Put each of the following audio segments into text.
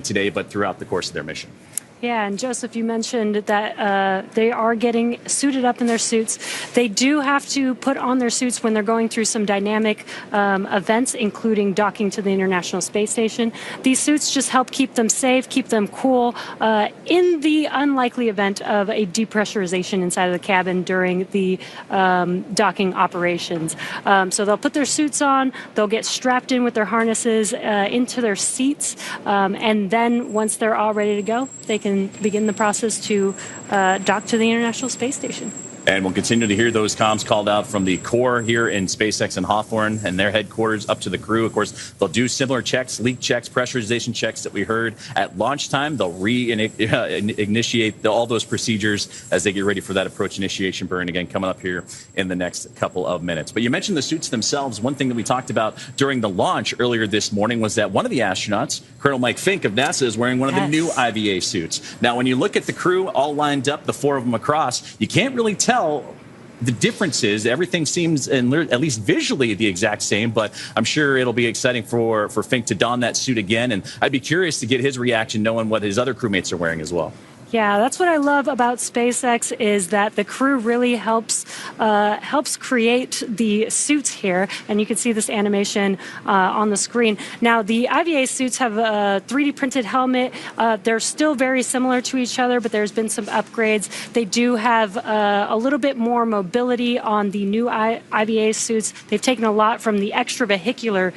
today, but throughout the course of their mission. Yeah, and Joseph, you mentioned that they are getting suited up in their suits. They do have to put on their suits when they're going through some dynamic events, including docking to the International Space Station. These suits just help keep them safe, keep them cool, in the unlikely event of a depressurization inside of the cabin during the docking operations. So they'll put their suits on, they'll get strapped in with their harnesses into their seats, and then once they're all ready to go, they can begin the process to dock to the International Space Station. And we'll continue to hear those comms called out from the core here in SpaceX in Hawthorne and their headquarters up to the crew. Of course, they'll do similar checks, leak checks, pressurization checks that we heard at launch time. They'll initiate all those procedures as they get ready for that approach initiation burn, again, coming up here in the next couple of minutes. But you mentioned the suits themselves. One thing that we talked about during the launch earlier this morning was that one of the astronauts, Colonel Mike Fincke of NASA, is wearing one of the new IVA suits. Now, when you look at the crew all lined up, the four of them across, you can't really tell the differences. Everything seems, at least visually, the exact same, but I'm sure it'll be exciting for Fincke to don that suit again, and I'd be curious to get his reaction knowing what his other crewmates are wearing as well. Yeah, that's what I love about SpaceX is that the crew really helps create the suits here, and you can see this animation on the screen. Now, the IVA suits have a 3D printed helmet. They're still very similar to each other, but there's been some upgrades. They do have a little bit more mobility on the new IVA suits. They've taken a lot from the extravehicular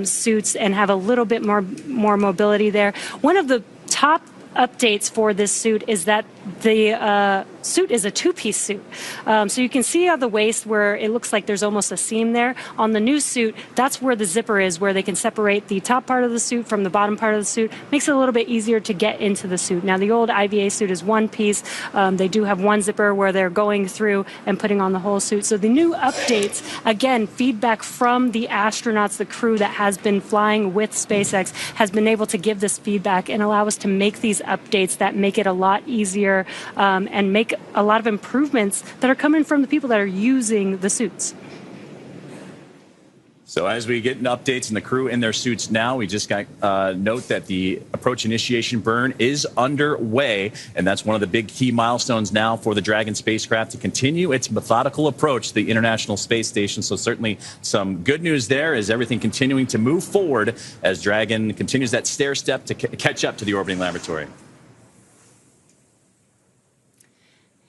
suits and have a little bit more mobility there. One of the top updates for this suit is that the suit is a two-piece suit. So you can see on the waist where it looks like there's almost a seam there. On the new suit, that's where the zipper is, where they can separate the top part of the suit from the bottom part of the suit. Makes it a little bit easier to get into the suit. Now, the old IVA suit is one piece. They do have one zipper where they're going through and putting on the whole suit. So the new updates, again, feedback from the astronauts, the crew that has been flying with SpaceX, has been able to give this feedback and allow us to make these updates that make it a lot easier and make a lot of improvements that are coming from the people that are using the suits. So as we get updates and the crew in their suits now, we just got note that the approach initiation burn is underway, and that's one of the big key milestones now for the Dragon spacecraft to continue its methodical approach to the International Space Station. So certainly some good news there is everything continuing to move forward as Dragon continues that stair step to catch up to the orbiting laboratory.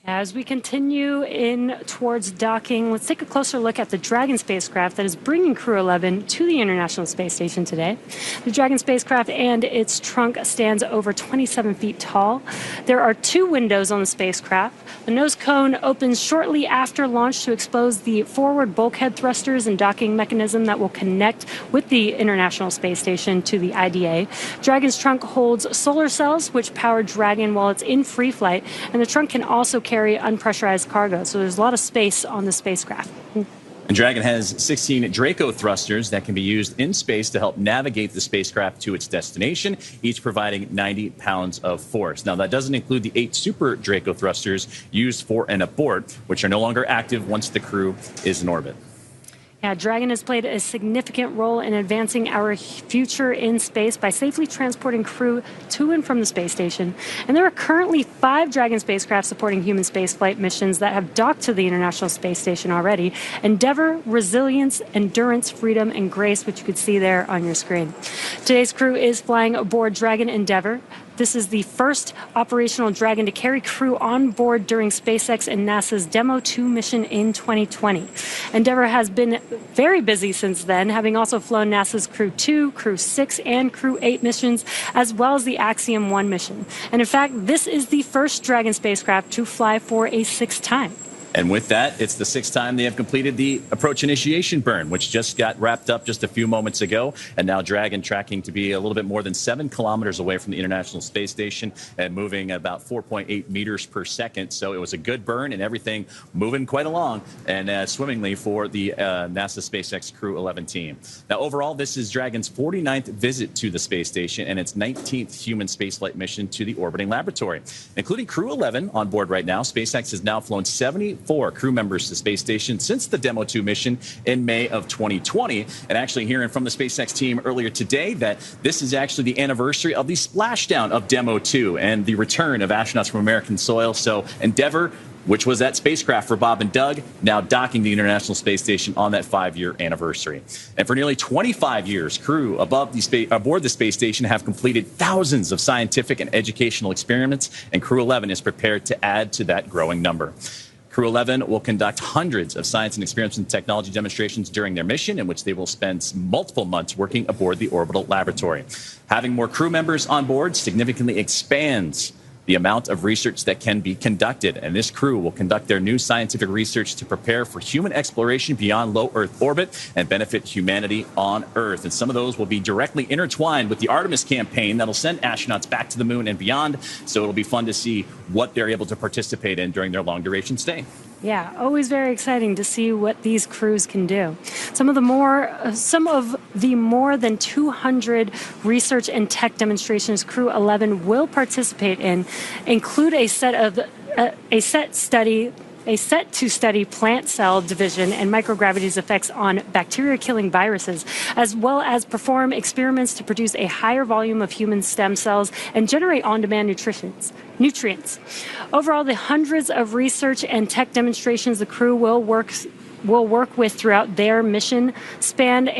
As we continue in towards docking, let's take a closer look at the Dragon spacecraft that is bringing Crew 11 to the International Space Station today. The Dragon spacecraft and its trunk stands over 27 feet tall. There are two windows on the spacecraft. The nose cone opens shortly after launch to expose the forward bulkhead thrusters and docking mechanism that will connect with the International Space Station to the IDA. Dragon's trunk holds solar cells, which power Dragon while it's in free flight, and the trunk can also carry unpressurized cargo, so there's a lot of space on the spacecraft. And Dragon has 16 Draco thrusters that can be used in space to help navigate the spacecraft to its destination, each providing 90 pounds of force. Now, that doesn't include the 8 Super Draco thrusters used for an abort, which are no longer active once the crew is in orbit. Yeah, Dragon has played a significant role in advancing our future in space by safely transporting crew to and from the space station. And there are currently 5 Dragon spacecraft supporting human spaceflight missions that have docked to the International Space Station already. Endeavour, Resilience, Endurance, Freedom, and Grace, which you could see there on your screen. Today's crew is flying aboard Dragon Endeavour. This is the first operational Dragon to carry crew on board during SpaceX and NASA's Demo 2 mission in 2020. Endeavour has been very busy since then, having also flown NASA's Crew 2, Crew 6, and Crew 8 missions, as well as the Axiom 1 mission. And in fact, this is the first Dragon spacecraft to fly for a 6th time. And with that, it's the 6th time they have completed the approach initiation burn, which just got wrapped up just a few moments ago. And now Dragon tracking to be a little bit more than 7 kilometers away from the International Space Station and moving at about 4.8 meters per second. So it was a good burn and everything moving quite along and swimmingly for the NASA SpaceX Crew 11 team. Now, overall, this is Dragon's 49th visit to the space station and its 19th human spaceflight mission to the orbiting laboratory. Including Crew 11 on board right now, SpaceX has now flown 75 4 crew members to the space station since the Demo 2 mission in May of 2020. And actually hearing from the SpaceX team earlier today that this is actually the anniversary of the splashdown of Demo 2 and the return of astronauts from American soil. So Endeavour, which was that spacecraft for Bob and Doug, now docking the International Space Station on that 5-year anniversary. And for nearly 25 years, crew aboard the space station have completed thousands of scientific and educational experiments, and Crew 11 is prepared to add to that growing number. Crew 11 will conduct hundreds of science and experience and technology demonstrations during their mission, in which they will spend multiple months working aboard the Orbital laboratory. Having more crew members on board significantly expands the amount of research that can be conducted, and this crew will conduct their new scientific research to prepare for human exploration beyond low Earth orbit and benefit humanity on Earth. And some of those will be directly intertwined with the Artemis campaign that'll send astronauts back to the moon and beyond, so it'll be fun to see what they're able to participate in during their long-duration stay. Yeah, always very exciting to see what these crews can do. Some of the more than 200 research and tech demonstrations Crew 11 will participate in include a set to study plant cell division and microgravity's effects on bacteria-killing viruses, as well as perform experiments to produce a higher volume of human stem cells and generate on-demand nutrients. Overall, the hundreds of research and tech demonstrations the crew will work with throughout their mission span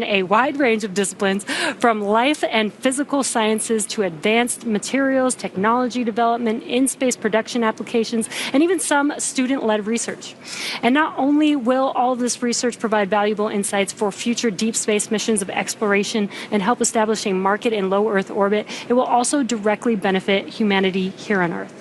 a wide range of disciplines, from life and physical sciences to advanced materials, technology development, in-space production applications, and even some student-led research. And not only will all this research provide valuable insights for future deep space missions of exploration and help establish a market in low Earth orbit, it will also directly benefit humanity here on Earth.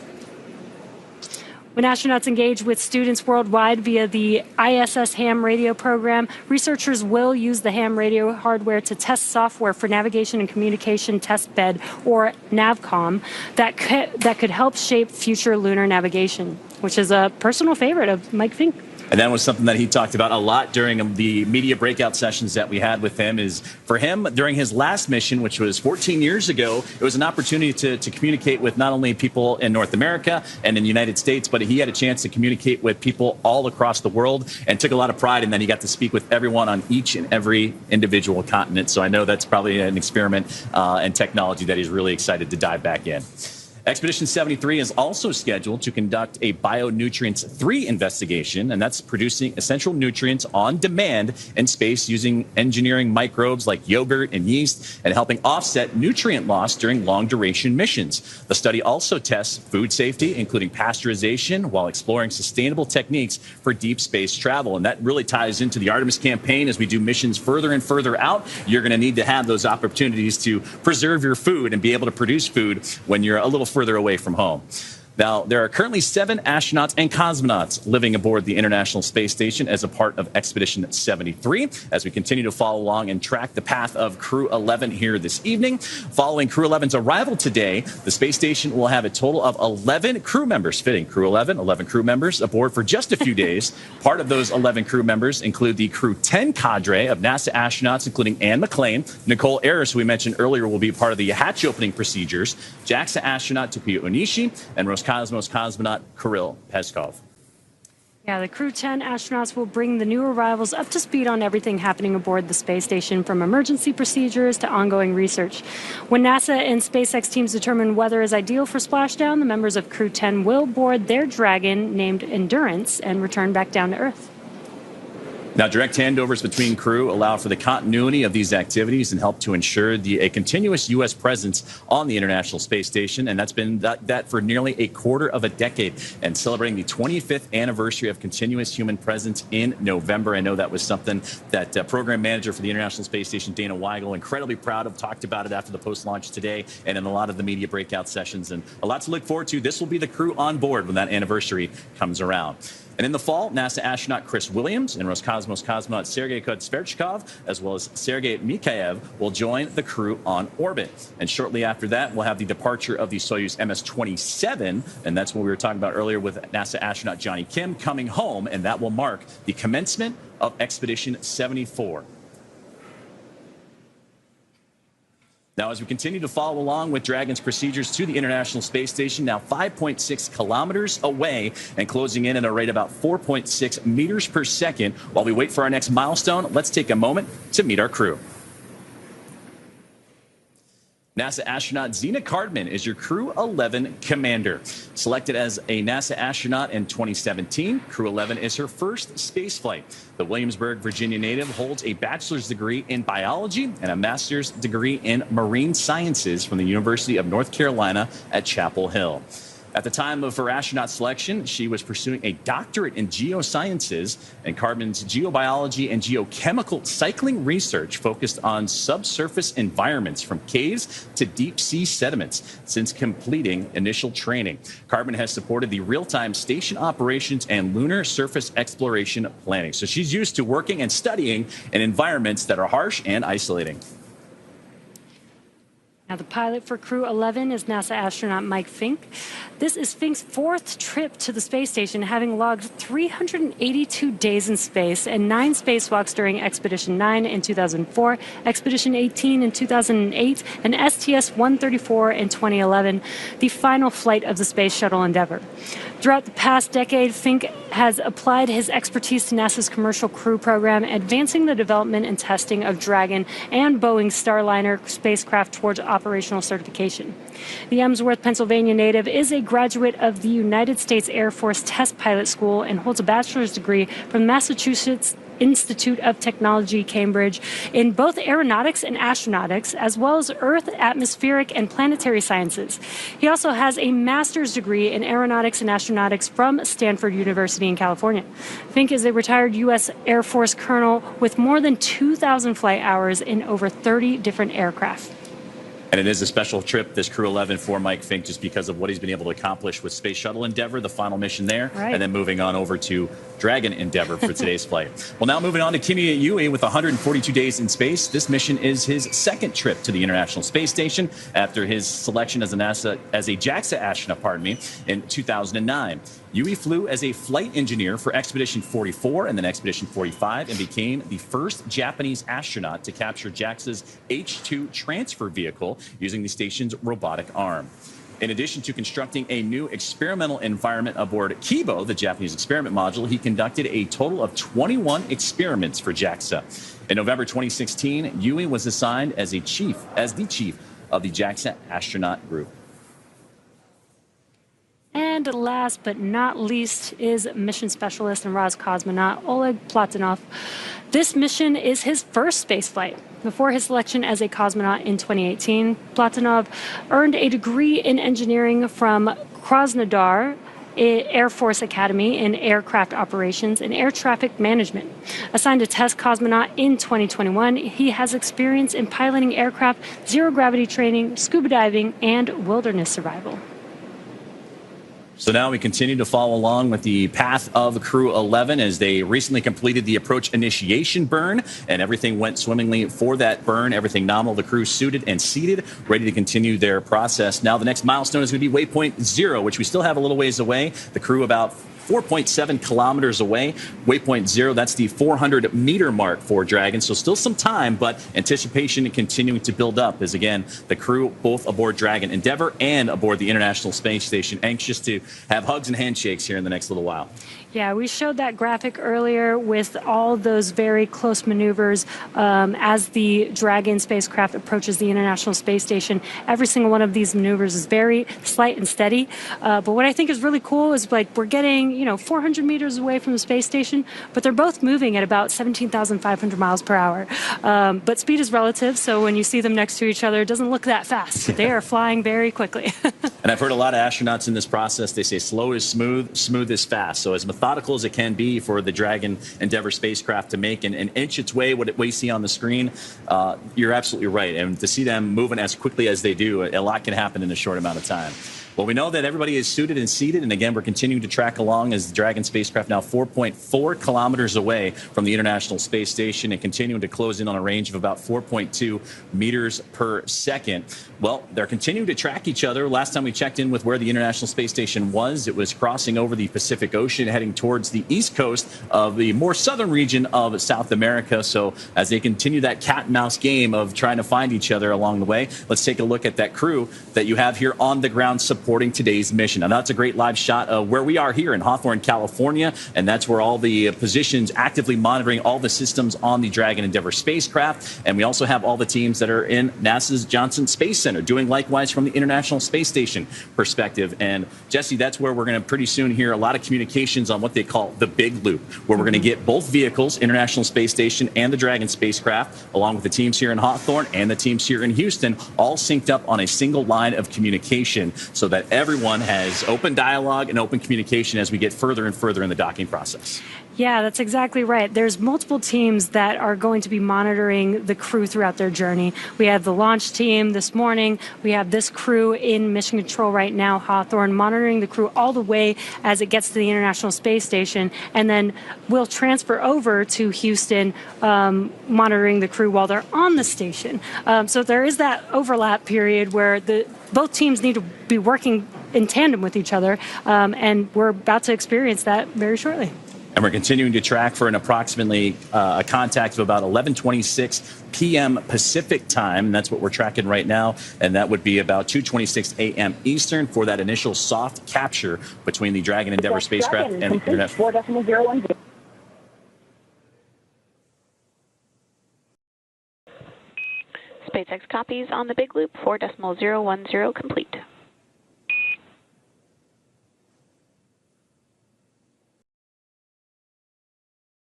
When astronauts engage with students worldwide via the ISS ham radio program, researchers will use the ham radio hardware to test software for navigation and communication test bed, or NAVCOM, that could help shape future lunar navigation, which is a personal favorite of Mike Fincke. And that was something that he talked about a lot during the media breakout sessions that we had with him. Is for him, during his last mission, which was 14 years ago, it was an opportunity to communicate with not only people in North America and in the United States, but he had a chance to communicate with people all across the world, and took a lot of pride in that. He got to speak with everyone on each and every individual continent. So I know that's probably an experiment and technology that he's really excited to dive back in. Expedition 73 is also scheduled to conduct a Bionutrients 3 investigation, and that's producing essential nutrients on demand in space using engineering microbes like yogurt and yeast and helping offset nutrient loss during long-duration missions. The study also tests food safety, including pasteurization, while exploring sustainable techniques for deep space travel. And that really ties into the Artemis campaign. As we do missions further and further out, you're going to need to have those opportunities to preserve your food and be able to produce food when you're a little further away from home. Now, there are currently 7 astronauts and cosmonauts living aboard the International Space Station as a part of Expedition 73, as we continue to follow along and track the path of Crew 11 here this evening. Following Crew 11's arrival today, the space station will have a total of 11 crew members, fitting Crew 11 crew members aboard for just a few days. Part of those 11 crew members include the Crew 10 cadre of NASA astronauts, including Anne McClain. Nicole Ayers, who we mentioned earlier, will be part of the hatch opening procedures. JAXA astronaut Takuya Onishi and Roscosmos cosmonaut Kirill Peskov. Yeah, the Crew 10 astronauts will bring the new arrivals up to speed on everything happening aboard the space station, from emergency procedures to ongoing research. When NASA and SpaceX teams determine weather is ideal for splashdown, the members of Crew 10 will board their Dragon, named Endurance, and return back down to Earth. Now, direct handovers between crew allow for the continuity of these activities and help to ensure a continuous U.S. presence on the International Space Station. And that's been that for nearly a quarter of a decade, and celebrating the 25th anniversary of continuous human presence in November. I know that was something that program manager for the International Space Station, Dana Weigel, incredibly proud of, talked about it after the post-launch today and in a lot of the media breakout sessions. And a lot to look forward to. This will be the crew on board when that anniversary comes around. And in the fall, NASA astronaut Chris Williams and Roscosmos cosmonaut Sergei Sverchkov, as well as Sergei Mikhaev, will join the crew on orbit. And shortly after that, we'll have the departure of the Soyuz MS-27, and that's what we were talking about earlier with NASA astronaut Johnny Kim coming home, and that will mark the commencement of Expedition 74. Now, as we continue to follow along with Dragon's procedures to the International Space Station, now 5.6 kilometers away and closing in at a rate about 4.6 meters per second. While we wait for our next milestone, let's take a moment to meet our crew. NASA astronaut Zena Cardman is your Crew 11 commander. Selected as a NASA astronaut in 2017, Crew 11 is her first spaceflight. The Williamsburg, Virginia native holds a bachelor's degree in biology and a master's degree in marine sciences from the University of North Carolina at Chapel Hill. At the time of her astronaut selection, she was pursuing a doctorate in geosciences, and Cardman's geobiology and geochemical cycling research focused on subsurface environments from caves to deep sea sediments since completing initial training. Cardman has supported the real-time station operations and lunar surface exploration planning. So she's used to working and studying in environments that are harsh and isolating. Now, the pilot for Crew 11 is NASA astronaut Mike Fincke. This is Fincke's fourth trip to the space station, having logged 382 days in space and 9 spacewalks during Expedition 9 in 2004, Expedition 18 in 2008, and STS-134 in 2011, the final flight of the Space Shuttle Endeavour. Throughout the past decade, Fincke has applied his expertise to NASA's Commercial Crew program, advancing the development and testing of Dragon and Boeing's Starliner spacecraft towards operational certification. The Emsworth, Pennsylvania native is a graduate of the United States Air Force Test Pilot School and holds a bachelor's degree from Massachusetts Institute of Technology, Cambridge, in both aeronautics and astronautics, as well as Earth, atmospheric, and planetary sciences. He also has a master's degree in aeronautics and astronautics from Stanford University in California. Fincke is a retired U.S. Air Force colonel with more than 2,000 flight hours in over 30 different aircraft. And it is a special trip, this Crew 11, for Mike Fincke, just because of what he's been able to accomplish with Space Shuttle Endeavour, the final mission there, and then moving on over to Dragon Endeavour for today's flight. Well, now moving on to Kimiya Yui with 142 days in space. This mission is his second trip to the International Space Station after his selection as a JAXA astronaut, in 2009. Yui flew as a flight engineer for Expedition 44 and then Expedition 45 and became the first Japanese astronaut to capture JAXA's H-2 transfer vehicle using the station's robotic arm. In addition to constructing a new experimental environment aboard Kibo, the Japanese experiment module, he conducted a total of 21 experiments for JAXA. In November 2016, Yui was assigned as the chief of the JAXA astronaut group. And last but not least is mission specialist and Roscosmonaut Oleg Platonov. This mission is his first spaceflight. Before his selection as a cosmonaut in 2018, Platonov earned a degree in engineering from Krasnodar Air Force Academy in aircraft operations and air traffic management. Assigned a test cosmonaut in 2021, he has experience in piloting aircraft, zero-gravity training, scuba diving, and wilderness survival. So now we continue to follow along with the path of Crew 11 as they recently completed the approach initiation burn, and everything went swimmingly for that burn. Everything nominal. The crew suited and seated, ready to continue their process. Now the next milestone is going to be Waypoint 0, which we still have a little ways away. The crew about 4.7 kilometers away. Waypoint 0, that's the 400-meter mark for Dragon. So still some time, but anticipation continuing to build up as, again, the crew both aboard Dragon Endeavour and aboard the International Space Station, anxious to have hugs and handshakes here in the next little while. Yeah, we showed that graphic earlier with all those very close maneuvers as the Dragon spacecraft approaches the International Space Station. Every single one of these maneuvers is very slight and steady. But what I think is really cool is, like, we're getting 400 meters away from the space station, but they're both moving at about 17,500 miles per hour. But speed is relative, so when you see them next to each other, it doesn't look that fast. They are flying very quickly. And I've heard a lot of astronauts in this process, they say slow is smooth, smooth is fast. So as methodical as it can be for the Dragon Endeavour spacecraft to make and inch its way, what we see on the screen, you're absolutely right. And to see them moving as quickly as they do, a lot can happen in a short amount of time. Well, we know that everybody is suited and seated, and again, we're continuing to track along as the Dragon spacecraft now 4.4 kilometers away from the International Space Station and continuing to close in on a range of about 4.2 meters per second. Well, they're continuing to track each other. Last time we checked in with where the International Space Station was, it was crossing over the Pacific Ocean, heading towards the east coast of the more southern region of South America. So as they continue that cat and mouse game of trying to find each other along the way, let's take a look at that crew that you have here on the ground supporting today's mission. Now, that's a great live shot of where we are here in Hawthorne, California, and that's where all the positions actively monitoring all the systems on the Dragon Endeavour spacecraft. And we also have all the teams that are in NASA's Johnson Space Center doing likewise from the International Space Station perspective. And Jesse, that's where we're going to pretty soon hear a lot of communications on what they call the big loop, where we're going to get both vehicles, International Space Station and the Dragon spacecraft, along with the teams here in Hawthorne and the teams here in Houston, all synced up on a single line of communication so that everyone has open dialogue and open communication as we get further and further in the docking process. Yeah, that's exactly right. There's multiple teams that are going to be monitoring the crew throughout their journey. We have the launch team this morning. We have this crew in mission control right now, Hawthorne, monitoring the crew all the way as it gets to the International Space Station. And then we'll transfer over to Houston, monitoring the crew while they're on the station. So there is that overlap period where both teams need to be working in tandem with each other. And we're about to experience that very shortly. And we're continuing to track for an approximately a contact of about 11:26 p.m. Pacific time. And that's what we're tracking right now. And that would be about 2:26 a.m. Eastern for that initial soft capture between the Dragon Endeavour spacecraft and the Internet. 4.010. SpaceX copies on the big loop, 4.010 complete.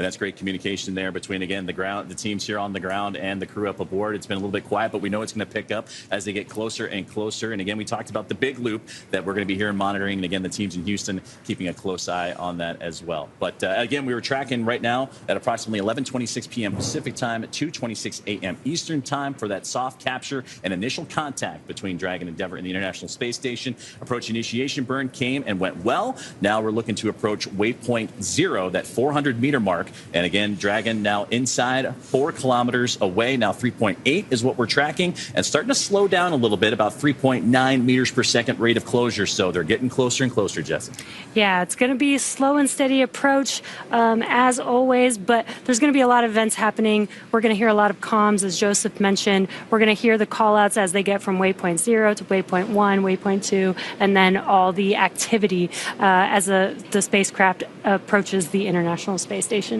That's great communication there between, again, the teams here on the ground and the crew up aboard. It's been a little bit quiet, but we know it's going to pick up as they get closer and closer. And again, we talked about the big loop that we're going to be here and monitoring. And again, the teams in Houston keeping a close eye on that as well. But again, we were tracking right now at approximately 11:26 p.m. Pacific time at 2:26 a.m. Eastern time for that soft capture and initial contact between Dragon Endeavour and the International Space Station. Approach initiation burn came and went well. Now we're looking to approach Waypoint 0, that 400-meter mark. And again, Dragon now inside 4 kilometers away. Now 3.8 is what we're tracking and starting to slow down a little bit, about 3.9 meters per second rate of closure. So they're getting closer and closer, Jesse. Yeah, it's going to be a slow and steady approach as always, but there's going to be a lot of events happening. We're going to hear a lot of comms, as Joseph mentioned. We're going to hear the call outs as they get from Waypoint 0 to Waypoint 1, Waypoint 2, and then all the activity as the spacecraft approaches the International Space Station.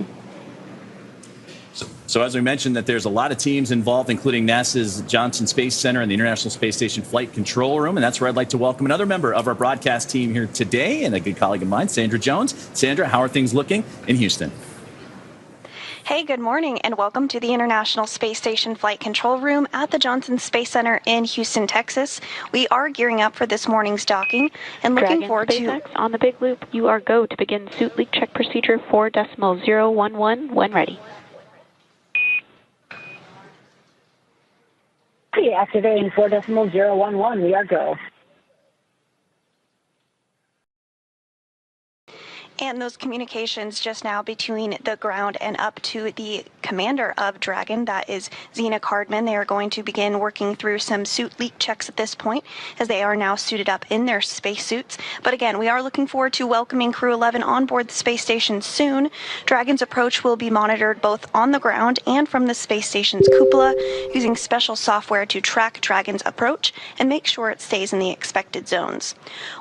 So as we mentioned, that there's a lot of teams involved, including NASA's Johnson Space Center and the International Space Station Flight Control Room. And that's where I'd like to welcome another member of our broadcast team here today and a good colleague of mine, Sandra Jones. Sandra, how are things looking in Houston? Hey, good morning, and welcome to the International Space Station Flight Control Room at the Johnson Space Center in Houston, Texas. We are gearing up for this morning's docking and looking forward to... SpaceX on the big loop. You are go to begin suit leak check procedure 4.011 when ready. Activating 4.011. We are go. And those communications just now between the ground and up to the commander of Dragon, that is Zena Cardman. They are going to begin working through some suit leak checks at this point, as they are now suited up in their spacesuits. But again, we are looking forward to welcoming Crew 11 on board the space station soon. Dragon's approach will be monitored both on the ground and from the space station's cupola, using special software to track Dragon's approach and make sure it stays in the expected zones.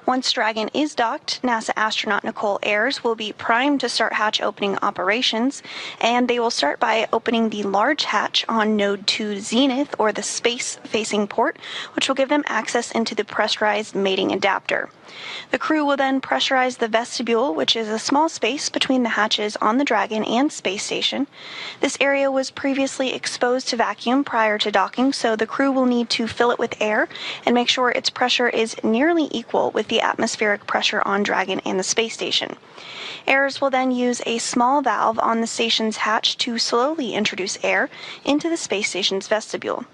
Once Dragon is docked, NASA astronaut Nicole Ayers will be primed to start hatch opening operations, and they will start by opening the large hatch on Node 2 Zenith, or the space-facing port, which will give them access into the pressurized mating adapter. The crew will then pressurize the vestibule, which is a small space between the hatches on the Dragon and space station. This area was previously exposed to vacuum prior to docking, so the crew will need to fill it with air and make sure its pressure is nearly equal with the atmospheric pressure on Dragon and the space station. Ayers will then use a small valve on the station's hatch to slowly introduce air into the space station's vestibule.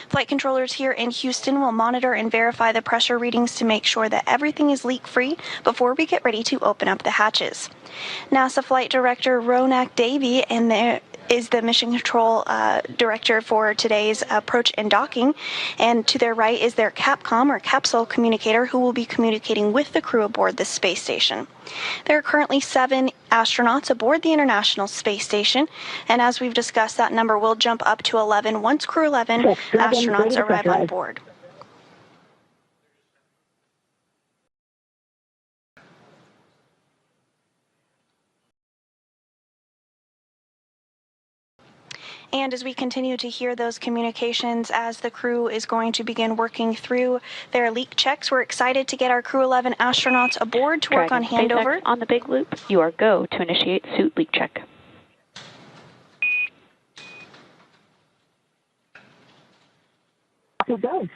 Flight controllers here in Houston will monitor and verify the pressure readings to make sure that everything is leak-free before we get ready to open up the hatches. NASA Flight Director Ronak Davey and there is the Mission Control Director for today's approach and docking, and to their right is their CAPCOM or capsule communicator who will be communicating with the crew aboard the space station. There are currently 7 astronauts aboard the International Space Station, and as we've discussed, that number will jump up to 11 once Crew 11 astronauts arrive on board. And as we continue to hear those communications as the crew is going to begin working through their leak checks, we're excited to get our Crew 11 astronauts aboard to work on handover. SpaceX on the big loop, you are go to initiate suit leak check. Go.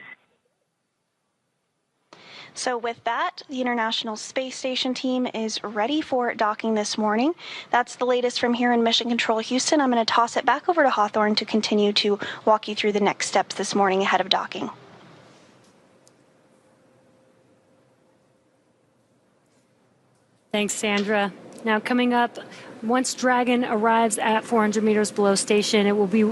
So with that, the International Space Station team is ready for docking this morning. That's the latest from here in Mission Control Houston. I'm going to toss it back over to Hawthorne to continue to walk you through the next steps this morning ahead of docking. Thanks, Sandra. Now coming up, once Dragon arrives at 400 meters below station, it will be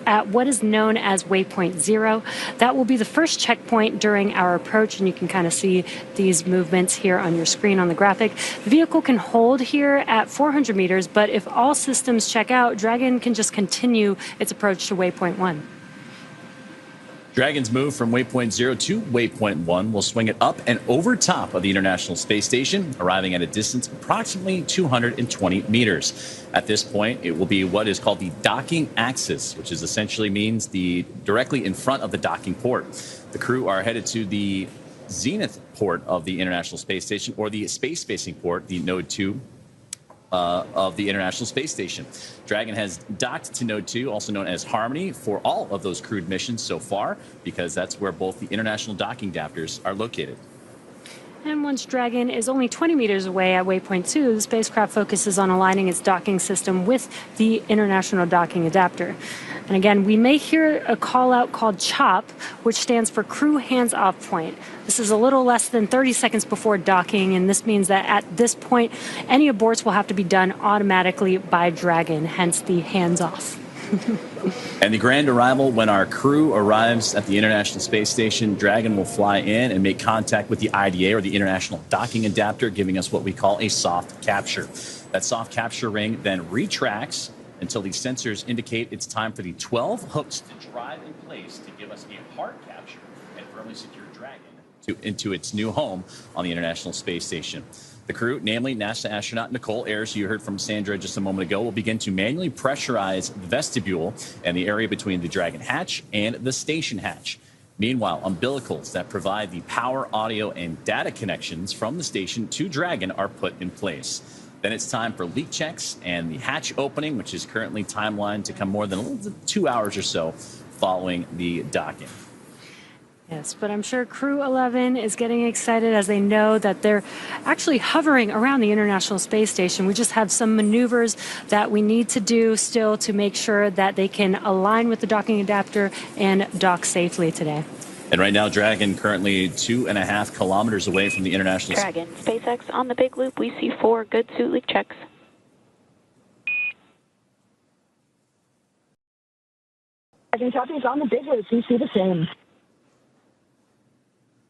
at what is known as Waypoint 0. That will be the first checkpoint during our approach, and you can kind of see these movements here on your screen on the graphic. The vehicle can hold here at 400 meters, but if all systems check out, Dragon can just continue its approach to Waypoint 1. Dragon's move from Waypoint 0 to Waypoint 1 will swing it up and over top of the International Space Station, arriving at a distance of approximately 220 meters. At this point, it will be what is called the docking axis, which is essentially means directly in front of the docking port. The crew are headed to the zenith port of the International Space Station, or the space-facing port, the Node 2 of the International Space Station. Dragon has docked to Node 2, also known as Harmony, for all of those crewed missions so far, because that's where both the international docking adapters are located. And once Dragon is only 20 meters away at Waypoint 2, the spacecraft focuses on aligning its docking system with the International Docking Adapter. And again, we may hear a call out called CHOP, which stands for Crew Hands Off Point. This is a little less than 30 seconds before docking, and this means that at this point, any aborts will have to be done automatically by Dragon, hence the hands off. And the grand arrival, when our crew arrives at the International Space Station, Dragon will fly in and make contact with the IDA, or the International Docking Adapter, giving us what we call a soft capture. That soft capture ring then retracts until the sensors indicate it's time for the 12 hooks to drive in place to give us a hard capture and firmly secure Dragon into its new home on the International Space Station. The crew, namely NASA astronaut Nicole Ayers, you heard from Sandra just a moment ago, will begin to manually pressurize the vestibule and the area between the Dragon hatch and the station hatch. Meanwhile, umbilicals that provide the power, audio, and data connections from the station to Dragon are put in place. Then it's time for leak checks and the hatch opening, which is currently timelined to come more than 2 hours or so following the docking. Yes, but I'm sure Crew 11 is getting excited as they know that they're actually hovering around the International Space Station. We just have some maneuvers that we need to do still to make sure that they can align with the docking adapter and dock safely today. And right now, Dragon currently 2.5 kilometers away from the International Dragon, SpaceX on the big loop, we see 4 good suit leak checks. Dragon copies on the big loop. We see the same.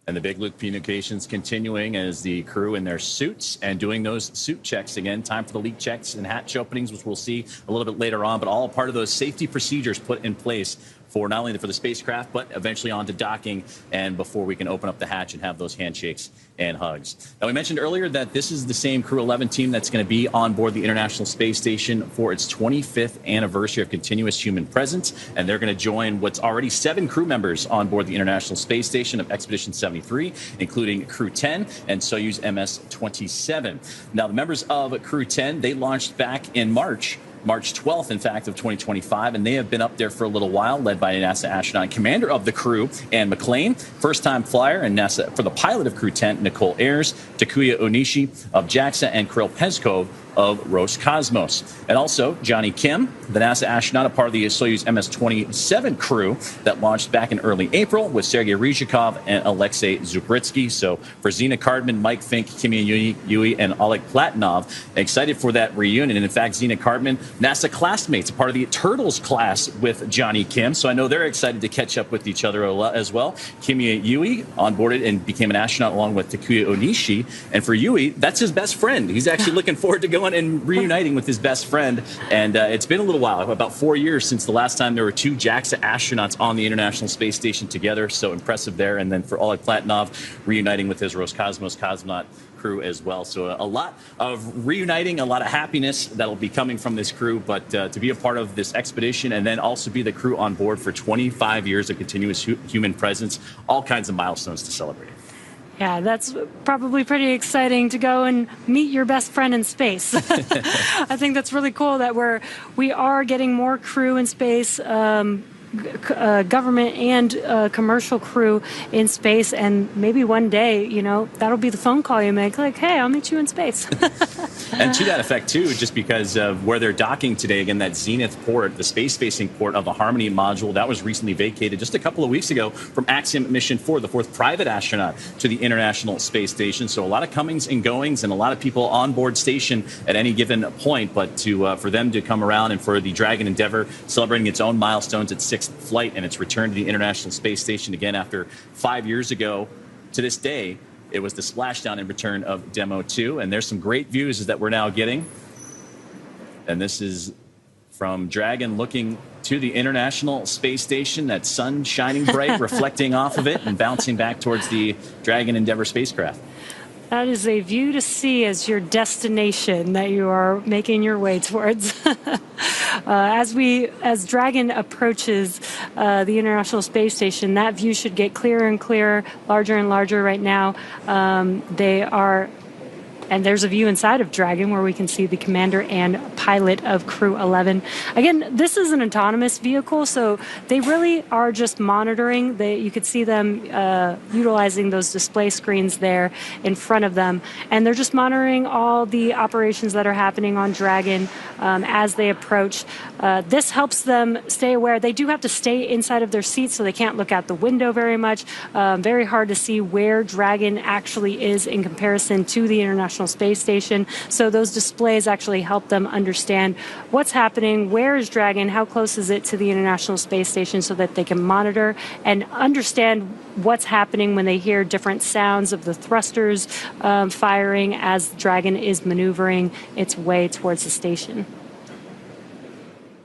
And the big loop communications continuing as the crew in their suits and doing those suit checks again. Time for the leak checks and hatch openings, which we'll see a little bit later on, but all part of those safety procedures put in place for not only for the spacecraft, but eventually on to docking and before we can open up the hatch and have those handshakes and hugs. Now, we mentioned earlier that this is the same Crew 11 team that's going to be on board the International Space Station for its 25th anniversary of continuous human presence, and they're going to join what's already 7 crew members on board the International Space Station of Expedition 73, including Crew 10 and Soyuz MS-27. Now, the members of Crew 10, they launched back in March 12th, in fact, of 2025, and they have been up there for a little while, led by a NASA astronaut, commander of the crew, Anne McClain, first-time flyer, and NASA for the pilot of Crew 10, Nicole Ayers, Takuya Onishi of JAXA, and Kirill Peskov of Roscosmos. And also Johnny Kim, the NASA astronaut, a part of the Soyuz MS-27 crew that launched back in early April with Sergei Ryzhikov and Alexei Zubritsky. So for Zena Cardman, Mike Fincke, Kimiya Yui, and Oleg Platonov, excited for that reunion. And in fact, Zena Cardman, NASA classmates, a part of the Turtles class with Johnny Kim. So I know they're excited to catch up with each other as well. Kimiya Yui onboarded and became an astronaut along with Takuya Onishi. And for Yui, that's his best friend. He's actually looking forward to going and reuniting with his best friend. And it's been a little while, about 4 years since the last time there were two JAXA astronauts on the International Space Station together. So impressive there. And then for Oleg Platonov, reuniting with his Roscosmos cosmonaut crew as well. So a lot of reuniting, a lot of happiness that'll be coming from this crew. But to be a part of this expedition and then also be the crew on board for 25 years of continuous human presence, all kinds of milestones to celebrate. Yeah, that's probably pretty exciting to go and meet your best friend in space. I think that's really cool that we are getting more crew in space, government and commercial crew in space, and maybe one day, that'll be the phone call you make, like, hey, I'll meet you in space. And to that effect, too, just because of where they're docking today, again, that Zenith port, the space-facing port of the Harmony module, that was recently vacated just a couple of weeks ago from Axiom Mission 4, the fourth private astronaut to the International Space Station. So a lot of comings and goings and a lot of people on board station at any given point. But for them to come around and for the Dragon Endeavour celebrating its own milestones, its sixth flight and its return to the International Space Station again after 5 years ago to this day, it was the splashdown and return of Demo 2. And there's some great views that we're now getting. And this is from Dragon looking to the International Space Station, that sun shining bright, reflecting off of it and bouncing back towards the Dragon Endeavour spacecraft. That is a view to see as your destination that you are making your way towards. As Dragon approaches the International Space Station, that view should get clearer and clearer, larger and larger right now. And there's a view inside of Dragon where we can see the commander and pilot of Crew 11. Again, this is an autonomous vehicle, so they really are just monitoring. You could see them utilizing those display screens there in front of them. And they're just monitoring all the operations that are happening on Dragon as they approach. This helps them stay aware. They do have to stay inside of their seats, so they can't look out the window very much. Very hard to see where Dragon actually is in comparison to the International Space Station. So those displays actually help them understand what's happening, where is Dragon, how close is it to the International Space Station, so that they can monitor and understand what's happening when they hear different sounds of the thrusters firing as Dragon is maneuvering its way towards the station.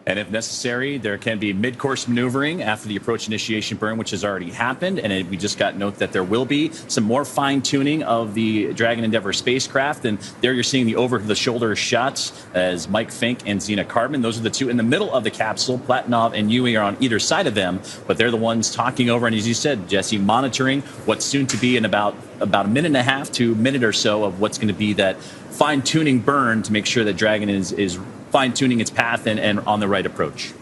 And if necessary, there can be mid-course maneuvering after the approach initiation burn, which has already happened. And we just got note that there will be some more fine-tuning of the Dragon Endeavour spacecraft. And there you're seeing the over-the-shoulder shots as Mike Fincke and Zena Cardman. Those are the two in the middle of the capsule. Platonov and Yui are on either side of them, but they're the ones talking over. And as you said, Jesse, monitoring what's soon to be in about a minute and a half to a minute or so of what's going to be that fine-tuning burn to make sure that Dragon is fine-tuning its path and on the right approach.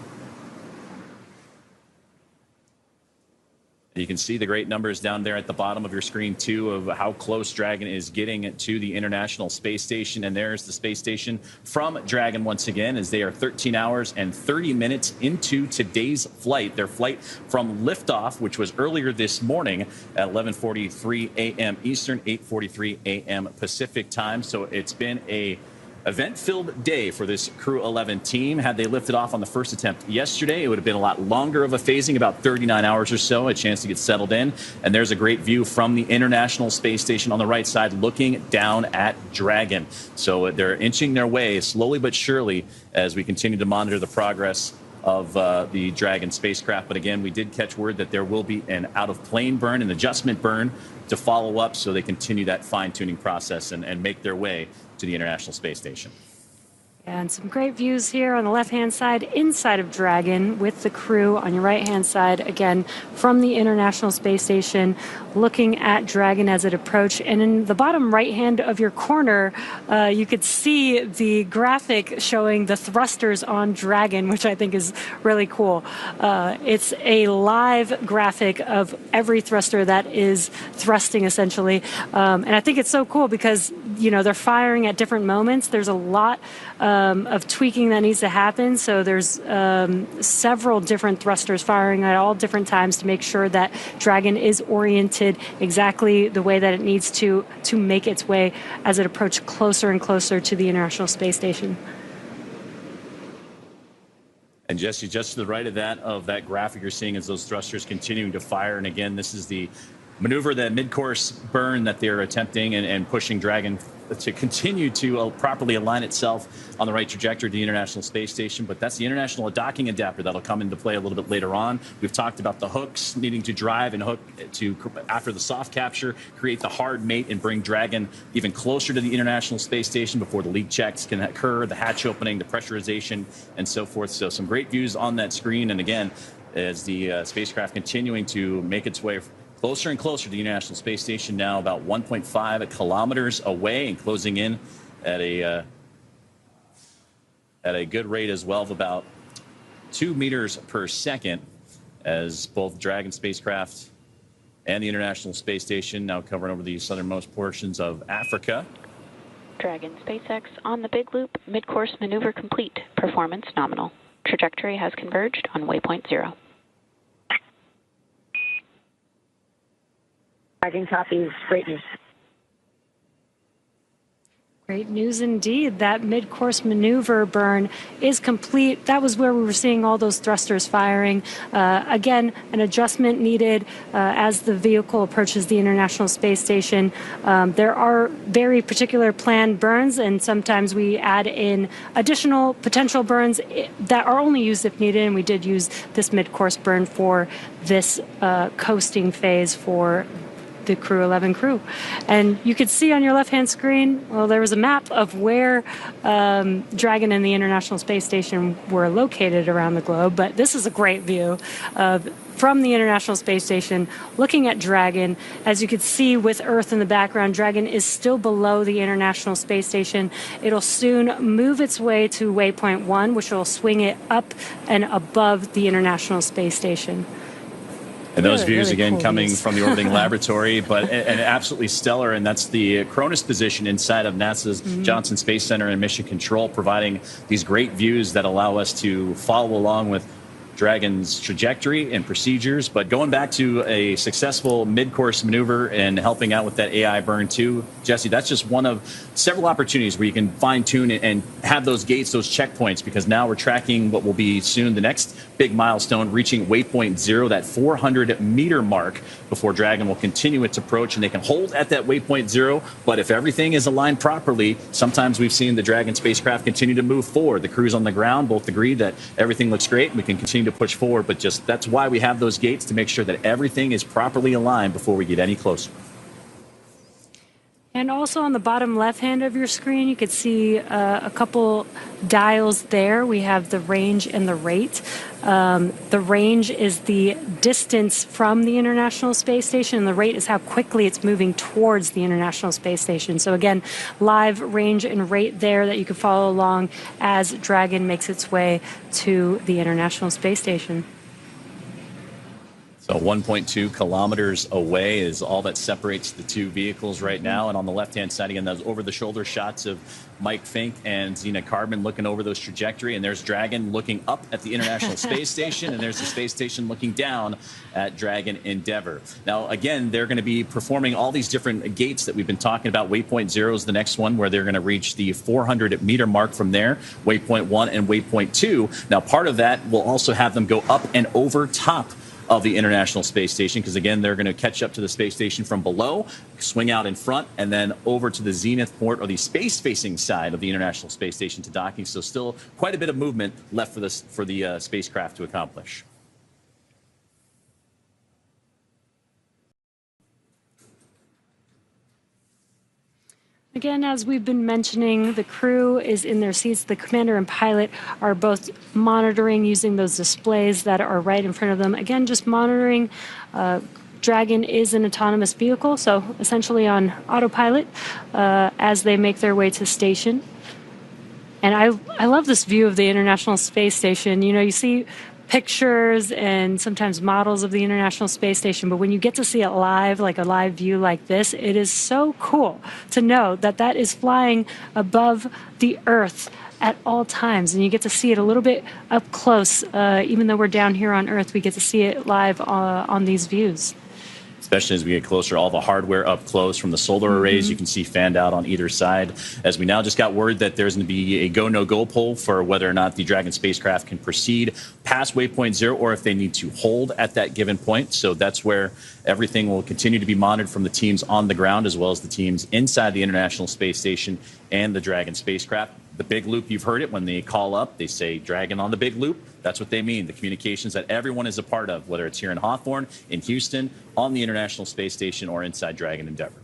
You can see the great numbers down there at the bottom of your screen, too, of how close Dragon is getting to the International Space Station. And there's the space station from Dragon once again, as they are 13 hours and 30 minutes into today's flight. Their flight from liftoff, which was earlier this morning at 11:43 a.m. Eastern, 8:43 a.m. Pacific time. So it's been a event-filled day for this Crew 11 team. Had they lifted off on the first attempt yesterday, it would have been a lot longer of a phasing, about 39 hours or so, a chance to get settled in. And there's a great view from the International Space Station on the right side, looking down at Dragon. So they're inching their way slowly but surely as we continue to monitor the progress of the Dragon spacecraft. But again, we did catch word that there will be an out-of-plane burn, an adjustment burn to follow up, so they continue that fine-tuning process and make their way to the International Space Station. And some great views here on the left-hand side, inside of Dragon, with the crew on your right-hand side, again, from the International Space Station, looking at Dragon as it approached. And in the bottom right-hand of your corner, you could see the graphic showing the thrusters on Dragon, which I think is really cool. It's a live graphic of every thruster that is thrusting, essentially. And I think it's so cool because, you know, they're firing at different moments. There's a lot of tweaking that needs to happen. So there's several different thrusters firing at all different times to make sure that Dragon is oriented exactly the way that it needs to make its way as it approaches closer and closer to the International Space Station. And Jesse, just to the right of that graphic you're seeing is those thrusters continuing to fire. And again, this is the maneuver, that mid-course burn that they're attempting and pushing Dragon to continue to properly align itself on the right trajectory to the International Space Station. But that's the International Docking Adapter that'll come into play a little bit later on. We've talked about the hooks needing to drive and hook to, after the soft capture, create the hard mate and bring Dragon even closer to the International Space Station before the leak checks can occur, the hatch opening, the pressurization, and so forth. So some great views on that screen. And again, as the spacecraft continuing to make its way closer and closer to the International Space Station, now about 1.5 kilometers away and closing in at a good rate as well of about 2 meters per second, as both Dragon spacecraft and the International Space Station now covering over the southernmost portions of Africa. Dragon SpaceX on the big loop, mid-course maneuver complete, performance nominal. Trajectory has converged on waypoint 0. Dragon copies. Great news. Great news indeed. That mid-course maneuver burn is complete. That was where we were seeing all those thrusters firing. Again, an adjustment needed as the vehicle approaches the International Space Station. There are very particular planned burns, and sometimes we add in additional potential burns that are only used if needed, and we did use this mid-course burn for this coasting phase for the Crew 11 crew. And you could see on your left-hand screen, well, there was a map of where Dragon and the International Space Station were located around the globe, but this is a great view from the International Space Station looking at Dragon. As you can see with Earth in the background, Dragon is still below the International Space Station. It'll soon move its way to waypoint 1, which will swing it up and above the International Space Station. And those views, really again, cool coming views. from the orbiting laboratory, but and absolutely stellar. And that's the Cronus position inside of NASA's Johnson Space Center and Mission Control, providing these great views that allow us to follow along with Dragon's trajectory and procedures. But going back to a successful mid-course maneuver and helping out with that AI burn too, Jesse, that's just one of several opportunities where you can fine-tune and have those gates, those checkpoints, because now we're tracking what will be soon the next big milestone, reaching waypoint 0, that 400-meter mark, before Dragon will continue its approach, and they can hold at that waypoint 0. But if everything is aligned properly, sometimes we've seen the Dragon spacecraft continue to move forward. The crews on the ground both agree that everything looks great and we can continue to push forward, but just that's why we have those gates, to make sure that everything is properly aligned before we get any closer. And also on the bottom left-hand of your screen, you could see a couple dials there. We have the range and the rate. The range is the distance from the International Space Station, and the rate is how quickly it's moving towards the International Space Station. So again, live range and rate there that you can follow along as Dragon makes its way to the International Space Station. So 1.2 kilometers away is all that separates the two vehicles right now. And on the left-hand side, again, those over-the-shoulder shots of Mike Fincke and Zena Cardman looking over those trajectory. And there's Dragon looking up at the International Space Station, and there's the space station looking down at Dragon Endeavour. Now, again, they're going to be performing all these different gates that we've been talking about. Waypoint 0 is the next one, where they're going to reach the 400-meter mark from there, waypoint 1 and waypoint 2. Now, part of that will also have them go up and over top of the International Space Station, because again, they're going to catch up to the space station from below, swing out in front, and then over to the zenith port, or the space-facing side of the International Space Station, to docking. So still quite a bit of movement left for the spacecraft to accomplish. Again, as we've been mentioning, the crew is in their seats. The commander and pilot are both monitoring using those displays that are right in front of them. Again, just monitoring. Dragon is an autonomous vehicle, so essentially on autopilot as they make their way to station. And I love this view of the International Space Station. You know, you see pictures and sometimes models of the International Space Station, but when you get to see it live, like a live view like this, it is so cool to know that that is flying above the Earth at all times, and you get to see it a little bit up close. Even though we're down here on Earth, we get to see it live on these views. Especially as we get closer, all the hardware up close from the solar arrays you can see fanned out on either side. As we now just got word that there's going to be a go, no-go poll for whether or not the Dragon spacecraft can proceed past Waypoint 0 or if they need to hold at that given point. So that's where everything will continue to be monitored from the teams on the ground as well as the teams inside the International Space Station and the Dragon spacecraft. The big loop, you've heard it when they call up, they say Dragon on the big loop. That's what they mean, the communications that everyone is a part of, whether it's here in Hawthorne, in Houston, on the International Space Station, or inside Dragon Endeavour.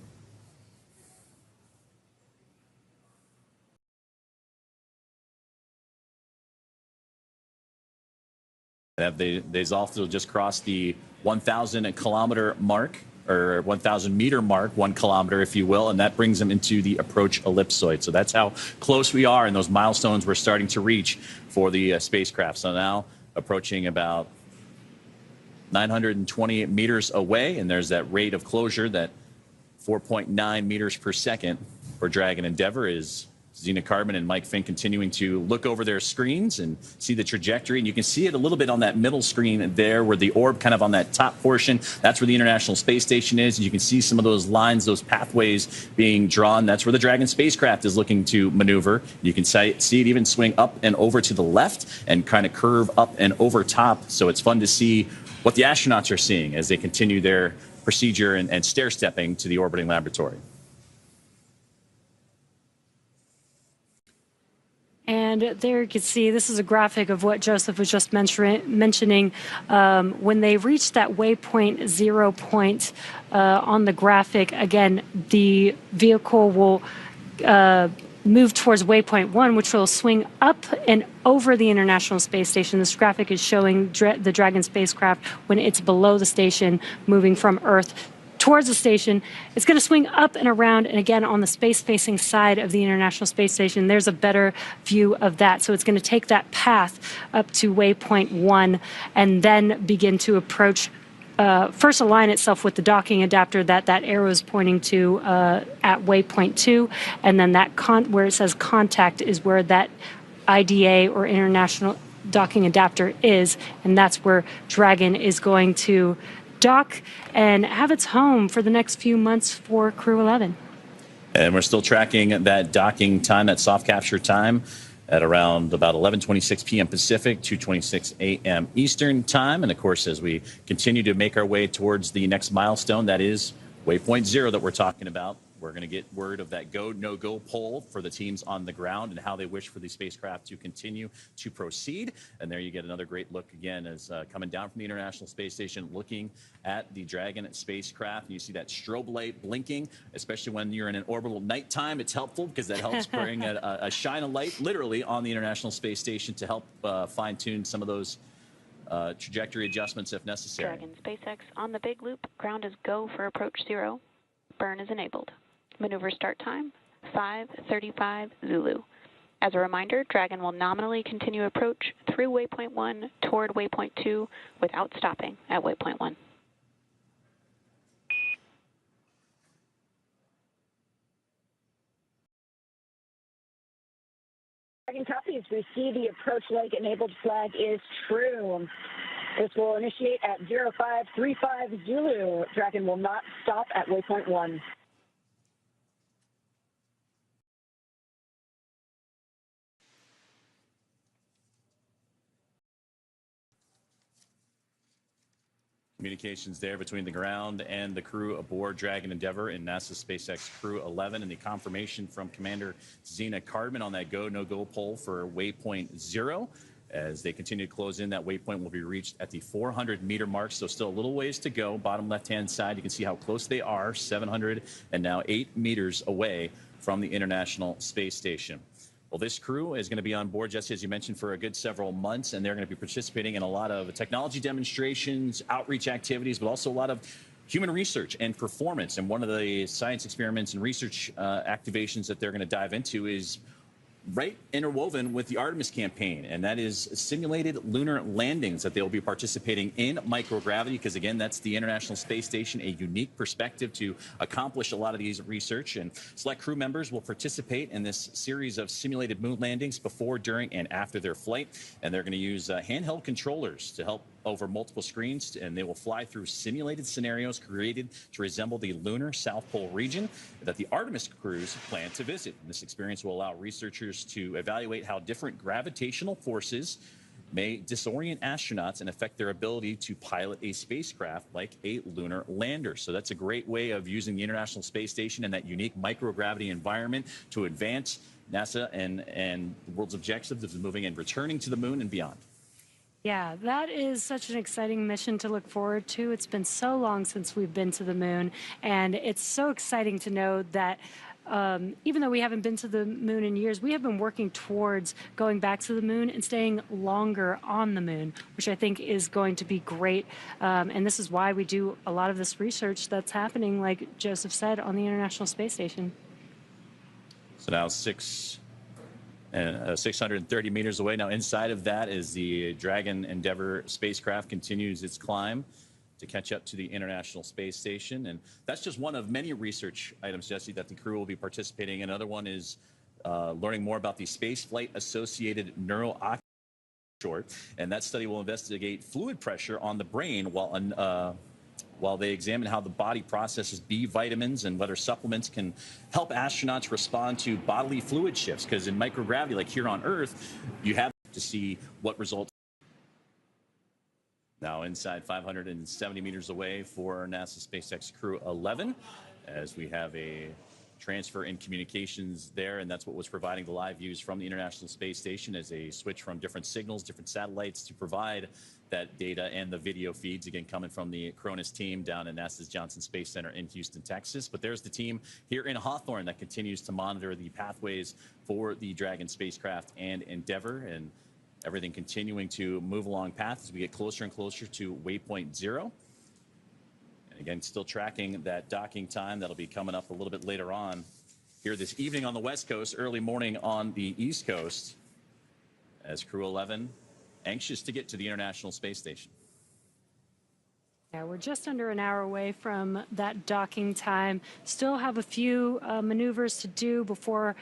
They've also just crossed the 1,000 kilometer mark, or 1,000 meter mark, 1 kilometer, if you will, and that brings them into the approach ellipsoid. So that's how close we are, and those milestones we're starting to reach for the spacecraft. So now approaching about 920 meters away, and there's that rate of closure, that 4.9 meters per second for Dragon Endeavour, is Zena Cardman and Mike Fincke continuing to look over their screens and see the trajectory. And you can see it a little bit on that middle screen there where the orb kind of on that top portion, that's where the International Space Station is. And you can see some of those lines, those pathways being drawn. That's where the Dragon spacecraft is looking to maneuver. You can see it even swing up and over to the left and kind of curve up and over top. So it's fun to see what the astronauts are seeing as they continue their procedure and stair-stepping to the orbiting laboratory. And there you can see, this is a graphic of what Joseph was just mentioning. When they reach that waypoint 0 point on the graphic, again, the vehicle will move towards waypoint 1, which will swing up and over the International Space Station. This graphic is showing the Dragon spacecraft when it's below the station, moving from Earth towards the station. It's going to swing up and around, and again, on the space-facing side of the International Space Station, there's a better view of that. So it's going to take that path up to waypoint 1 and then begin to approach, first align itself with the docking adapter that arrow is pointing to at waypoint 2, and then that where it says contact is where that IDA or International Docking Adapter is, and that's where Dragon is going to dock and have its home for the next few months for Crew 11. And we're still tracking that docking time, that soft capture time, at around about 11:26 p.m. Pacific, 2:26 a.m. Eastern time. And of course, as we continue to make our way towards the next milestone, that is waypoint 0 that we're talking about, we're going to get word of that go, no-go poll for the teams on the ground and how they wish for the spacecraft to continue to proceed. And there you get another great look again as coming down from the International Space Station, looking at the Dragon spacecraft. And you see that strobe light blinking, especially when you're in an orbital nighttime. It's helpful because that helps bring a shine of light literally on the International Space Station to help fine-tune some of those trajectory adjustments if necessary. Dragon SpaceX on the big loop. Ground is go for approach 0. Burn is enabled. Maneuver start time, 5:35 Zulu. As a reminder, Dragon will nominally continue approach through waypoint 1 toward waypoint 2 without stopping at waypoint 1. Dragon copies. We see the approach leg enabled flag is true. This will initiate at 0535 Zulu. Dragon will not stop at waypoint 1. Communications there between the ground and the crew aboard Dragon Endeavour and NASA SpaceX Crew 11, and the confirmation from Commander Zena Cardman on that go, no-go poll for waypoint 0. As they continue to close in, that waypoint will be reached at the 400-meter mark, so still a little ways to go. Bottom left-hand side, you can see how close they are, 700 and now 8 meters away from the International Space Station. Well, this crew is going to be on board, Jesse, as you mentioned, for a good several months, and they're going to be participating in a lot of technology demonstrations, outreach activities, but also a lot of human research and performance. And one of the science experiments and research activations that they're going to dive into is right interwoven with the Artemis campaign, and that is simulated lunar landings that they'll be participating in microgravity, because again, that's the International Space Station, a unique perspective to accomplish a lot of these research. And select crew members will participate in this series of simulated moon landings before, during, and after their flight, and they're going to use handheld controllers to help over multiple screens, and they will fly through simulated scenarios created to resemble the lunar South Pole region that the Artemis crews plan to visit. And this experience will allow researchers to evaluate how different gravitational forces may disorient astronauts and affect their ability to pilot a spacecraft like a lunar lander. So that's a great way of using the International Space Station and that unique microgravity environment to advance NASA and the world's objectives of moving and returning to the moon and beyond. Yeah, that is such an exciting mission to look forward to. It's been so long since we've been to the moon, and it's so exciting to know that even though we haven't been to the moon in years, we have been working towards going back to the moon and staying longer on the moon, which I think is going to be great. And this is why we do a lot of this research that's happening, like Joseph said, on the International Space Station. So now 630 meters away. Now inside of that is the Dragon Endeavour spacecraft continues its climb to catch up to the International Space Station. And that's just one of many research items, Jesse, that the crew will be participating in. Another one is learning more about the spaceflight-associated neuroocular short. And that study will investigate fluid pressure on the brain while they examine how the body processes B vitamins and whether supplements can help astronauts respond to bodily fluid shifts. Because in microgravity, like here on Earth, you have to see what results. Now inside 570 meters away for NASA SpaceX Crew 11, as we have a transfer in communications there, and that's what was providing the live views from the International Space Station as a switch from different signals, different satellites to provide that data and the video feeds, again, coming from the Cronus team down at NASA's Johnson Space Center in Houston, Texas. But there's the team here in Hawthorne that continues to monitor the pathways for the Dragon spacecraft and Endeavour, and everything continuing to move along path as we get closer and closer to Waypoint 0. And again, still tracking that docking time. That'll be coming up a little bit later on here this evening on the West Coast, early morning on the East Coast, as Crew 11 anxious to get to the International Space Station. Yeah, we're just under an hour away from that docking time. Still have a few maneuvers to do before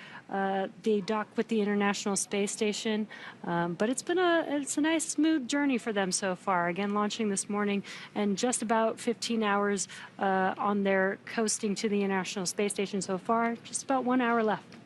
they dock with the International Space Station. But it's a nice, smooth journey for them so far. Again, launching this morning, and just about 15 hours on their coasting to the International Space Station so far. Just about 1 hour left.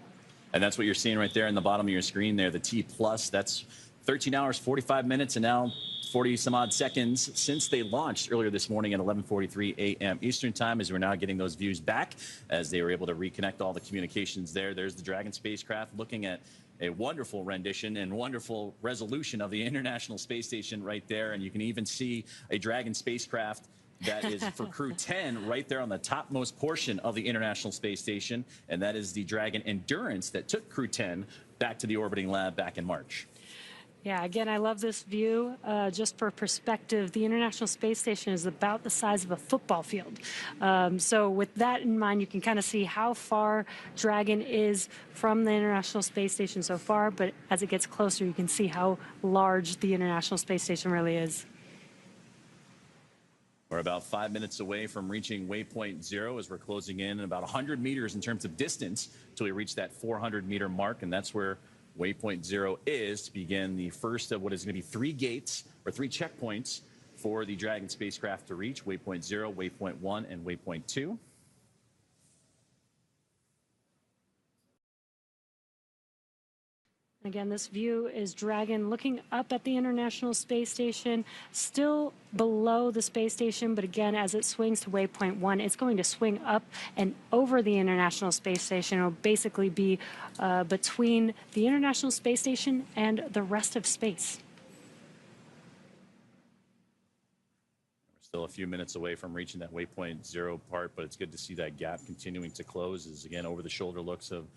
And that's what you're seeing right there in the bottom of your screen there, the T+. That's 13 hours, 45 minutes, and now 40 some odd seconds since they launched earlier this morning at 11:43 a.m. Eastern time, as we're now getting those views back as they were able to reconnect all the communications there. There's the Dragon spacecraft looking at a wonderful rendition and wonderful resolution of the International Space Station right there. And you can even see a Dragon spacecraft that is for Crew 10 right there on the topmost portion of the International Space Station. And that is the Dragon Endurance that took Crew 10 back to the orbiting lab back in March. Yeah, again, I love this view. Just for perspective, the International Space Station is about the size of a football field. So with that in mind, you can kind of see how far Dragon is from the International Space Station so far. But as it gets closer, you can see how large the International Space Station really is. We're about 5 minutes away from reaching Waypoint 0 as we're closing in about 100 meters in terms of distance until we reach that 400-meter mark, and that's where Waypoint 0 is to begin the first of what is going to be 3 gates or 3 checkpoints for the Dragon spacecraft to reach: Waypoint 0, Waypoint 1, and Waypoint 2. Again, this view is Dragon looking up at the International Space Station, still below the space station, but again, as it swings to Waypoint 1, it's going to swing up and over the International Space Station. It'll basically be between the International Space Station and the rest of space. Still a few minutes away from reaching that waypoint 0 part, but it's good to see that gap continuing to close as, again, over the shoulder looks of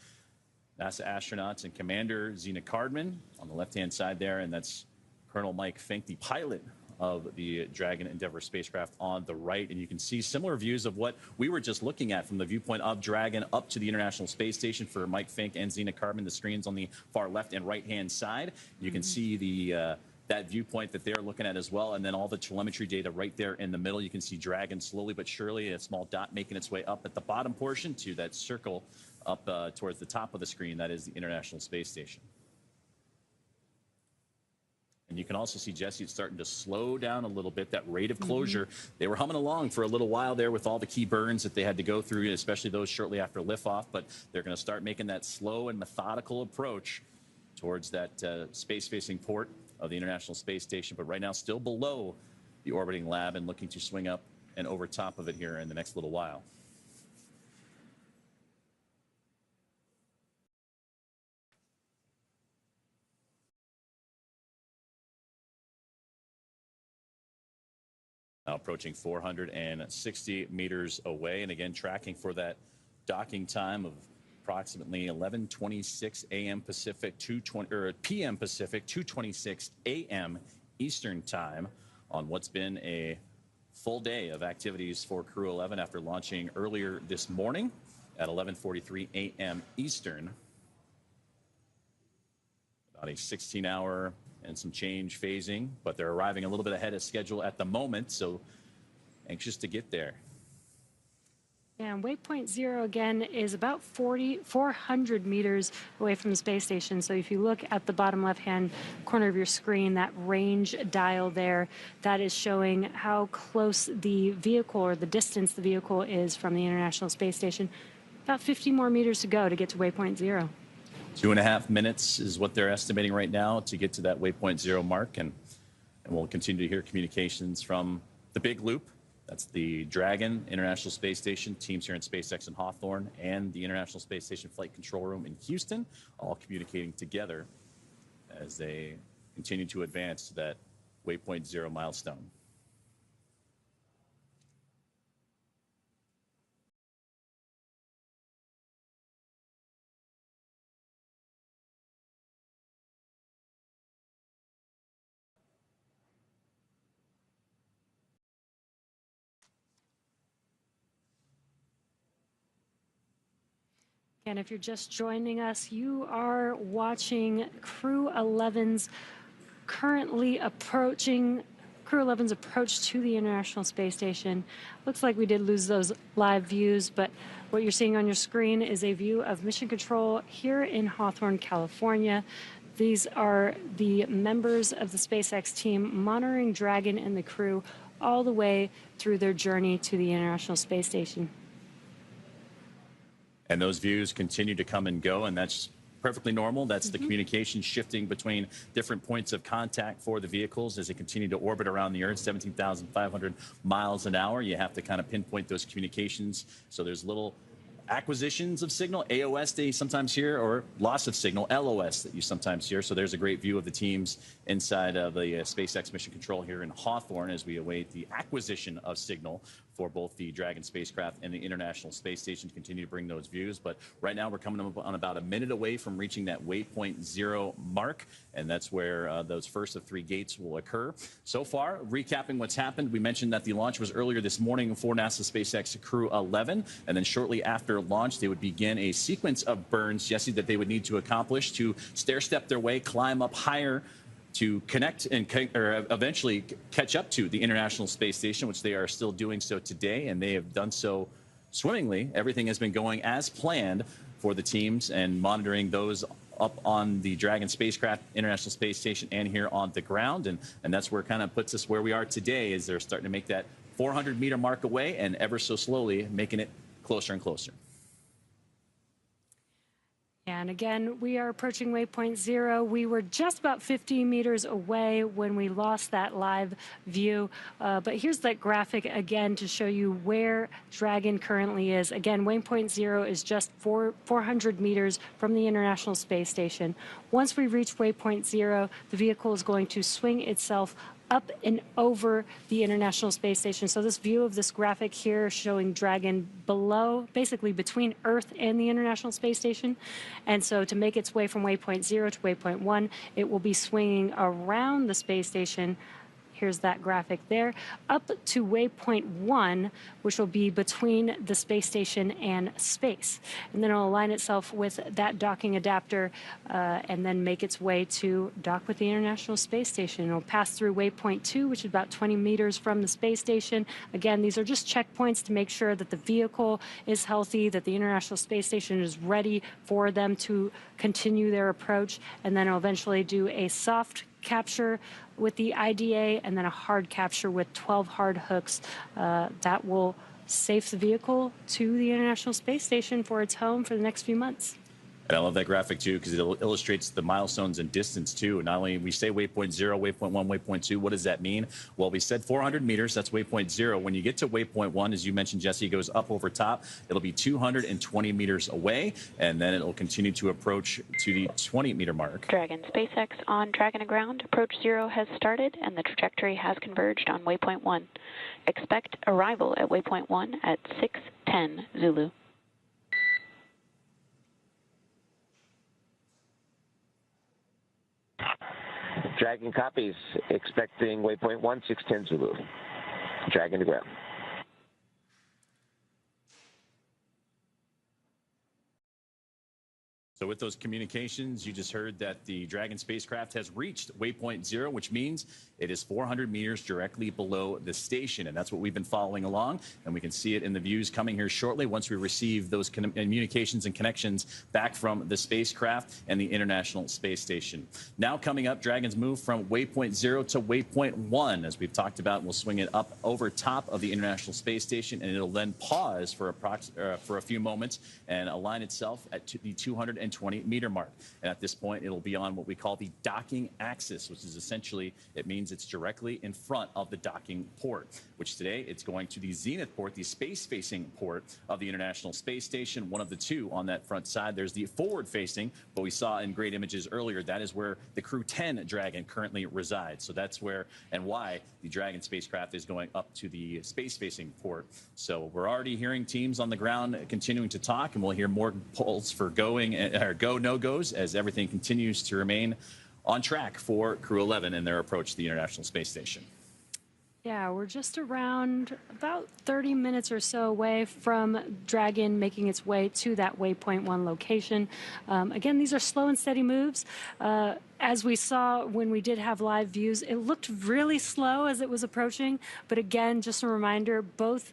NASA astronauts and Commander Zena Cardman on the left-hand side there, and that's Colonel Mike Fincke, the pilot of the Dragon Endeavour spacecraft on the right. And you can see similar views of what we were just looking at from the viewpoint of Dragon up to the International Space Station for Mike Fincke and Zena Cardman. The screens on the far left and right-hand side. You can see the that viewpoint that they're looking at as well, and then all the telemetry data right there in the middle. You can see Dragon slowly but surely, a small dot making its way up at the bottom portion to that circle up towards the top of the screen. That is the International Space Station. And you can also see, Jesse, it's starting to slow down a little bit, that rate of closure. They were humming along for a little while there with all the key burns that they had to go through, especially those shortly after liftoff, but they're going to start making that slow and methodical approach towards that space-facing port of the International Space Station, but right now still below the orbiting lab and looking to swing up and over top of it here in the next little while. Now approaching 460 meters away, and again tracking for that docking time of approximately 11:26 a.m. Pacific, 2:20 p.m. Pacific, 2:26 a.m. Eastern time on what's been a full day of activities for Crew 11 after launching earlier this morning at 11:43 a.m. Eastern. About a 16-hour and some change phasing, but they're arriving a little bit ahead of schedule at the moment, so anxious to get there. And waypoint 0 again is about 400 meters away from the space station. So if you look at the bottom left-hand corner of your screen, that range dial there, that is showing how close the vehicle or the distance the vehicle is from the International Space Station. About 50 more meters to go to get to waypoint 0. 2.5 minutes is what they're estimating right now to get to that waypoint 0 mark, and we'll continue to hear communications from the big loop. That's the Dragon International Space Station, teams here in SpaceX in Hawthorne, and the International Space Station Flight Control Room in Houston, all communicating together as they continue to advance to that waypoint 0 milestone. And if you're just joining us, you are watching Crew 11's approach to the International Space Station. Looks like we did lose those live views, but what you're seeing on your screen is a view of Mission Control here in Hawthorne, California. These are the members of the SpaceX team monitoring Dragon and the crew all the way through their journey to the International Space Station. And those views continue to come and go, and that's perfectly normal. That's the communication shifting between different points of contact for the vehicles as they continue to orbit around the Earth, 17,500 miles an hour. You have to kind of pinpoint those communications. So there's little acquisitions of signal, AOS that you sometimes hear, or loss of signal, LOS that you sometimes hear. So there's a great view of the teams inside of the SpaceX Mission Control here in Hawthorne as we await the acquisition of signal for both the Dragon spacecraft and the International Space Station to continue to bring those views. But right now we're coming up on about a minute away from reaching that waypoint 0 mark, and that's where those first of 3 gates will occur. So far, recapping what's happened, we mentioned that the launch was earlier this morning for NASA SpaceX Crew 11, and then shortly after launch, they would begin a sequence of burns, Jesse, that they would need to accomplish to stair-step their way, climb up higher, to connect and eventually catch up to the International Space Station, which they are still doing so today, and they have done so swimmingly. Everything has been going as planned for the teams and monitoring those up on the Dragon spacecraft, International Space Station, and here on the ground, and that's where it kind of puts us where we are today, is they're starting to make that 400-meter mark away and ever so slowly making it closer and closer. And again, we are approaching waypoint 0. We were just about 50 meters away when we lost that live view. But here's that graphic again to show you where Dragon currently is. Again, waypoint 0 is just 400 meters from the International Space Station. Once we reach waypoint 0, the vehicle is going to swing itself up and over the International Space Station. So this view of this graphic here showing Dragon below, basically between Earth and the International Space Station. And so to make its way from waypoint 0 to waypoint 1, it will be swinging around the space station. Here's that graphic there, up to waypoint 1, which will be between the space station and space. And then it'll align itself with that docking adapter and then make its way to dock with the International Space Station. It'll pass through waypoint 2, which is about 20 meters from the space station. Again, these are just checkpoints to make sure that the vehicle is healthy, that the International Space Station is ready for them to continue their approach, and then it'll eventually do a soft capture with the IDA and then a hard capture with 12 hard hooks that will safe the vehicle to the International Space Station for its home for the next few months. And I love that graphic, too, because it illustrates the milestones and distance, too. Not only we say waypoint 0, waypoint 1, waypoint 2, what does that mean? Well, we said 400 meters. That's waypoint 0. When you get to waypoint 1, as you mentioned, Jesse, it goes up over top. It'll be 220 meters away, and then it'll continue to approach to the 20-meter mark. Dragon SpaceX on Dragon to ground. Approach 0 has started, and the trajectory has converged on waypoint 1. Expect arrival at waypoint 1 at 6:10 Zulu. Dragon copies, expecting waypoint 1, 6:10 Zulu. Dragon to ground. So with those communications, you just heard that the Dragon spacecraft has reached waypoint 0, which means it is 400 meters directly below the station. And that's what we've been following along. And we can see it in the views coming here shortly once we receive those communications and connections back from the spacecraft and the International Space Station. Now coming up, Dragon's move from waypoint 0 to waypoint 1. As we've talked about, we'll swing it up over top of the International Space Station, and it'll then pause for a few moments and align itself at the 220-meter mark. And at this point, it'll be on what we call the docking axis, which is essentially, it means it's directly in front of the docking port, which today it's going to the zenith port, the space-facing port of the International Space Station, one of the two on that front side. There's the forward-facing, but we saw in great images earlier, that is where the Crew 10 Dragon currently resides. So that's where and why the Dragon spacecraft is going up to the space-facing port. So we're already hearing teams on the ground continuing to talk, and we'll hear more polls for going or go no-goes as everything continues to remain on track for Crew 11 and their approach to the International Space Station. Yeah, we're just around about 30 minutes or so away from Dragon making its way to that waypoint 1 location. Again, these are slow and steady moves. As we saw when we did have live views, it looked really slow as it was approaching. But again, just a reminder, both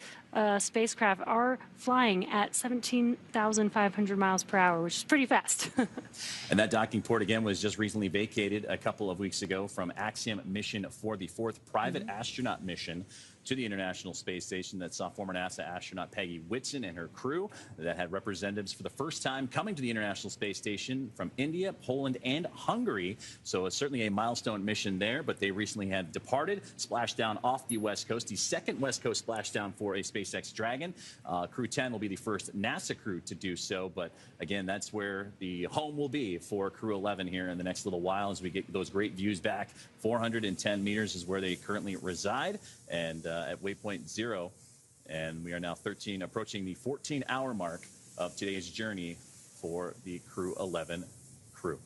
spacecraft are flying at 17,500 miles per hour, which is pretty fast. And that docking port, again, was just recently vacated a couple of weeks ago from Axiom mission for the 4th private astronaut mission to the International Space Station that saw former NASA astronaut Peggy Whitson and her crew that had representatives for the first time coming to the International Space Station from India, Poland, and Hungary. So it's certainly a milestone mission there, but they recently had departed, splashed down off the West Coast, the second West Coast splashdown for a SpaceX Dragon. Crew 10 will be the first NASA crew to do so, but again, that's where the home will be for Crew 11 here in the next little while as we get those great views back. 410 meters is where they currently reside, and at waypoint 0, and we are now approaching the 14-hour mark of today's journey for the Crew 11 crew.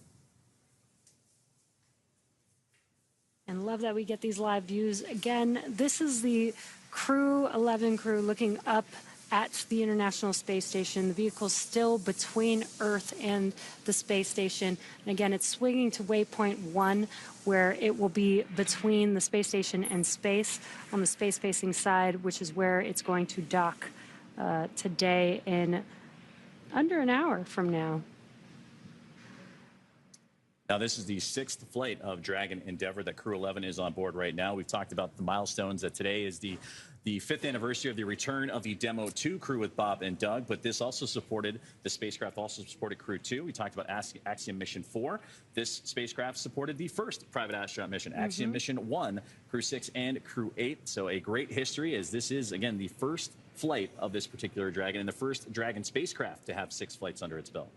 And love that we get these live views. Again, this is the Crew 11 crew looking up at the International Space Station. The vehicle's still between Earth and the space station. And again, it's swinging to waypoint 1, where it will be between the space station and space on the space-facing side, which is where it's going to dock today in under an hour from now. Now, this is the 6th flight of Dragon Endeavour that Crew 11 is on board right now. We've talked about the milestones, that today is the 5th anniversary of the return of the Demo 2 crew with Bob and Doug, but this also supported, the spacecraft also supported Crew 2. We talked about Axiom Mission 4. This spacecraft supported the first private astronaut mission, Axiom Mission 1, Crew 6, and Crew 8. So a great history, as this is, again, the first flight of this particular Dragon and the first Dragon spacecraft to have 6 flights under its belt.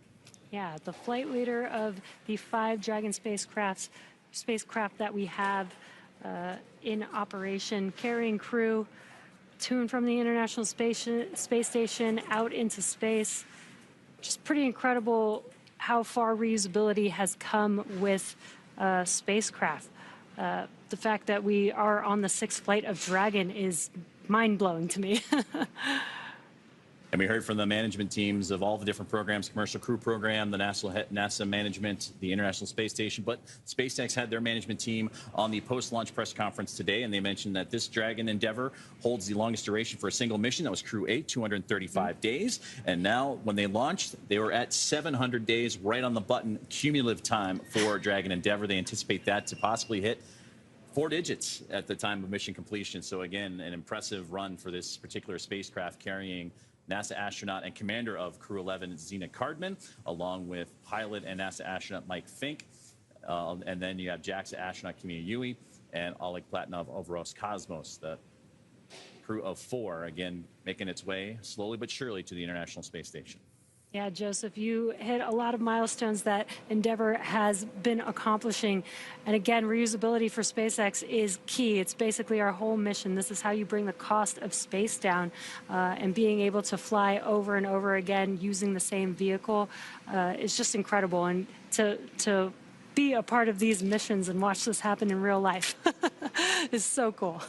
Yeah, the flight leader of the 5 Dragon spacecraft that we have in operation, carrying crew to and from the International Space Station out into space. Just pretty incredible how far reusability has come with spacecraft. The fact that we are on the 6th flight of Dragon is mind-blowing to me. And we heard from the management teams of all the different programs, Commercial Crew Program, the NASA management, the International Space Station. But SpaceX had their management team on the post-launch press conference today, and they mentioned that this Dragon endeavor holds the longest duration for a single mission. That was Crew 8, 235 days. And now, when they launched, they were at 700 days, right on the button, cumulative time for Dragon Endeavor. They anticipate that to possibly hit 4 digits at the time of mission completion. So again, an impressive run for this particular spacecraft carrying NASA astronaut and commander of Crew 11, Zena Cardman, along with pilot and NASA astronaut Mike Fincke. And then you have JAXA astronaut Kimiya Yui and Oleg Platonov of Roscosmos, the crew of 4, again, making its way slowly but surely to the International Space Station. Yeah, Joseph, you hit a lot of milestones that Endeavour has been accomplishing. And again, reusability for SpaceX is key. It's basically our whole mission. This is how you bring the cost of space down, and being able to fly over and over again using the same vehicle is just incredible. And to be a part of these missions and watch this happen in real life is so cool.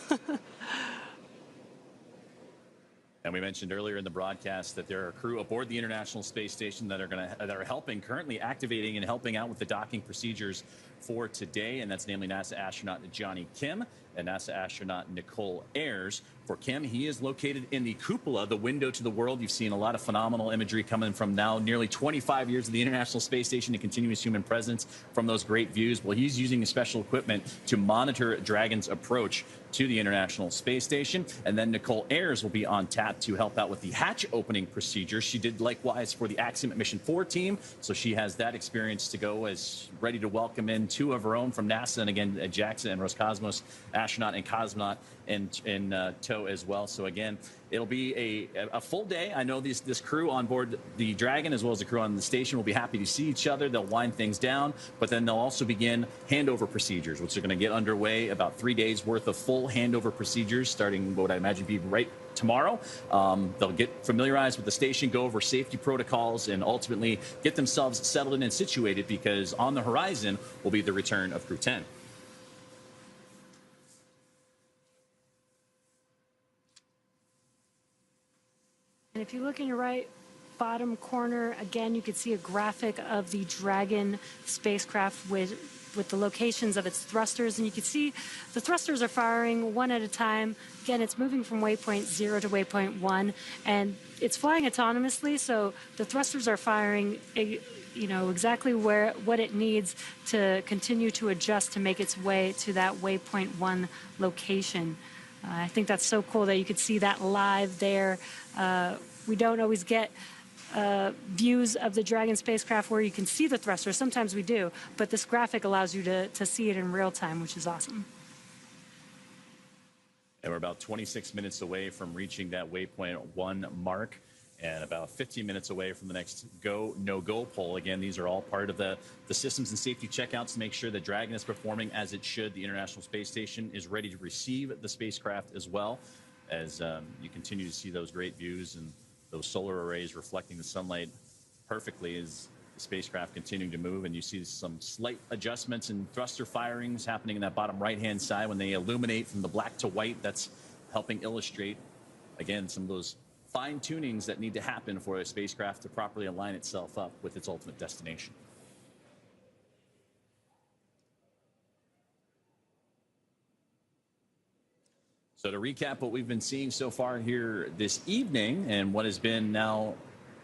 And we mentioned earlier in the broadcast that there are crew aboard the International Space Station that are helping, currently activating and helping out with the docking procedures for today, and that's namely NASA astronaut Johnny Kim and NASA astronaut Nicole Ayers. For Kim, he is located in the cupola, the window to the world. You've seen a lot of phenomenal imagery coming from now nearly 25 years of the International Space Station and continuous human presence from those great views. Well, he's using special equipment to monitor Dragon's approach to the International Space Station. And then Nicole Ayers will be on tap to help out with the hatch opening procedure. She did likewise for the Axiom Mission 4 team, so she has that experience to go, as ready to welcome in 2 of her own from NASA, and again, JAXA and Roscosmos astronaut and cosmonaut in tow as well. So again, it'll be a full day. I know this crew on board the Dragon, as well as the crew on the station, will be happy to see each other. They'll wind things down, but then they'll also begin handover procedures, which are going to get underway. About 3 days worth of full handover procedures, starting what I imagine be right tomorrow. They'll get familiarized with the station, go over safety protocols, and ultimately get themselves settled in and situated, because on the horizon will be the return of Crew 10. And if you look in your right bottom corner, again, you can see a graphic of the Dragon spacecraft with the locations of its thrusters. And you can see the thrusters are firing one at a time. Again, it's moving from waypoint 0 to waypoint 1, and it's flying autonomously, so the thrusters are firing exactly what it needs to continue to adjust to make its way to that waypoint 1 location. I think that's so cool that you could see that live there. We don't always get views of the Dragon spacecraft where you can see the thruster. Sometimes we do, but this graphic allows you to see it in real time, which is awesome. And we're about 26 minutes away from reaching that waypoint 1 mark, and about 15 minutes away from the next go, no-go poll. Again, these are all part of the systems and safety checkouts to make sure that Dragon is performing as it should. The International Space Station is ready to receive the spacecraft as well, as you continue to see those great views and those solar arrays reflecting the sunlight perfectly as the spacecraft continuing to move. And you see some slight adjustments in thruster firings happening in that bottom right-hand side when they illuminate from the black to white. That's helping illustrate, again, some of those fine tunings that need to happen for a spacecraft to properly align itself up with its ultimate destination. So to recap what we've been seeing so far here this evening, and what has been now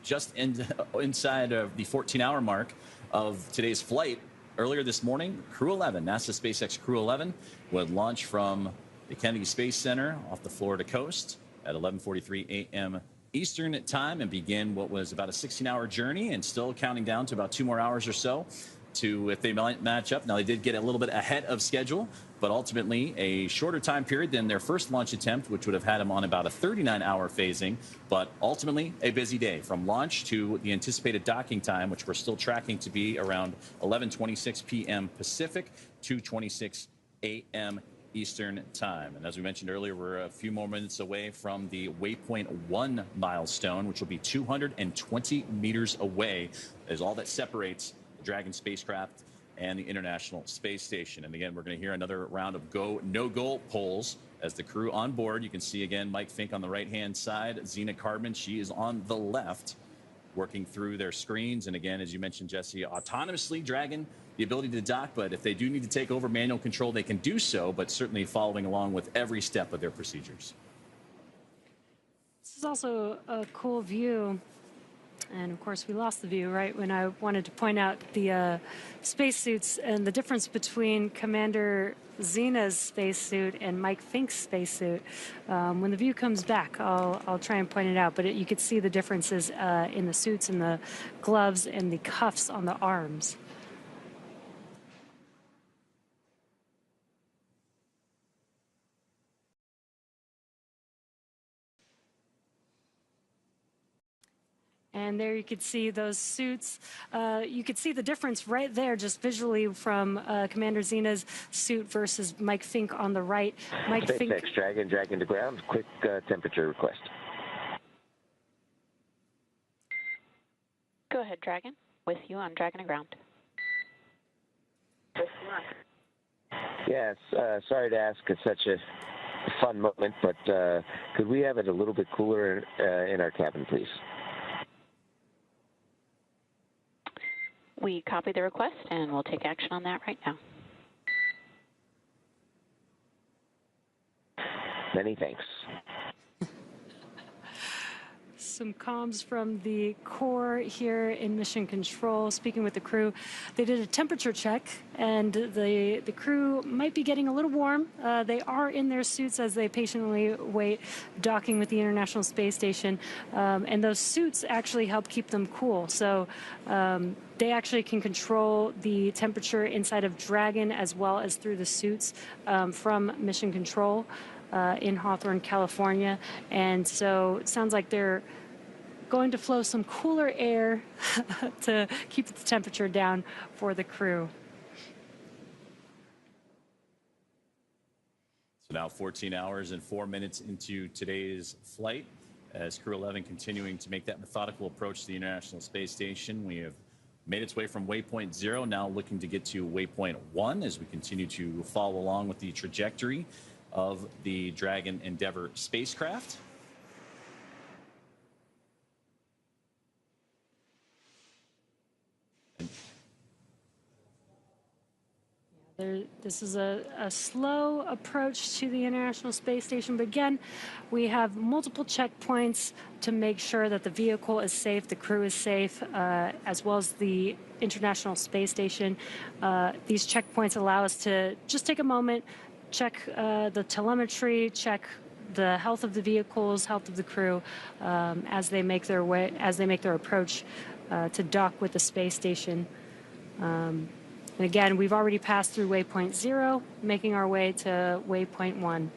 just inside of the 14-hour mark of today's flight, earlier this morning, Crew 11, NASA SpaceX Crew 11, would launch from the Kennedy Space Center off the Florida coast at 11:43 a.m. Eastern time, and begin what was about a 16-hour journey, and still counting down to about 2 more hours or so to, if they might match up. Now, they did get a little bit ahead of schedule, but ultimately a shorter time period than their first launch attempt, which would have had them on about a 39-hour phasing, but ultimately a busy day from launch to the anticipated docking time, which we're still tracking to be around 11:26 p.m. Pacific, 2:26 a.m. Eastern time. And as we mentioned earlier, we're a few more minutes away from the Waypoint 1 milestone, which will be 220 meters away, is all that separates the Dragon spacecraft and the International Space Station. And again, we're going to hear another round of go, no-go polls as the crew on board. You can see again Mike Fincke on the right-hand side, Zena Cardman, she is on the left, working through their screens. And again, as you mentioned, Jesse, autonomously Dragon, the ability to dock, but if they do need to take over manual control, they can do so, but certainly following along with every step of their procedures. This is also a cool view. And of course, we lost the view right when I wanted to point out the spacesuits and the difference between Commander Zena's spacesuit and Mike Fincke's spacesuit. When the view comes back, I'll try and point it out. But you could see the differences in the suits and the gloves and the cuffs on the arms. And there you could see those suits. You could see the difference right there just visually from Commander Zena's suit versus Mike Fincke on the right. Mike SpaceX, Fincke, Dragon to ground. Quick temperature request. Go ahead, Dragon. With you on Dragon to ground. Yes, sorry to ask at such a fun moment, but could we have it a little bit cooler in our cabin, please? We copy the request, and we'll take action on that right now. Many thanks. some comms from the core here in mission control, speaking with the crew. They did a temperature check, and the crew might be getting a little warm. They are in their suits as they patiently wait docking with the International Space Station, and those suits actually help keep them cool. So they actually can control the temperature inside of Dragon as well as through the suits from mission control in Hawthorne, California. And so it sounds like they're going to flow some cooler air to keep the temperature down for the crew. So now 14 hours and 4 minutes into today's flight, as Crew 11 continuing to make that methodical approach to the International Space Station. We have made its way from Waypoint 0, now looking to get to Waypoint 1 as we continue to follow along with the trajectory of the Dragon Endeavour spacecraft. This is a slow approach to the International Space Station, but again, we have multiple checkpoints to make sure that the vehicle is safe, the crew is safe, as well as the International Space Station. These checkpoints allow us to just take a moment, check the telemetry, check the health of the vehicles, health of the crew, as they make their way, as they make their approach to dock with the space station. And again, we've already passed through Waypoint 0, making our way to Waypoint 1.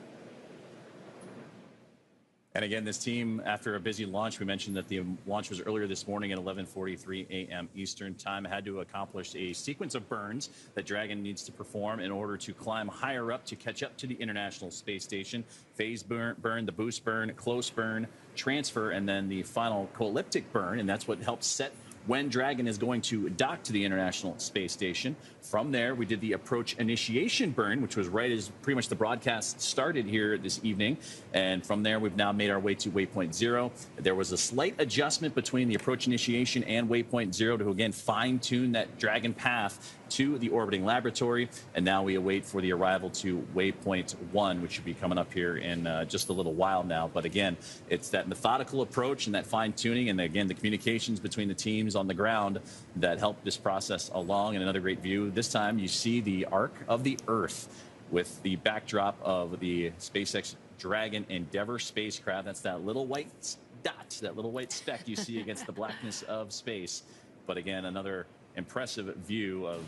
And again, this team, after a busy launch, we mentioned that the launch was earlier this morning at 11:43 a.m. Eastern time, had to accomplish a sequence of burns that Dragon needs to perform in order to climb higher up to catch up to the International Space Station. Phase burn, the boost burn, close burn, transfer, and then the final coelliptic burn, and that's what helps set when Dragon is going to dock to the International Space Station. From there, we did the approach initiation burn, which was right as pretty much the broadcast started here this evening. And from there, we've now made our way to Waypoint 0. There was a slight adjustment between the approach initiation and Waypoint 0 to, again, fine-tune that Dragon path to the orbiting laboratory. And now we await for the arrival to Waypoint 1, which should be coming up here in just a little while now. But again, it's that methodical approach and that fine-tuning, and again, the communications between the teams on the ground that help this process along. And another great view, this time you see the arc of the Earth with the backdrop of the SpaceX Dragon Endeavour spacecraft. That's that little white dot, that little white speck you see against the blackness of space. But again, another impressive view of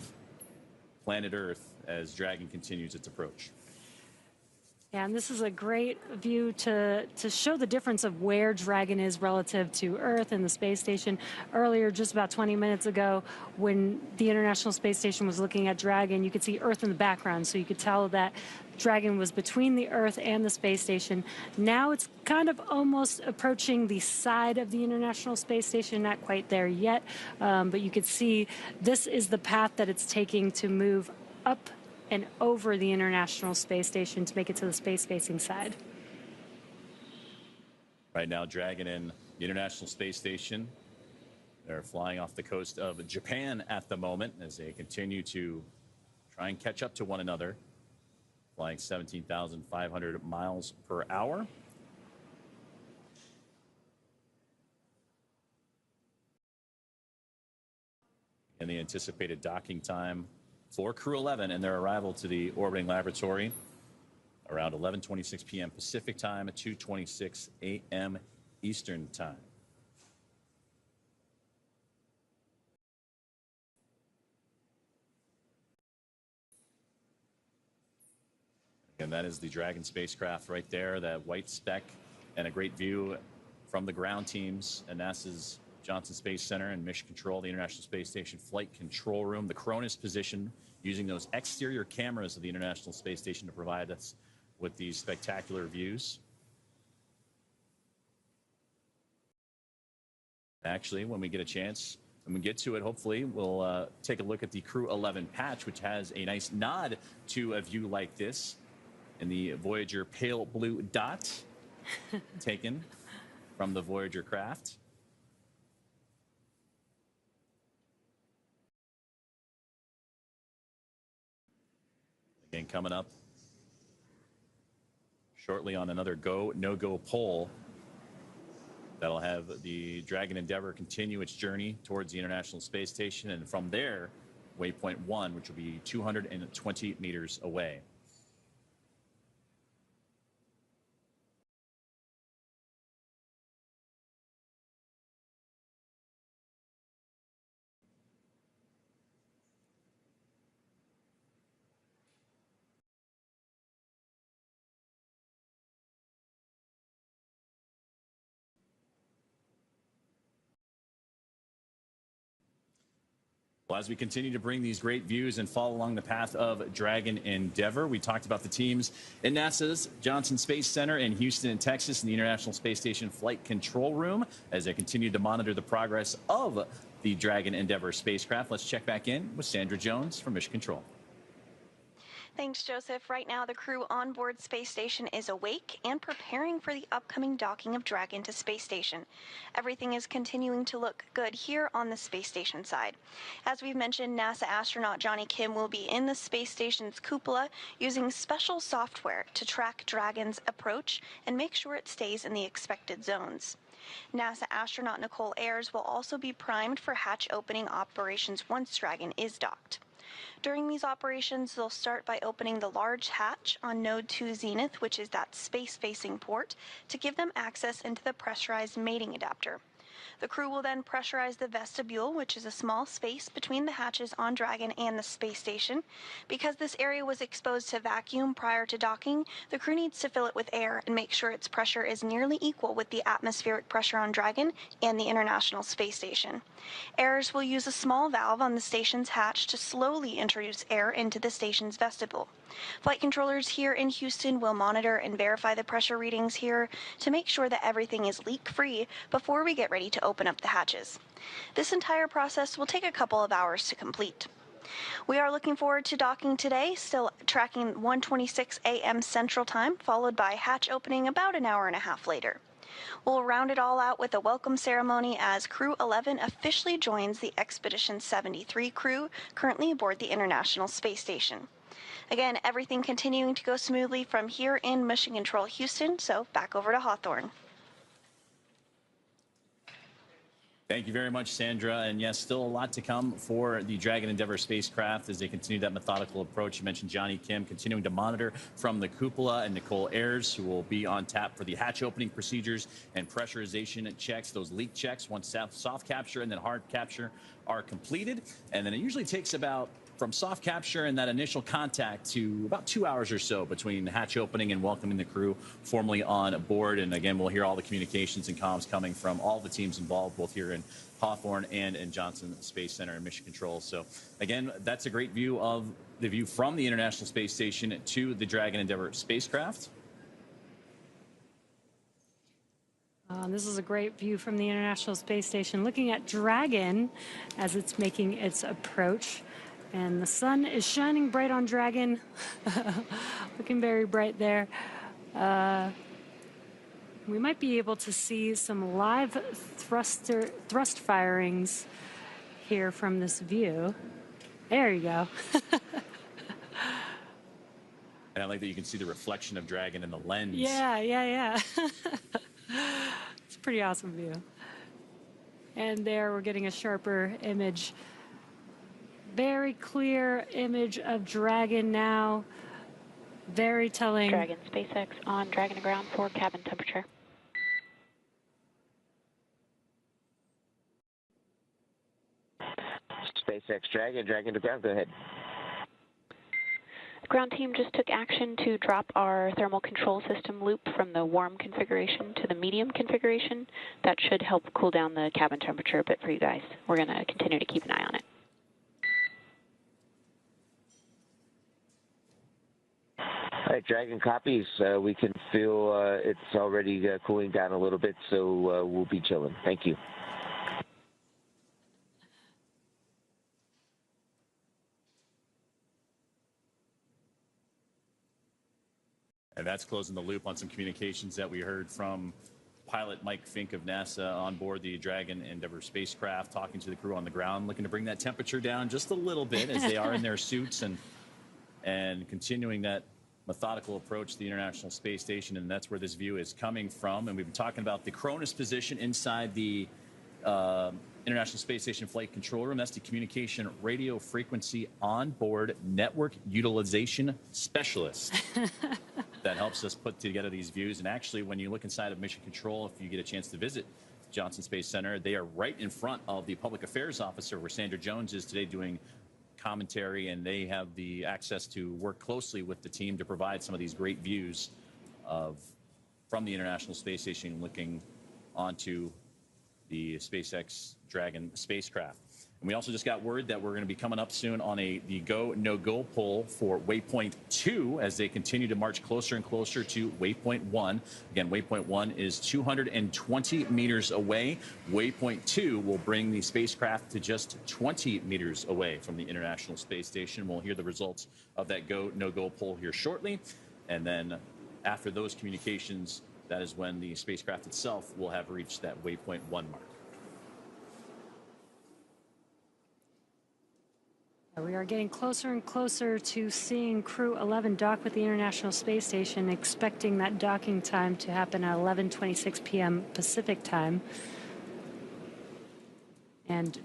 planet Earth as Dragon continues its approach. And this is a great view to show the difference of where Dragon is relative to Earth and the space station. Earlier, just about 20 minutes ago, when the International Space Station was looking at Dragon, you could see Earth in the background, so you could tell that Dragon was between the Earth and the space station. Now it's kind of almost approaching the side of the International Space Station, not quite there yet, but you could see this is the path that it's taking to move up and over the International Space Station to make it to the space-facing side. Right now, Dragon and the International Space Station, they're flying off the coast of Japan at the moment as they continue to try and catch up to one another, flying 17,500 miles per hour. And the anticipated docking time for Crew 11 and their arrival to the orbiting laboratory around 11:26 p.m. Pacific time at 2:26 a.m. Eastern time. And that is the Dragon spacecraft right there, that white speck, and a great view from the ground teams at NASA's Johnson Space Center and Mission Control, the International Space Station Flight Control Room, the Cronus position, using those exterior cameras of the International Space Station to provide us with these spectacular views. Actually, when we get a chance, when we get to it, hopefully, we'll take a look at the Crew 11 patch, which has a nice nod to a view like this in the Voyager pale blue dot taken from the Voyager craft. Again, coming up shortly on another go, no-go poll that'll have the Dragon Endeavour continue its journey towards the International Space Station, and from there, Waypoint 1, which will be 220 meters away. Well, as we continue to bring these great views and follow along the path of Dragon Endeavour, we talked about the teams in NASA's Johnson Space Center in Houston and Texas in the International Space Station Flight Control Room as they continue to monitor the progress of the Dragon Endeavour spacecraft. Let's check back in with Sandra Jones from Mission Control. Thanks, Joseph. Right now, the crew on board Space Station is awake and preparing for the upcoming docking of Dragon to Space Station. Everything is continuing to look good here on the Space Station side. As we've mentioned, NASA astronaut Johnny Kim will be in the Space Station's cupola using special software to track Dragon's approach and make sure it stays in the expected zones. NASA astronaut Nicole Ayers will also be primed for hatch opening operations once Dragon is docked. During these operations, they'll start by opening the large hatch on Node 2 Zenith, which is that space-facing port, to give them access into the pressurized mating adapter. The crew will then pressurize the vestibule, which is a small space between the hatches on Dragon and the space station. Because this area was exposed to vacuum prior to docking, the crew needs to fill it with air and make sure its pressure is nearly equal with the atmospheric pressure on Dragon and the International Space Station. Ayers will use a small valve on the station's hatch to slowly introduce air into the station's vestibule. Flight controllers here in Houston will monitor and verify the pressure readings here to make sure that everything is leak-free before we get ready to open up the hatches. This entire process will take a couple of hours to complete. We are looking forward to docking today, still tracking 1:26 a.m. Central Time, followed by hatch opening about an hour and a half later. We'll round it all out with a welcome ceremony as Crew 11 officially joins the Expedition 73 crew currently aboard the International Space Station. Again, everything continuing to go smoothly from here in Mission Control Houston, so back over to Hawthorne. Thank you very much, Sandra. And yes, still a lot to come for the Dragon Endeavour spacecraft as they continue that methodical approach. You mentioned Johnny Kim continuing to monitor from the cupola, and Nicole Ayers, who will be on tap for the hatch opening procedures and pressurization checks, those leak checks once soft capture and then hard capture are completed. And then it usually takes about from soft capture and that initial contact to about 2 hours or so between hatch opening and welcoming the crew formally on board. And again, we'll hear all the communications and comms coming from all the teams involved, both here in Hawthorne and in Johnson Space Center and Mission Control. So again, that's a great view of the view from the International Space Station to the Dragon Endeavour spacecraft. This is a great view from the International Space Station, looking at Dragon as it's making its approach. And the sun is shining bright on Dragon, looking very bright there. We might be able to see some live thrust firings here from this view. There you go. And I like that you can see the reflection of Dragon in the lens. Yeah. It's a pretty awesome view. And there we're getting a sharper image. Very clear image of Dragon now. Very telling. Dragon SpaceX on Dragon to ground for cabin temperature. SpaceX Dragon to ground, go ahead. Ground team just took action to drop our thermal control system loop from the warm configuration to the medium configuration. That should help cool down the cabin temperature a bit for you guys. We're going to continue to keep an eye on it. All right, Dragon copies. We can feel it's already cooling down a little bit, so we'll be chilling. Thank you. And that's closing the loop on some communications that we heard from pilot Mike Fincke of NASA on board the Dragon Endeavour spacecraft, talking to the crew on the ground, looking to bring that temperature down just a little bit as they are in their suits and continuing that methodical approach to the International Space Station. And that's where this view is coming from. And we've been talking about the Cronus position inside the International Space Station Flight Control Room. That's the Communication Radio Frequency Onboard Network Utilization Specialist. That helps us put together these views. And actually, when you look inside of Mission Control, if you get a chance to visit Johnson Space Center, they are right in front of the Public Affairs Officer, where Sandra Jones is today doing commentary, and they have the access to work closely with the team to provide some of these great views from the International Space Station looking onto the SpaceX Dragon spacecraft. And we also just got word that we're going to be coming up soon on the go, no-go poll for Waypoint 2 as they continue to march closer and closer to Waypoint 1. Again, Waypoint 1 is 220 meters away. Waypoint 2 will bring the spacecraft to just 20 meters away from the International Space Station. We'll hear the results of that go, no-go poll here shortly. And then after those communications, that is when the spacecraft itself will have reached that Waypoint 1 mark. We are getting closer and closer to seeing Crew 11 dock with the International Space Station, expecting that docking time to happen at 11:26 p.m. Pacific time. And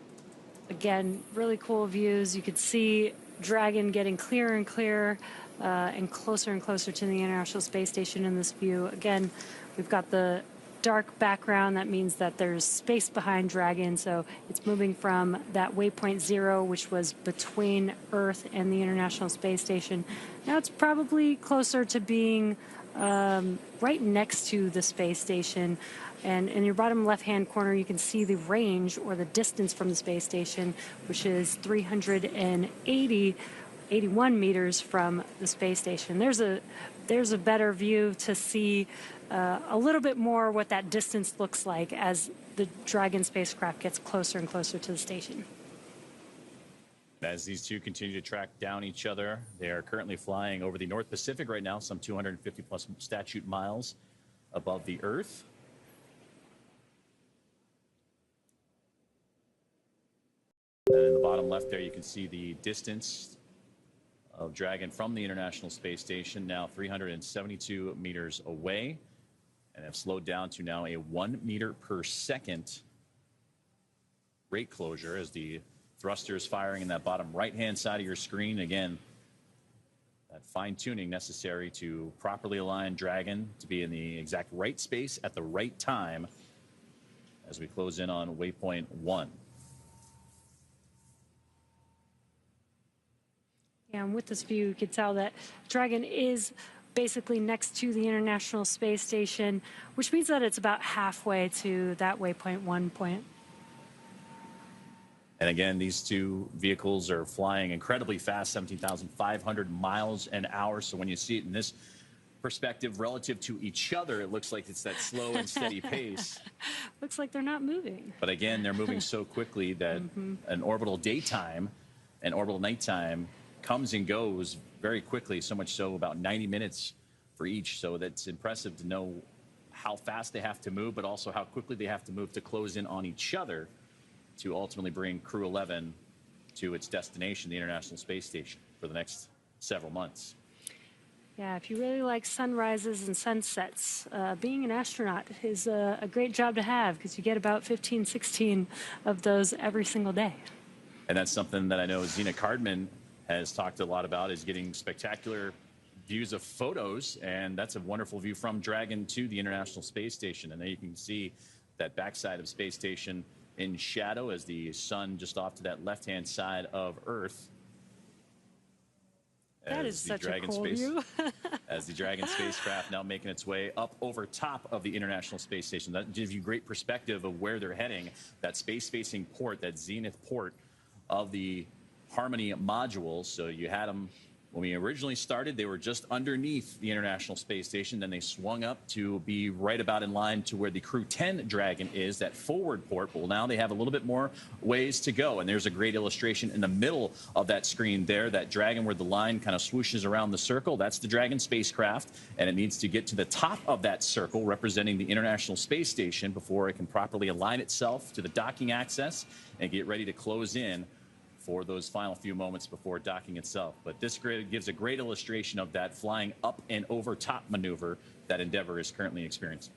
again, really cool views. You could see Dragon getting clearer and clearer and closer to the International Space Station in this view. Again, we've got the dark background. That means that there's space behind Dragon, so it's moving from that waypoint 0, which was between Earth and the International Space Station. Now it's probably closer to being right next to the space station. And in your bottom left-hand corner, you can see the range or the distance from the space station, which is 381 meters from the space station. There's a better view to see a little bit more what that distance looks like as the Dragon spacecraft gets closer and closer to the station. As these two continue to track down each other, they are currently flying over the North Pacific right now, some 250 plus statute miles above the Earth. And in the bottom left there, you can see the distance of Dragon from the International Space Station, now 372 meters away, and have slowed down to now a 1 meter per second rate closure as the thrusters firing in that bottom right-hand side of your screen. Again, that fine-tuning necessary to properly align Dragon to be in the exact right space at the right time as we close in on Waypoint 1. And with this view, you can tell that Dragon is basically next to the International Space Station, which means that it's about halfway to that Waypoint 1 point. And again, these two vehicles are flying incredibly fast, 17,500 miles an hour. So when you see it in this perspective relative to each other, it looks like it's that slow and steady pace. Looks like they're not moving. But again, they're moving so quickly that an orbital daytime and orbital nighttime comes and goes very quickly, so much so about 90 minutes for each. So that's impressive to know how fast they have to move, but also how quickly they have to move to close in on each other to ultimately bring Crew 11 to its destination, the International Space Station, for the next several months. Yeah, if you really like sunrises and sunsets, being an astronaut is a great job to have because you get about 15, 16 of those every single day. And that's something that I know Zena Cardman has talked a lot about, is getting spectacular views of photos, and that's a wonderful view from Dragon to the International Space Station. And there you can see that backside of Space Station in shadow as the sun just off to that left-hand side of Earth. That is such a cool view. As the Dragon spacecraft now making its way up over top of the International Space Station. That gives you great perspective of where they're heading. That space-facing port, that zenith port of the Harmony modules. So you had them when we originally started, they were just underneath the International Space Station. Then they swung up to be right about in line to where the Crew 10 Dragon is, that forward port. Well, now they have a little bit more ways to go. And there's a great illustration in the middle of that screen there, that Dragon where the line kind of swooshes around the circle. That's the Dragon spacecraft. And it needs to get to the top of that circle representing the International Space Station before it can properly align itself to the docking access and get ready to close in for those final few moments before docking itself. But this gives a great illustration of that flying up and over top maneuver that Endeavour is currently experiencing.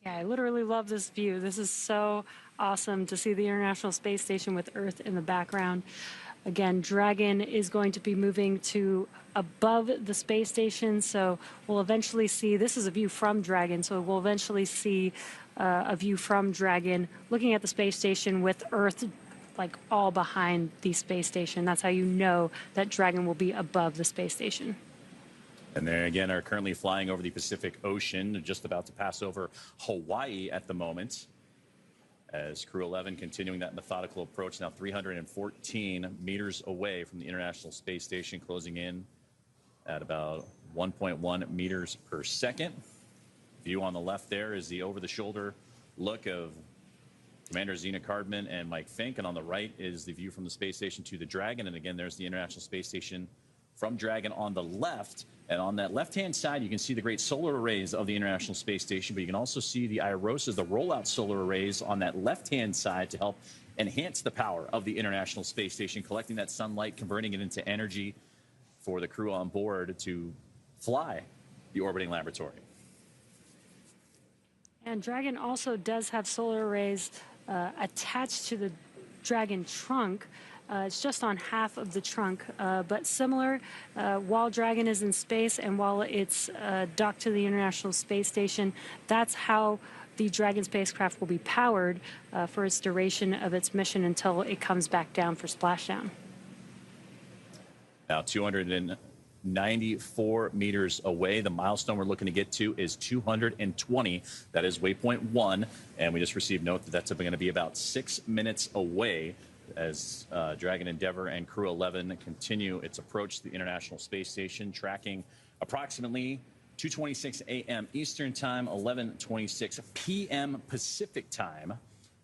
Yeah, I literally love this view. This is so awesome to see the International Space Station with Earth in the background. Again, Dragon is going to be moving to above the space station, so we'll eventually see, this is a view from Dragon, so we'll eventually see a view from Dragon looking at the space station with Earth like all behind the space station. That's how you know that Dragon will be above the space station. And they again are currently flying over the Pacific Ocean. They're just about to pass over Hawaii at the moment, as Crew 11 continuing that methodical approach, now 314 meters away from the International Space Station, closing in at about 1.1 meters per second. View on the left there is the over-the-shoulder look of Commander Zena Cardman and Mike Fincke, and on the right is the view from the space station to the Dragon. And again, there's the International Space Station from Dragon on the left. And on that left-hand side, you can see the great solar arrays of the International Space Station, but you can also see the IROSAs, the rollout solar arrays on that left-hand side to help enhance the power of the International Space Station, collecting that sunlight, converting it into energy for the crew on board to fly the orbiting laboratory. And Dragon also does have solar arrays attached to the Dragon trunk. It's just on half of the trunk, but similar. While Dragon is in space and while it's docked to the International Space Station, that's how the Dragon spacecraft will be powered for its duration of its mission until it comes back down for splashdown. Now 294 meters away. The milestone we're looking to get to is 220. That is Waypoint 1. And we just received note that that's going to be about 6 minutes away as Dragon Endeavour and Crew 11 continue its approach to the International Space Station, tracking approximately 2:26 a.m. Eastern Time, 11:26 p.m. Pacific Time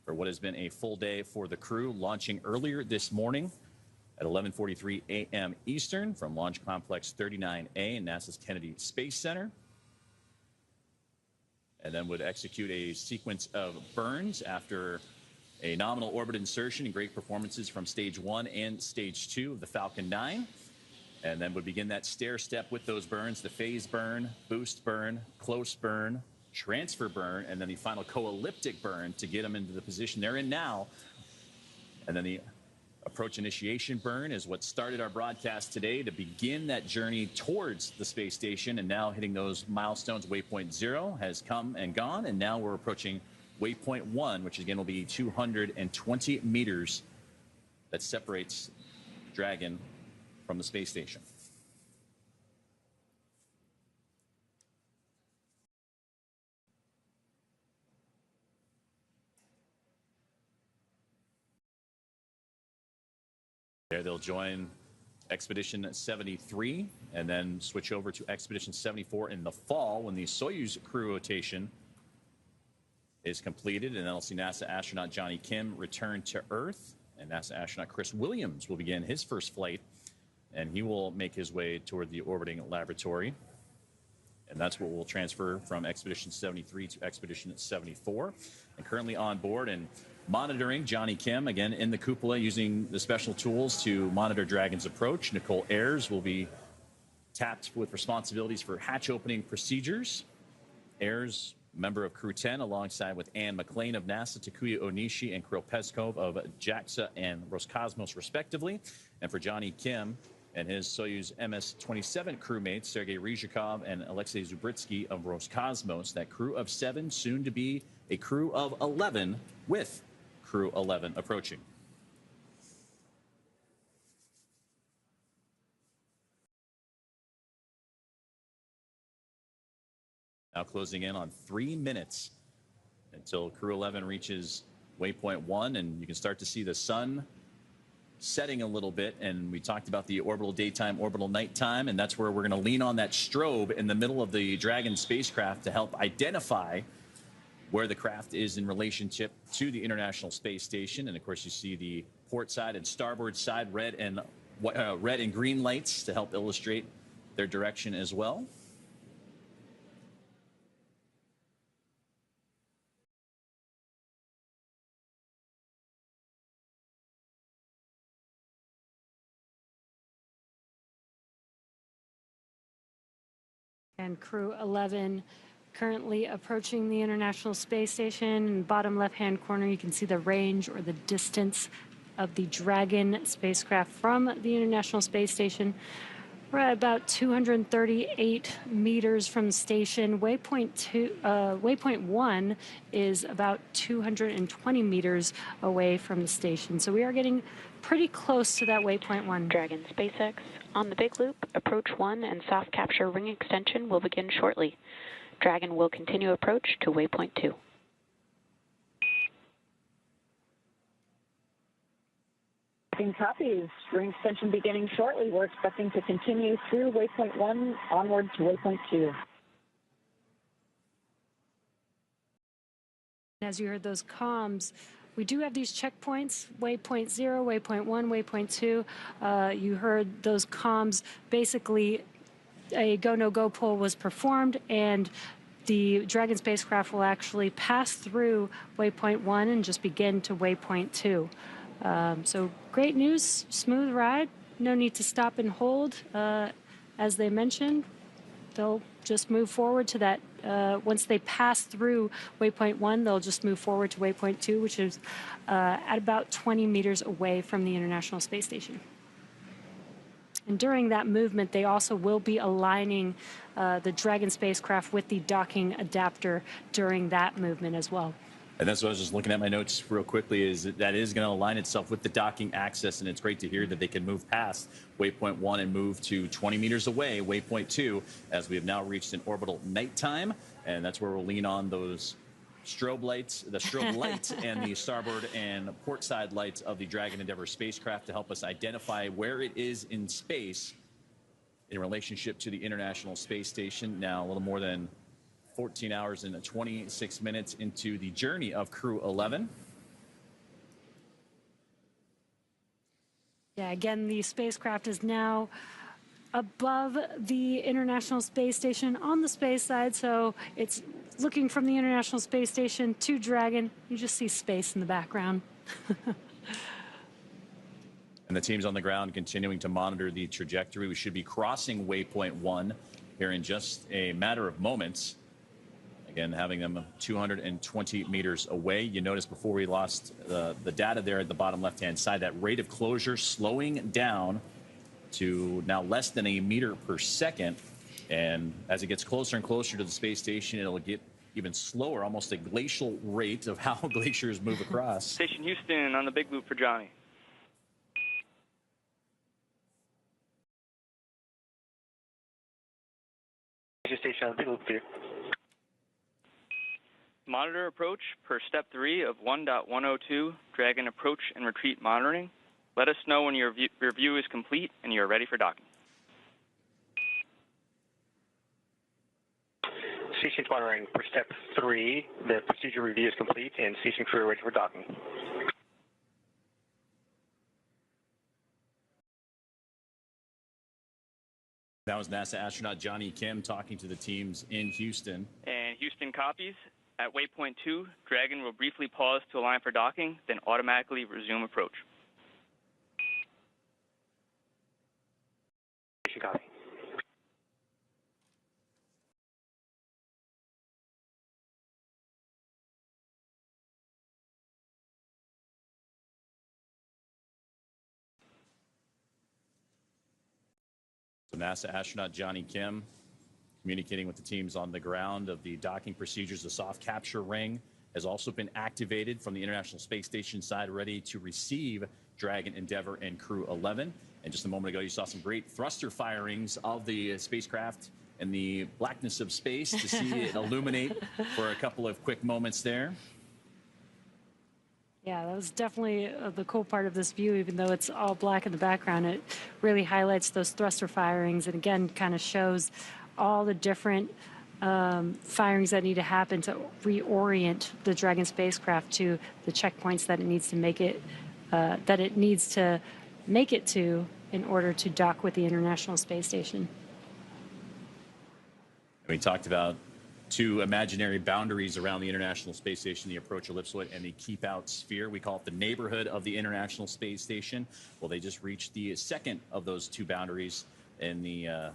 for what has been a full day for the crew, launching earlier this morning at 11:43 a.m. Eastern from Launch Complex 39A in NASA's Kennedy Space Center. And then would execute a sequence of burns after a nominal orbit insertion and great performances from Stage 1 and Stage 2 of the Falcon 9. And then would begin that stair step with those burns, the phase burn, boost burn, close burn, transfer burn, and then the final co-elliptic burn to get them into the position they're in now. And then the approach initiation burn is what started our broadcast today to begin that journey towards the space station. And now hitting those milestones, Waypoint 0 has come and gone. And now we're approaching Waypoint 1, which again will be 220 meters that separates Dragon from the space station. There they'll join Expedition 73 and then switch over to Expedition 74 in the fall when the Soyuz crew rotation is completed, and then I'll see NASA astronaut Johnny Kim return to Earth, and NASA astronaut Chris Williams will begin his first flight, and he will make his way toward the orbiting laboratory, and that's what will transfer from Expedition 73 to Expedition 74. And currently on board and monitoring Johnny Kim, again in the cupola using the special tools to monitor Dragon's approach. Nicole Ayers will be tapped with responsibilities for hatch opening procedures. Ayers, member of Crew 10, alongside with Anne McLean of NASA, Takuya Onishi and Kirill Peskov of JAXA and Roscosmos, respectively. And for Johnny Kim and his Soyuz MS-27 crewmates, Sergei Ryzhikov and Alexei Zubritsky of Roscosmos, that crew of 7, soon to be a crew of 11, with Crew 11 approaching. Now closing in on 3 minutes until Crew 11 reaches Waypoint 1, and you can start to see the sun setting a little bit. And we talked about the orbital daytime, orbital nighttime, and that's where we're going to lean on that strobe in the middle of the Dragon spacecraft to help identify where the craft is in relationship to the International Space Station. And of course, you see the port side and starboard side red and green lights to help illustrate their direction as well. And Crew 11 currently approaching the International Space Station. In the bottom left-hand corner, you can see the range or the distance of the Dragon spacecraft from the International Space Station. We're at about 238 meters from the station. Waypoint 1 is about 220 meters away from the station. So we are getting pretty close to that Waypoint 1. Dragon SpaceX on the big loop, approach 1 and soft capture ring extension will begin shortly. Dragon will continue approach to Waypoint 2. Copies. Ring extension beginning shortly. We're expecting to continue through Waypoint 1 onward to Waypoint 2. As you heard those comms, we do have these checkpoints, Waypoint 0, Waypoint 1, Waypoint 2. You heard those comms. Basically, a go, no go poll was performed, and the Dragon spacecraft will actually pass through Waypoint 1 and just begin to Waypoint 2. So great news, smooth ride, no need to stop and hold. As they mentioned, they'll just move forward to that. Once they pass through Waypoint 1, they'll just move forward to Waypoint 2, which is at about 20 meters away from the International Space Station. And during that movement, they also will be aligning the Dragon spacecraft with the docking adapter during that movement as well. And that's what I was just looking at my notes real quickly, is that is going to align itself with the docking axis, and it's great to hear that they can move past Waypoint 1 and move to 20 meters away, Waypoint 2, as we have now reached an orbital nighttime, and that's where we'll lean on those strobe lights, the strobe lights and the starboard and port side lights of the Dragon Endeavour spacecraft to help us identify where it is in space in relationship to the International Space Station. Now, a little more than 14 hours and 26 minutes into the journey of Crew 11. Yeah, again, the spacecraft is now above the International Space Station on the space side, so it's looking from the International Space Station to Dragon. You just see space in the background. And the team's on the ground continuing to monitor the trajectory. We should be crossing Waypoint 1 here in just a matter of moments. Again, having them 220 meters away. You notice before we lost the data there at the bottom left-hand side, that rate of closure slowing down to now less than a meter per second. And as it gets closer and closer to the space station, it'll get even slower, almost a glacial rate of how glaciers move across. Station Houston on the big loop for Johnny. Station on the loop view. Monitor approach per step 3 of 1.102 Dragon approach and retreat monitoring. Let us know when your view is complete and you are ready for docking. Station's monitoring per step 3. The procedure review is complete and station crew are ready for docking. That was NASA astronaut Johnny Kim talking to the teams in Houston. And Houston copies. At waypoint 2, Dragon will briefly pause to align for docking, then automatically resume approach. Station copy. So NASA astronaut Johnny Kim communicating with the teams on the ground of the docking procedures. The soft capture ring has also been activated from the International Space Station side, ready to receive Dragon, Endeavour, and Crew 11. And just a moment ago, you saw some great thruster firings of the spacecraft in the blackness of space to see it illuminate for a couple of quick moments there. Yeah, that was definitely the cool part of this view. Even though it's all black in the background, it really highlights those thruster firings and again kind of shows all the different firings that need to happen to reorient the Dragon spacecraft to the checkpoints that it needs to make it to in order to dock with the International Space Station. We talked about two imaginary boundaries around the International Space Station, the approach ellipsoid and the keep out sphere. We call it the neighborhood of the International Space Station. Well, they just reached the second of those two boundaries in the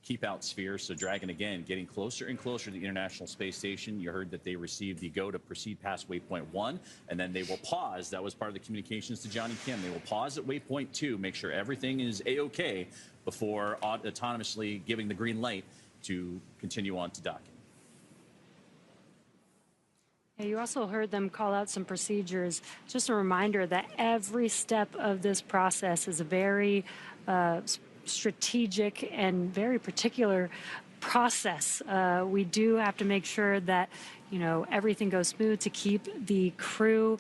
keep out sphere. So Dragon, again, getting closer and closer to the International Space Station. You heard that they received the go to proceed past waypoint 1, and then they will pause. That was part of the communications to Johnny Kim. They will pause at waypoint 2, make sure everything is A-OK before autonomously giving the green light to continue on to docking. Yeah, you also heard them call out some procedures. Just a reminder that every step of this process is a very strategic and very particular process. We do have to make sure that, you know, everything goes smooth to keep the crew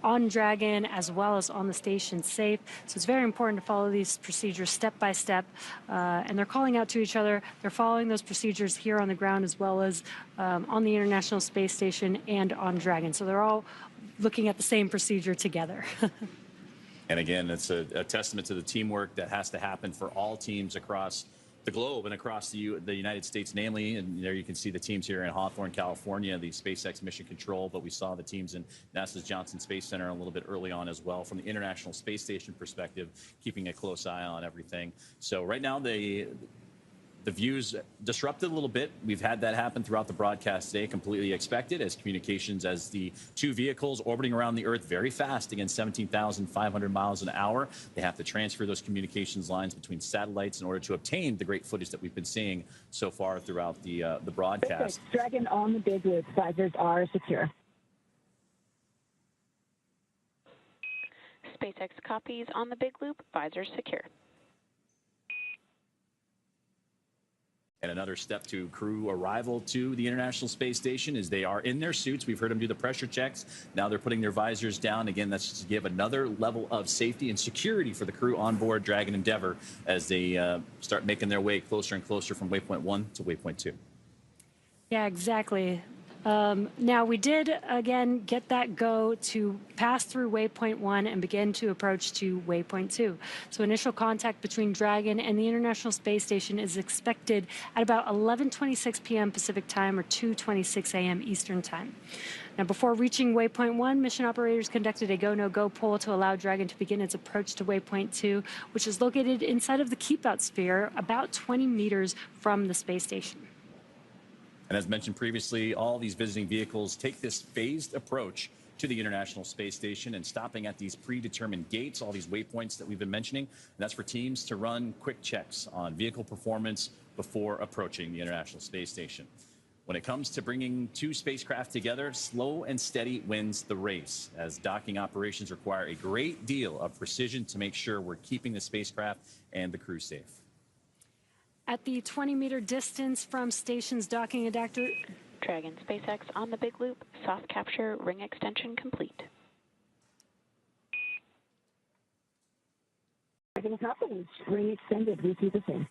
on Dragon as well as on the station safe. So it's very important to follow these procedures step by step. And they're calling out to each other. They're following those procedures here on the ground as well as on the International Space Station and on Dragon. So they're all looking at the same procedure together. And again, it's a testament to the teamwork that has to happen for all teams across the globe and across the United States, namely. And there you can see the teams here in Hawthorne, California, the SpaceX Mission Control. But we saw the teams in NASA's Johnson Space Center a little bit early on as well from the International Space Station perspective, keeping a close eye on everything. So right now, the view's disrupted a little bit. We've had that happen throughout the broadcast today, completely expected, as communications as the two vehicles orbiting around the Earth very fast, again, 17,500 miles an hour. They have to transfer those communications lines between satellites in order to obtain the great footage that we've been seeing so far throughout the broadcast. Dragon on the big loop. Visors are secure. SpaceX copies on the big loop. Visors secure. And another step to crew arrival to the International Space Station is they are in their suits. We've heard them do the pressure checks. Now they're putting their visors down. Again, that's just to give another level of safety and security for the crew on board Dragon Endeavour as they start making their way closer and closer from waypoint 1 to waypoint 2. Yeah, exactly. Now, we did, again, get that go to pass through waypoint 1 and begin to approach to waypoint 2. So initial contact between Dragon and the International Space Station is expected at about 11:26 p.m. Pacific Time or 2:26 a.m. Eastern Time. Now, before reaching waypoint 1, mission operators conducted a go-no-go poll to allow Dragon to begin its approach to waypoint 2, which is located inside of the keep-out sphere about 20 meters from the space station. And as mentioned previously, all these visiting vehicles take this phased approach to the International Space Station and stopping at these predetermined gates, all these waypoints that we've been mentioning. And that's for teams to run quick checks on vehicle performance before approaching the International Space Station. When it comes to bringing two spacecraft together, slow and steady wins the race, as docking operations require a great deal of precision to make sure we're keeping the spacecraft and the crew safe. At the 20-meter distance from station's docking adapter, Dragon SpaceX on the big loop, soft capture ring extension complete. Everything happens. Ring extended. We see the same.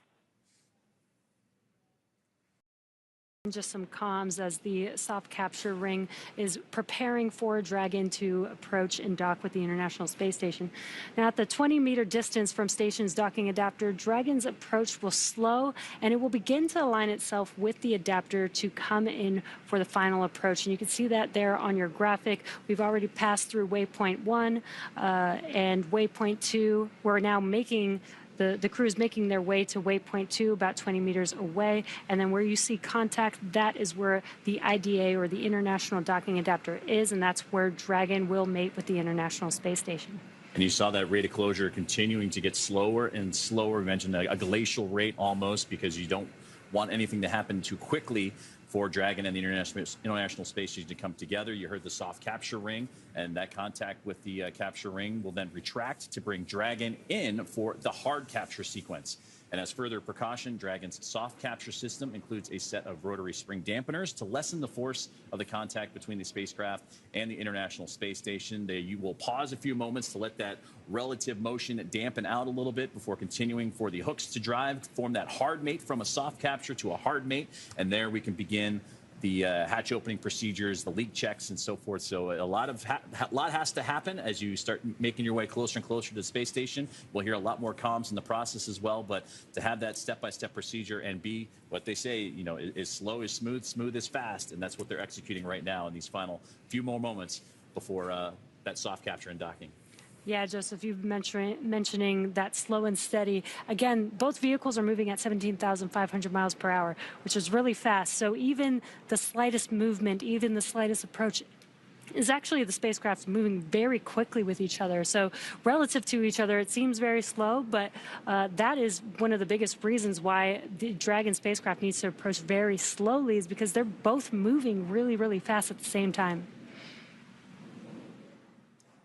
just some comms as the soft capture ring is preparing for Dragon to approach and dock with the International Space Station. Now, at the 20-meter distance from station's docking adapter, Dragon's approach will slow, and it will begin to align itself with the adapter to come in for the final approach. And you can see that there on your graphic. We've already passed through Waypoint 1 and Waypoint 2. We're now making the crew is making their way to Waypoint 2, about 20 meters away. And then where you see contact, that is where the IDA, or the International Docking Adapter, is, and that's where Dragon will mate with the International Space Station. And you saw that rate of closure continuing to get slower and slower. We mentioned a glacial rate almost, because you don't want anything to happen too quickly for Dragon and the International Space Station to come together. You heard the soft capture ring, and that contact with the capture ring will then retract to bring Dragon in for the hard capture sequence. And as further precaution, Dragon's soft capture system includes a set of rotary spring dampeners to lessen the force of the contact between the spacecraft and the International Space Station. You will pause a few moments to let that relative motion dampen out a little bit before continuing for the hooks to drive, form that hard mate from a soft capture to a hard mate. And there we can begin the hatch opening procedures, the leak checks, and so forth. So a lot has to happen as you start making your way closer and closer to the space station. We'll hear a lot more comms in the process as well, but to have that step-by-step procedure and be what they say, you know, is slow is smooth, smooth is fast, and that's what they're executing right now in these final few more moments before that soft capture and docking. Yeah, Joseph, you've mentioning that slow and steady. Again, both vehicles are moving at 17,500 miles per hour, which is really fast. So even the slightest movement, even the slightest approach, is actually the spacecraft moving very quickly with each other. So relative to each other, it seems very slow, but that is one of the biggest reasons why the Dragon spacecraft needs to approach very slowly, is because they're both moving really, really fast at the same time.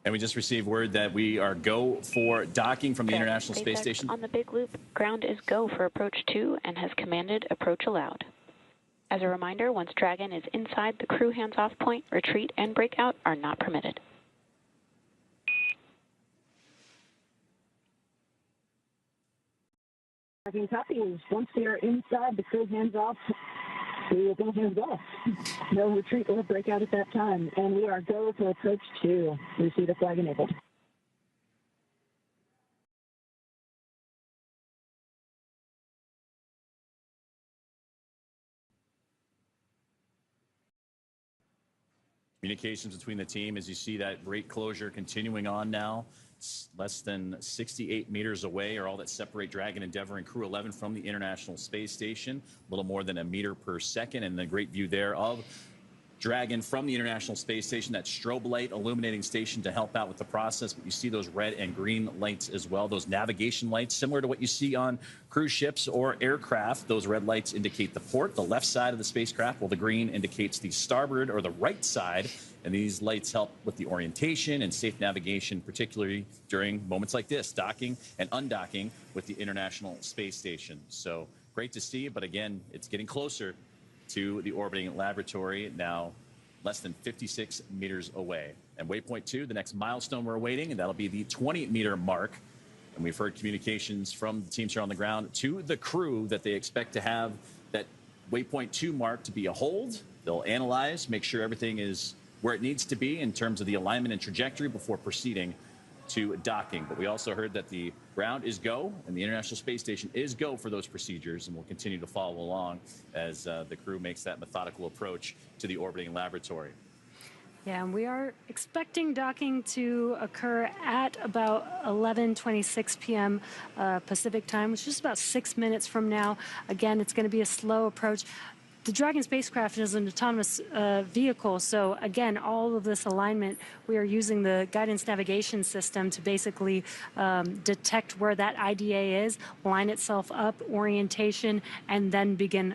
And we just received word that we are go for docking from the International Space Station. On the big loop, ground is go for approach 2 and has commanded approach allowed. As a reminder, once Dragon is inside the crew hands-off point, retreat and breakout are not permitted. Copies. Once we are inside the crew hands-off, we will go hands off. No retreat or breakout at that time. And we are go for approach 2. We see the flag enabled. Communications between the team, as you see that rate closure continuing on now. It's less than 68 meters away are all that separate Dragon, Endeavour, and Crew 11 from the International Space Station. A little more than a meter per second, and the great view there of Dragon from the International Space Station, that strobe light illuminating station to help out with the process. But you see those red and green lights as well, those navigation lights, similar to what you see on cruise ships or aircraft. Those red lights indicate the port, the left side of the spacecraft, while the green indicates the starboard or the right side. And these lights help with the orientation and safe navigation, particularly during moments like this, docking and undocking with the International Space Station. So great to see, but again, it's getting closer to the orbiting laboratory, now less than 56 meters away. And Waypoint 2, the next milestone we're awaiting, and that'll be the 20-meter mark. And we've heard communications from the teams here on the ground to the crew that they expect to have that Waypoint 2 mark to be a hold. They'll analyze, make sure everything is where it needs to be in terms of the alignment and trajectory before proceeding to docking. But we also heard that the ground is go and the International Space Station is go for those procedures, and we'll continue to follow along as the crew makes that methodical approach to the orbiting laboratory. Yeah, and we are expecting docking to occur at about 11:26 p.m. Pacific time, which is about 6 minutes from now. Again, it's going to be a slow approach. The Dragon spacecraft is an autonomous vehicle, so again, all of this alignment, we are using the guidance navigation system to basically detect where that IDA is, line itself up, orientation, and then begin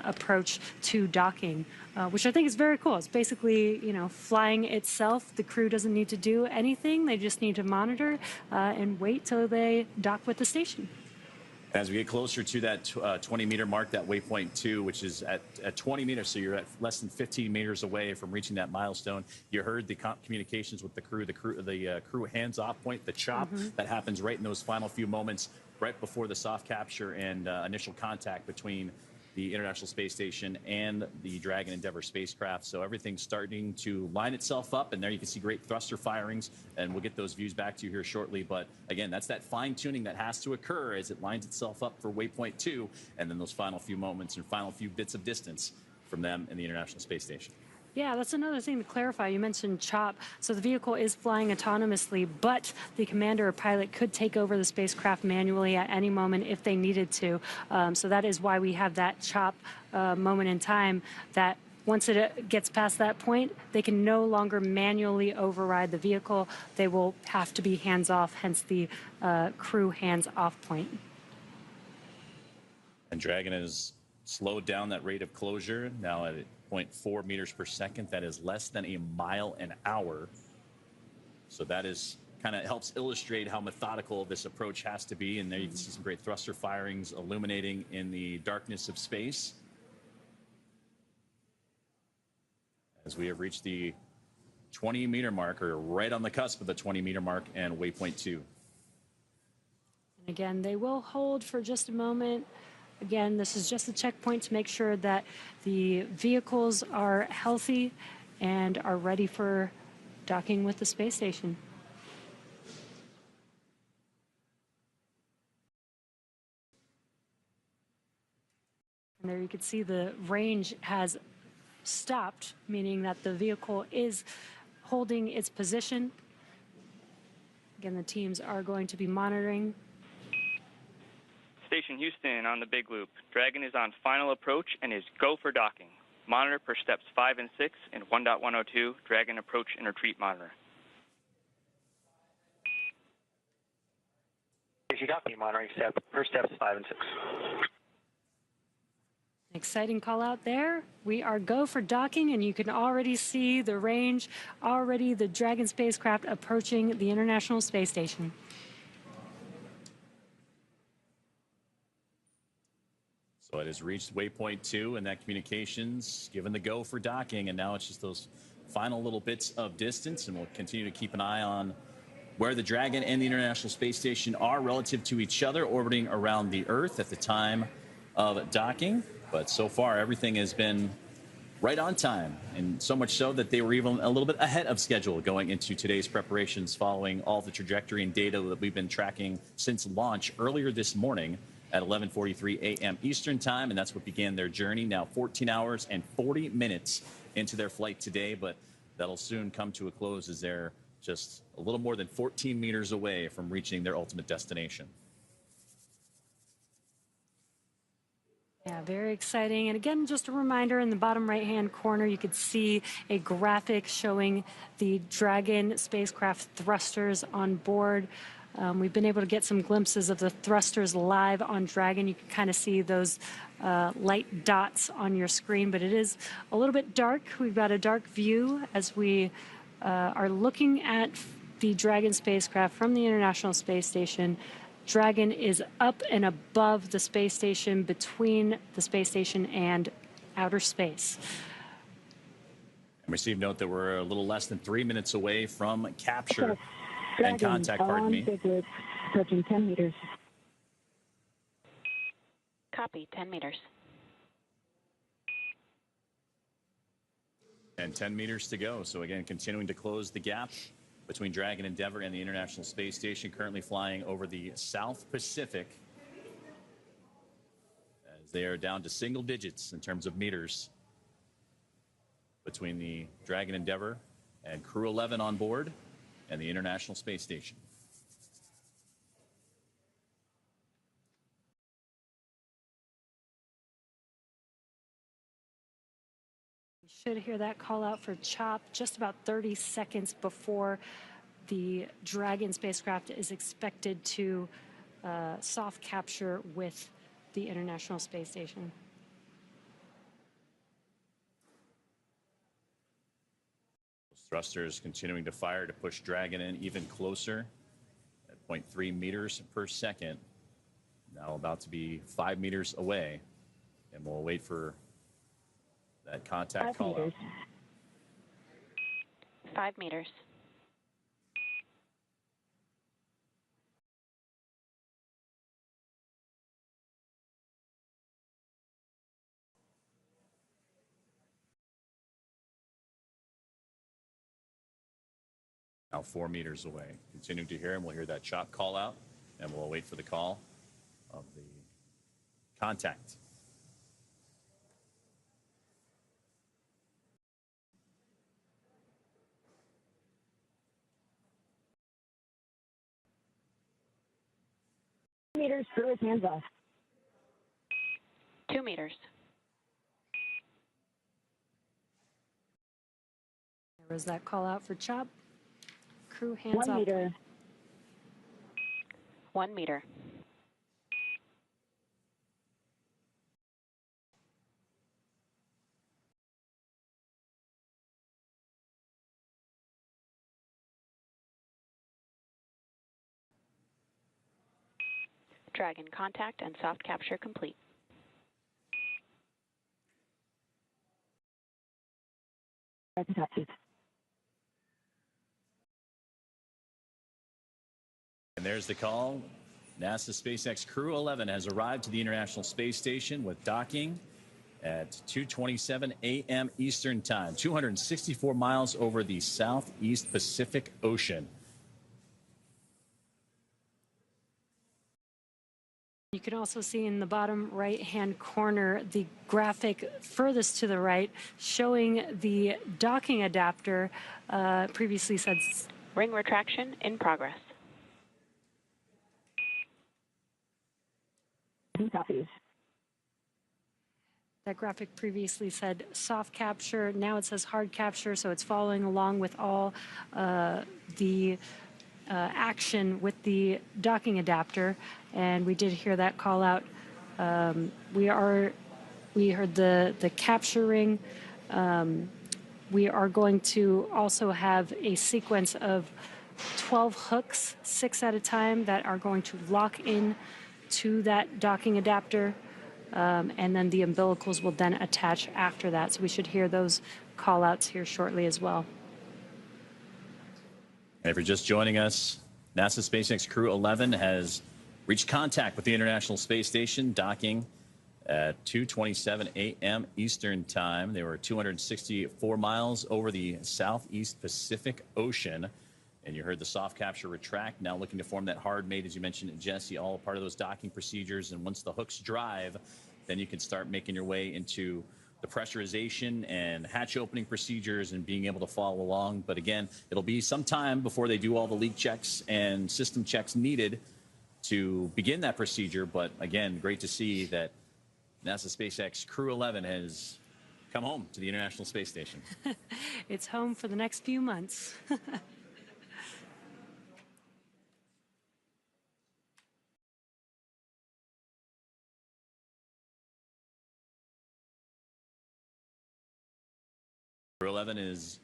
approach to docking, which I think is very cool. It's basically, you know, flying itself. The crew doesn't need to do anything. They just need to monitor and wait till they dock with the station. As we get closer to that 20-meter mark, that waypoint 2, which is at 20 meters, so you're at less than 15 meters away from reaching that milestone. You heard the communications with the crew hands-off point, the chop that happens right in those final few moments, right before the soft capture and initial contact between the International Space Station and the Dragon Endeavour spacecraft. So everything's starting to line itself up, and there you can see great thruster firings, and we'll get those views back to you here shortly. But again, that's that fine-tuning that has to occur as it lines itself up for Waypoint 2, and then those final few moments and final few bits of distance from them and the International Space Station. Yeah, that's another thing to clarify. You mentioned CHOP. So the vehicle is flying autonomously, but the commander or pilot could take over the spacecraft manually at any moment if they needed to. So that is why we have that CHOP moment in time, that once it gets past that point, they can no longer manually override the vehicle. They will have to be hands-off, hence the crew hands-off point. And Dragon has slowed down that rate of closure, now at 0.4 meters per second. That is less than a mile an hour. So that is kind of helps illustrate how methodical this approach has to be. And there you can see some great thruster firings illuminating in the darkness of space. As we have reached the 20-meter mark, or right on the cusp of the 20-meter mark, and waypoint 2. And again, they will hold for just a moment. Again, this is just a checkpoint to make sure that the vehicles are healthy and are ready for docking with the space station. And there you can see the range has stopped, meaning that the vehicle is holding its position. Again, the teams are going to be monitoring. Station Houston on the big loop. Dragon is on final approach and is go for docking. Monitor per steps 5 and 6 in 1.102. Dragon approach and retreat monitor. Station docking monitoring per steps 5 and 6. Exciting call out there. We are go for docking, and you can already see the range, already the Dragon spacecraft approaching the International Space Station. So it has reached waypoint 2, and that communications given the go for docking, and now it's just those final little bits of distance, and we'll continue to keep an eye on where the Dragon and the International Space Station are relative to each other, orbiting around the Earth at the time of docking. But so far, everything has been right on time, and so much so that they were even a little bit ahead of schedule going into today's preparations, following all the trajectory and data that we've been tracking since launch earlier this morning at 11:43 a.m. Eastern Time, and that's what began their journey. Now 14 hours and 40 minutes into their flight today, but that'll soon come to a close as they're just a little more than 14 meters away from reaching their ultimate destination. Yeah, very exciting. And again, just a reminder, in the bottom right-hand corner, you could see a graphic showing the Dragon spacecraft thrusters on board. We've been able to get some glimpses of the thrusters live on Dragon. You can kind of see those light dots on your screen, but it is a little bit dark. We've got a dark view as we are looking at the Dragon spacecraft from the International Space Station. Dragon is up and above the space station, between the space station and outer space. And receive note that we're a little less than 3 minutes away from capture. Dragon, and contact, pardon me. Big loop, approaching 10 meters. Copy, 10 meters. And 10 meters to go. So again, continuing to close the gap between Dragon Endeavour and the International Space Station, currently flying over the South Pacific, as they are down to single digits in terms of meters between the Dragon Endeavour and Crew 11 on board and the International Space Station. You should hear that call out for CHOP just about 30 seconds before the Dragon spacecraft is expected to soft capture with the International Space Station. Thrusters continuing to fire to push Dragon in even closer at 0.3 meters per second. Now about to be 5 meters away, and we'll wait for that contact call out. 5 meters. Now 4 meters away. Continuing to hear him, we'll hear that chop call out, and we'll wait for the call of the contact. Meters, crew is hands off. 2 meters. There was that call out for chop. Crew hands 1 off. meter. 1 meter. Dragon contact and soft capture complete. And there's the call. NASA SpaceX Crew 11 has arrived to the International Space Station with docking at 2:27 a.m. Eastern Time, 264 miles over the Southeast Pacific Ocean. You can also see in the bottom right-hand corner the graphic furthest to the right showing the docking adapter. Previously said ring retraction in progress. Copies. That graphic previously said soft capture. Now it says hard capture, so it's following along with all the action with the docking adapter. And we did hear that call out. We heard the capturing. We are going to also have a sequence of 12 hooks, 6 at a time, that are going to lock in to that docking adapter. And then the umbilicals will then attach after that. So we should hear those call outs here shortly as well. And if you're just joining us, NASA SpaceX Crew 11 has reached contact with the International Space Station, docking at 2:27 a.m. Eastern Time. They were 264 miles over the Southeast Pacific Ocean. And you heard the soft capture retract, now looking to form that hard mate, as you mentioned, Jesse, all part of those docking procedures. And once the hooks drive, then you can start making your way into the pressurization and hatch opening procedures and being able to follow along. But again, it'll be some time before they do all the leak checks and system checks needed to begin that procedure. But again, great to see that NASA SpaceX Crew 11 has come home to the International Space Station. It's home for the next few months. Crew 11 is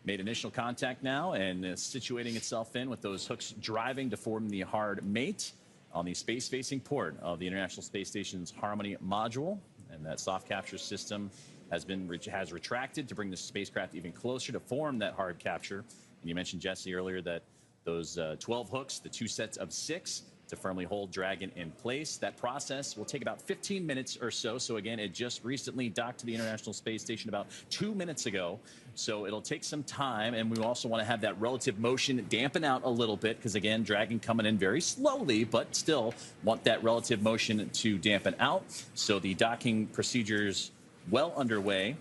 made initial contact now and is situating itself in with those hooks driving to form the hard mate on the space-facing port of the International Space Station's Harmony module. And that soft capture system has retracted to bring the spacecraft even closer to form that hard capture. And you mentioned, Jesse, earlier that those 12 hooks, the 2 sets of 6, to firmly hold Dragon in place. That process will take about 15 minutes or so. So again, it just recently docked to the International Space Station about 2 minutes ago. So it'll take some time, and we also want to have that relative motion dampen out a little bit, because again, Dragon coming in very slowly, but still want that relative motion to dampen out. So the docking procedures well underway,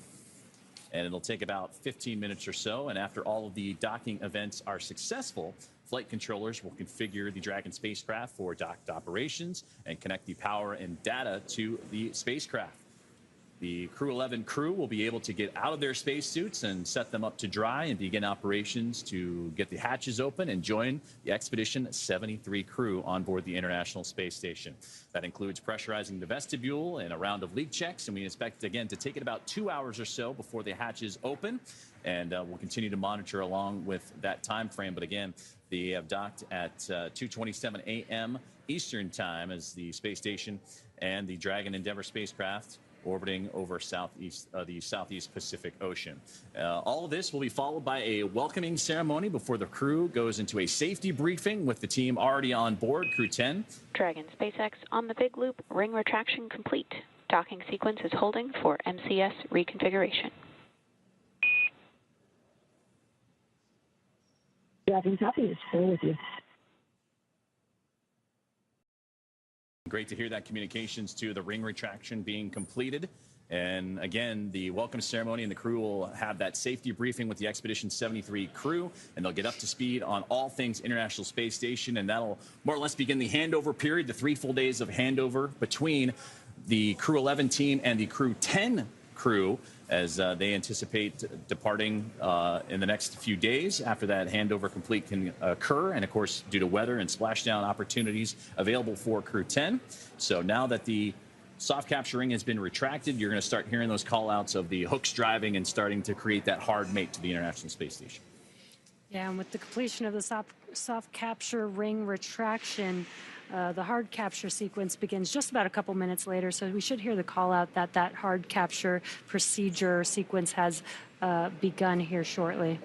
and it'll take about 15 minutes or so. And after all of the docking events are successful, flight controllers will configure the Dragon spacecraft for docked operations and connect the power and data to the spacecraft. The Crew 11 crew will be able to get out of their spacesuits and set them up to dry and begin operations to get the hatches open and join the Expedition 73 crew on board the International Space Station. That includes pressurizing the vestibule and a round of leak checks, and we expect, again, to take it about 2 hours or so before the hatches open. and we'll continue to monitor along with that time frame. But again, they have docked at 2:27 a.m. Eastern Time as the space station and the Dragon Endeavour spacecraft orbiting over the Southeast Pacific Ocean. All of this will be followed by a welcoming ceremony before the crew goes into a safety briefing with the team already on board, Crew 10. Dragon SpaceX on the big loop, ring retraction complete. Docking sequence is holding for MCS reconfiguration. Dragon copy is full with you. Great to hear that communications to the ring retraction being completed. And again, the welcome ceremony and the crew will have that safety briefing with the Expedition 73 crew, and they'll get up to speed on all things International Space Station, and that'll more or less begin the handover period, the 3 full days of handover between the Crew 11 team and the Crew 10 crew, as they anticipate departing in the next few days after that handover complete can occur, and of course due to weather and splashdown opportunities available for Crew 10. So now that the soft capture ring has been retracted, you're going to start hearing those call outs of the hooks driving and starting to create that hard mate to the International Space Station. Yeah, and with the completion of the soft capture ring retraction, the hard capture sequence begins just about a couple minutes later, so we should hear the call out that that hard capture procedure sequence has begun here shortly.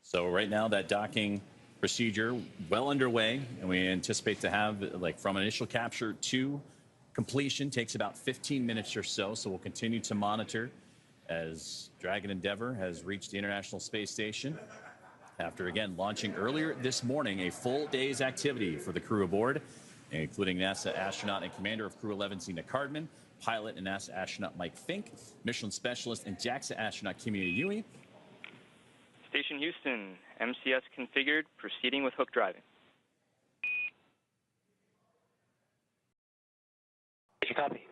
So right now that docking procedure well underway, and we anticipate to have, like, from initial capture to completion takes about 15 minutes or so. So we'll continue to monitor as Dragon Endeavour has reached the International Space Station after again launching earlier this morning a full day's activity for the crew aboard, including NASA astronaut and commander of Crew 11 Zena Cardman, pilot and NASA astronaut Mike Fincke, mission specialist and JAXA astronaut Kimiya Yui. Station Houston, MCS configured, proceeding with hook driving. Copy.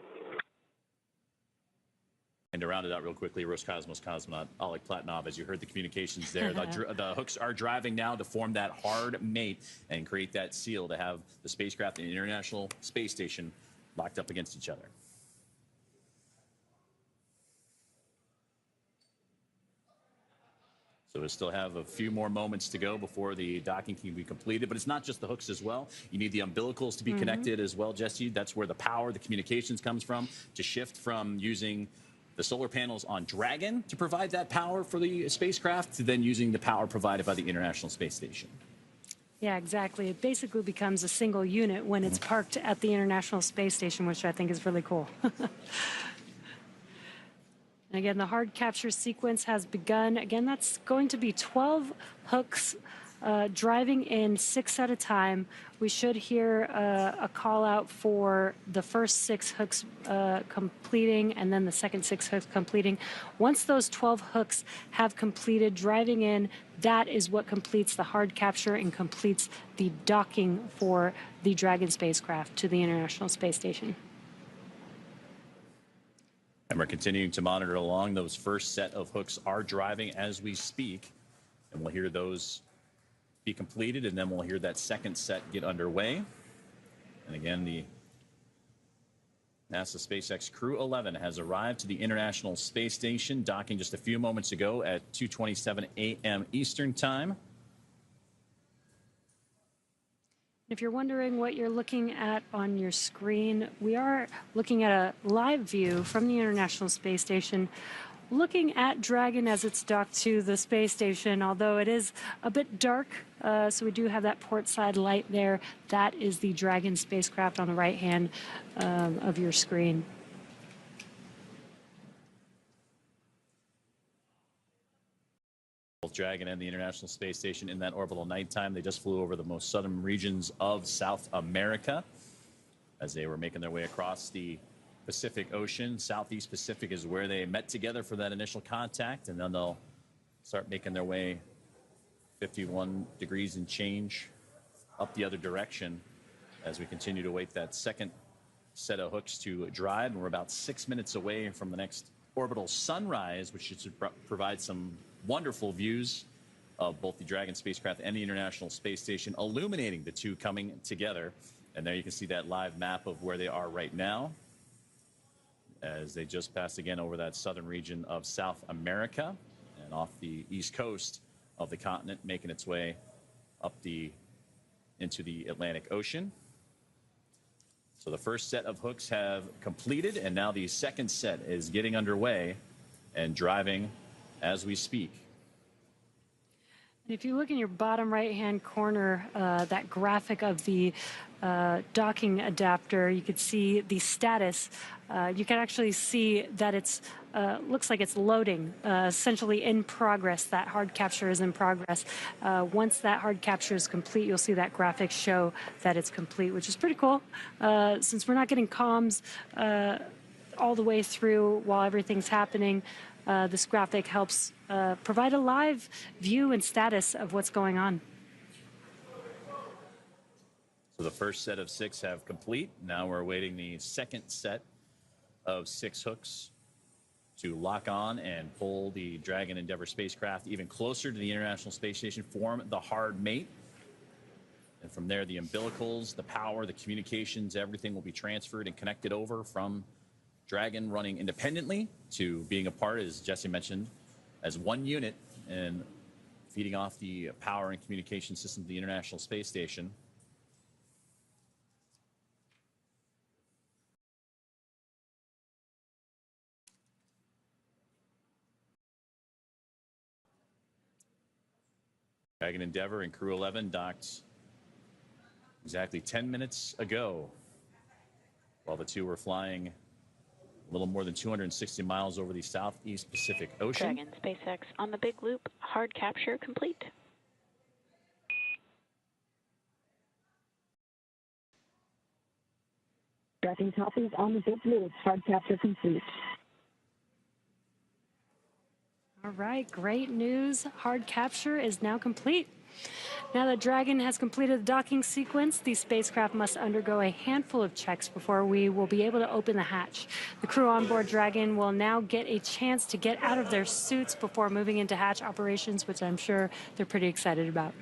And to round it out real quickly, Roscosmos cosmonaut Oleg Platonov, as you heard the communications there, the hooks are driving now to form that hard mate and create that seal to have the spacecraft and the International Space Station locked up against each other. So we still have a few more moments to go before the docking can be completed. But it's not just the hooks as well. You need the umbilicals to be connected as well, Jesse. That's where the power, the communications comes from, to shift from using the solar panels on Dragon to provide that power for the spacecraft to then using the power provided by the International Space Station. Yeah, exactly. It basically becomes a single unit when it's parked at the International Space Station, which I think is really cool. And again, the hard capture sequence has begun. Again, that's going to be 12 hooks driving in 6 at a time. We should hear a call out for the first 6 hooks completing and then the second 6 hooks completing. Once those 12 hooks have completed driving in, that is what completes the hard capture and completes the docking for the Dragon spacecraft to the International Space Station. And we're continuing to monitor along. Those first set of hooks are driving as we speak. And we'll hear those be completed, and then we'll hear that second set get underway. And again, the NASA SpaceX Crew 11 has arrived to the International Space Station, docking just a few moments ago at 2:27 a.m. Eastern Time. If you're wondering what you're looking at on your screen, we are looking at a live view from the International Space Station, looking at Dragon as it's docked to the space station, although it is a bit dark, so we do have that port side light there. That is the Dragon spacecraft on the right hand of your screen. Both Dragon and the International Space Station in that orbital nighttime. They just flew over the most southern regions of South America as they were making their way across the Pacific Ocean. Southeast Pacific is where they met together for that initial contact, and then they'll start making their way 51 degrees and change up the other direction as we continue to wait that second set of hooks to drive. And we're about 6 minutes away from the next orbital sunrise, which should provide some wonderful views of both the Dragon spacecraft and the International Space Station, illuminating the two coming together. And there you can see that live map of where they are right now as they just passed again over that southern region of South America and off the east coast of the continent, making its way up into the Atlantic Ocean. So the first set of hooks have completed, and now the second set is getting underway and driving as we speak. If you look in your bottom right-hand corner, that graphic of the docking adapter, you could see the status. You can actually see that it's looks like it's loading, essentially in progress. That hard capture is in progress. Once that hard capture is complete, you'll see that graphic show that it's complete, which is pretty cool. Since we're not getting comms all the way through while everything's happening, this graphic helps provide a live view and status of what's going on. So the first set of 6 have complete. Now we're awaiting the second set of 6 hooks to lock on and pull the Dragon Endeavour spacecraft even closer to the International Space Station, form the hard mate. And from there, the umbilicals, the power, the communications, everything will be transferred and connected over from Dragon running independently to being a part, as Jesse mentioned, as one unit and feeding off the power and communication system of the International Space Station. Dragon Endeavour and Crew 11 docked exactly 10 minutes ago while the two were flying a little more than 260 miles over the Southeast Pacific Ocean. Dragon SpaceX on the big loop, hard capture complete. Tracking copies on the big loop, hard capture complete. All right, great news. Hard capture is now complete. Now that Dragon has completed the docking sequence, the spacecraft must undergo a handful of checks before we will be able to open the hatch. The crew on board Dragon will now get a chance to get out of their suits before moving into hatch operations, which I'm sure they're pretty excited about.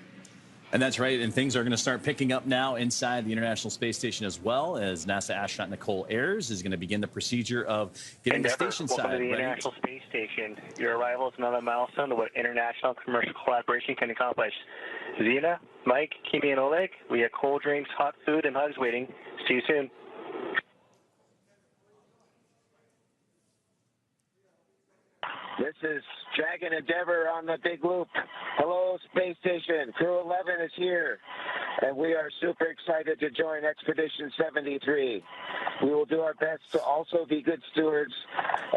And that's right, and things are going to start picking up now inside the International Space Station as well, as NASA astronaut Nicole Ayers is going to begin the procedure of getting the station side welcome to the ready. International Space Station. Your arrival is another milestone to what international commercial collaboration can accomplish. Zena, Mike, Kimiya, and Oleg, we have cold drinks, hot food, and hugs waiting. See you soon. This is Dragon Endeavour on the big loop. Hello, Space Station. Crew 11 is here, and we are super excited to join Expedition 73. We will do our best to also be good stewards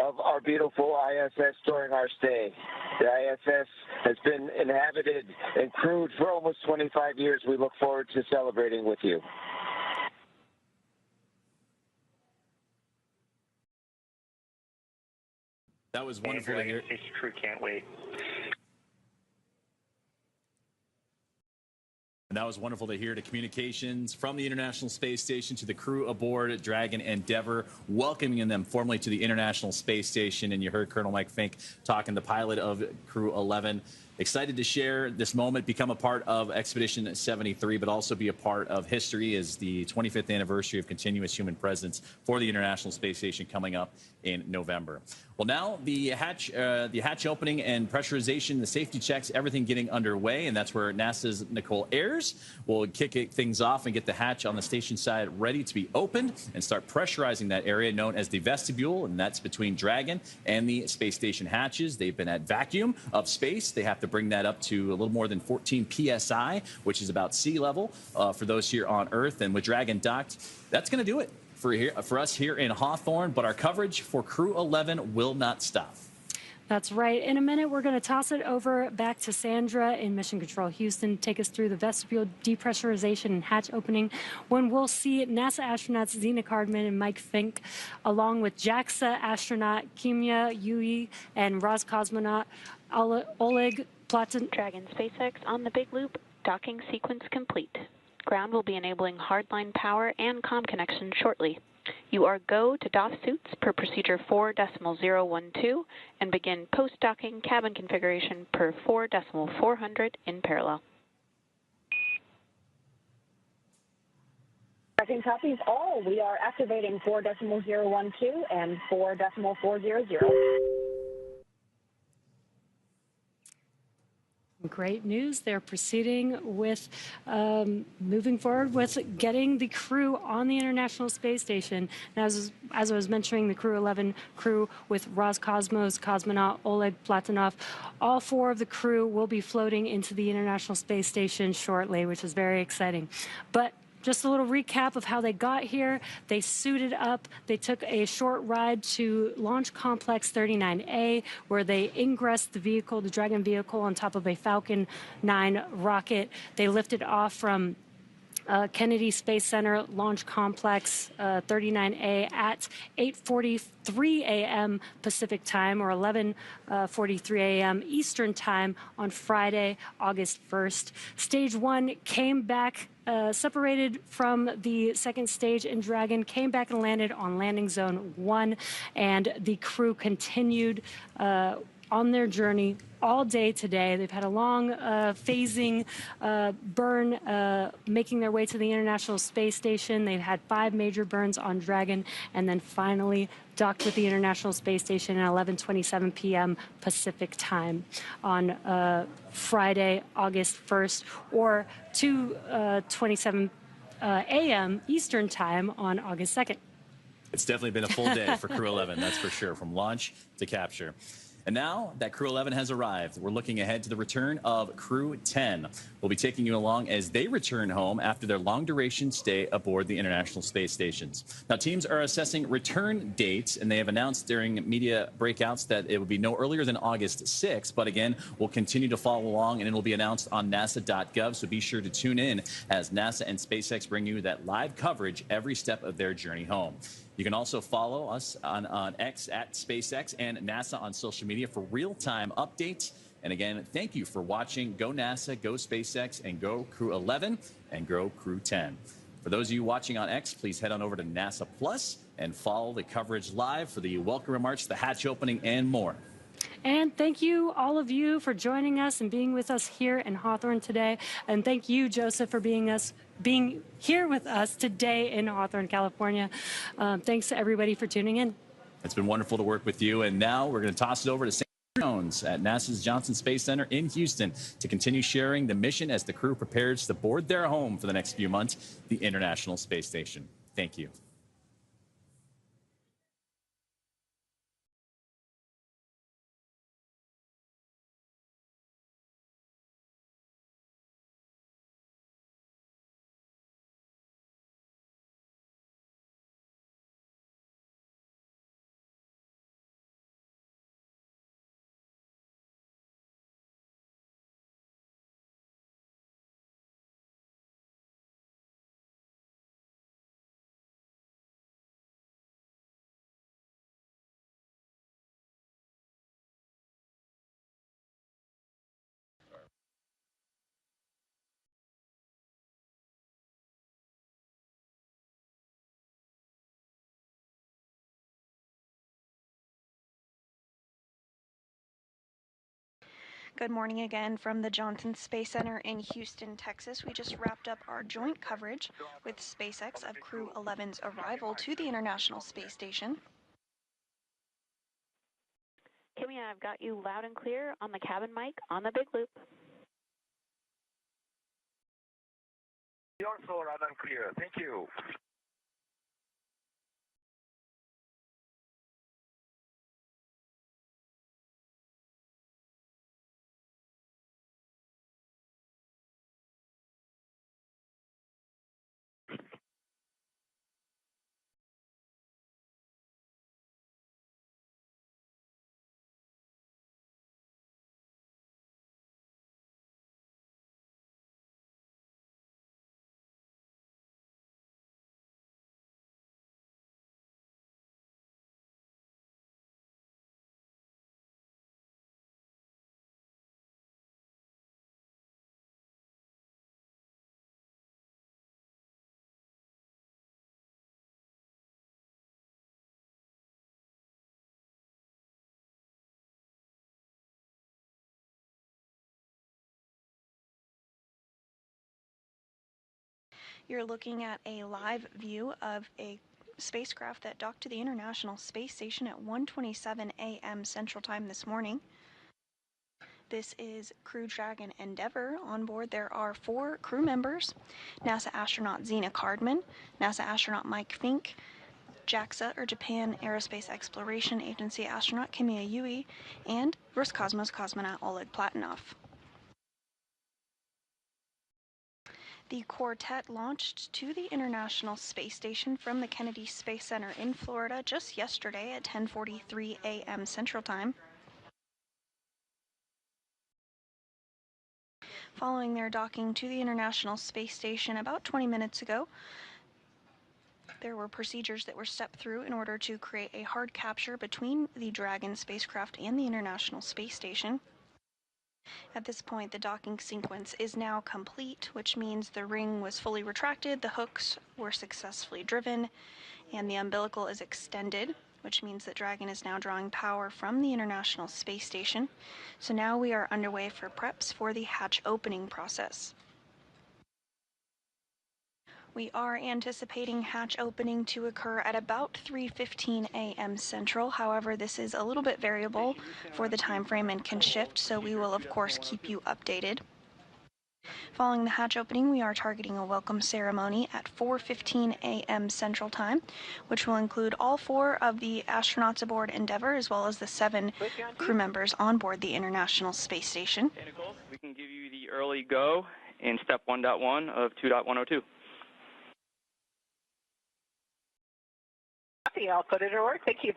of our beautiful ISS during our stay. The ISS has been inhabited and crewed for almost 25 years. We look forward to celebrating with you. That was wonderful to hear. Space crew can't wait. And that was wonderful to hear the communications from the International Space Station to the crew aboard Dragon Endeavour, welcoming them formally to the International Space Station. And you heard Colonel Mike Fincke talking, the pilot of Crew 11. Excited to share this moment, become a part of Expedition 73, but also be a part of history as the 25th anniversary of continuous human presence for the International Space Station coming up in November. Well, now the hatch opening and pressurization, the safety checks, everything getting underway, and that's where NASA's Nicole Ayers will kick things off and get the hatch on the station side ready to be opened and start pressurizing that area known as the vestibule, and that's between Dragon and the space station hatches. They've been at vacuum of space. They have to bring that up to a little more than 14 psi, which is about sea level for those here on Earth. And with Dragon docked, that's going to do it for us here in Hawthorne, but our coverage for Crew 11 will not stop. That's right. In a minute, we're going to toss it over back to Sandra in Mission Control Houston, take us through the vestibule depressurization and hatch opening, when we'll see NASA astronauts Zena Cardman and Mike Fincke, along with JAXA astronaut Kimiya Yui and Roscosmos Oleg Platonov. Dragon SpaceX on the big loop, docking sequence complete. Ground will be enabling hardline power and comm connection shortly. You are go to doff suits per procedure 4.012 and begin post-docking cabin configuration per 4.400 in parallel. Dragon copies all. We are activating 4.012 and 4.400. Great news. They're proceeding with moving forward with getting the crew on the International Space Station. Now, as I was mentioning, the Crew 11 crew with Roscosmos, cosmonaut Oleg Platonov, all 4 of the crew will be floating into the International Space Station shortly, which is very exciting. But just a little recap of how they got here. They suited up. They took a short ride to Launch Complex 39A, where they ingressed the vehicle, the Dragon vehicle, on top of a Falcon 9 rocket. They lifted off from Kennedy Space Center Launch Complex 39A at 8:43 a.m. Pacific time, or 11:43 a.m. Eastern time on Friday, August 1st. Stage 1 came back, separated from the second stage in Dragon, came back and landed on landing zone 1, and the crew continued on their journey all day today. They've had a long phasing burn, making their way to the International Space Station. They've had 5 major burns on Dragon, and then finally docked with the International Space Station at 11:27 p.m. Pacific time on Friday, August 1st, or 2:27 a.m. Eastern time on August 2nd. It's definitely been a full day for Crew 11, that's for sure, from launch to capture. And now that Crew 11 has arrived, we're looking ahead to the return of Crew 10. We'll be taking you along as they return home after their long-duration stay aboard the International Space Stations. Now, teams are assessing return dates, and they have announced during media breakouts that it will be no earlier than August 6th. But again, we'll continue to follow along, and it will be announced on NASA.gov. So be sure to tune in as NASA and SpaceX bring you that live coverage every step of their journey home. You can also follow us on X at SpaceX and NASA on social media for real-time updates. And again, thank you for watching. Go NASA, go SpaceX, and go Crew 11 and go Crew 10. For those of you watching on X, please head on over to NASA Plus and follow the coverage live for the welcome remarks, the hatch opening, and more. And thank you, all of you, for joining us and being with us here in Hawthorne today. And thank you, Joseph, for being here with us today in Hawthorne, California. Thanks to everybody for tuning in. It's been wonderful to work with you. And now we're going to toss it over to Sam Jones at NASA's Johnson Space Center in Houston to continue sharing the mission as the crew prepares to board their home for the next few months, the International Space Station. Thank you. Good morning again from the Johnson Space Center in Houston, Texas. We just wrapped up our joint coverage with SpaceX of Crew 11's arrival to the International Space Station. Kimiya, I've got you loud and clear on the cabin mic on the big loop. You're also loud and clear. Thank you. You're looking at a live view of a spacecraft that docked to the International Space Station at 1:27 a.m. Central Time this morning. This is Crew Dragon Endeavour. On board there are 4 crew members: NASA astronaut Zena Cardman, NASA astronaut Mike Fincke, JAXA or Japan Aerospace Exploration Agency astronaut Kimiya Yui, and Roscosmos cosmonaut Oleg Platonov. The quartet launched to the International Space Station from the Kennedy Space Center in Florida just yesterday at 10:43 a.m. Central Time. Following their docking to the International Space Station about 20 minutes ago, there were procedures that were stepped through in order to create a hard capture between the Dragon spacecraft and the International Space Station. At this point, the docking sequence is now complete, which means the ring was fully retracted, the hooks were successfully driven, and the umbilical is extended, which means that Dragon is now drawing power from the International Space Station. So now we are underway for preps for the hatch opening process. We are anticipating hatch opening to occur at about 3:15 a.m. Central. However, this is a little bit variable for the time frame and can shift, so we will of course keep you updated. Following the hatch opening, we are targeting a welcome ceremony at 4:15 a.m. Central Time, which will include all 4 of the astronauts aboard Endeavour, as well as the 7 crew members on board the International Space Station. Hey, Nicole, we can give you the early go in step 1.1 of 2.102. I'll put it to work. Thank you.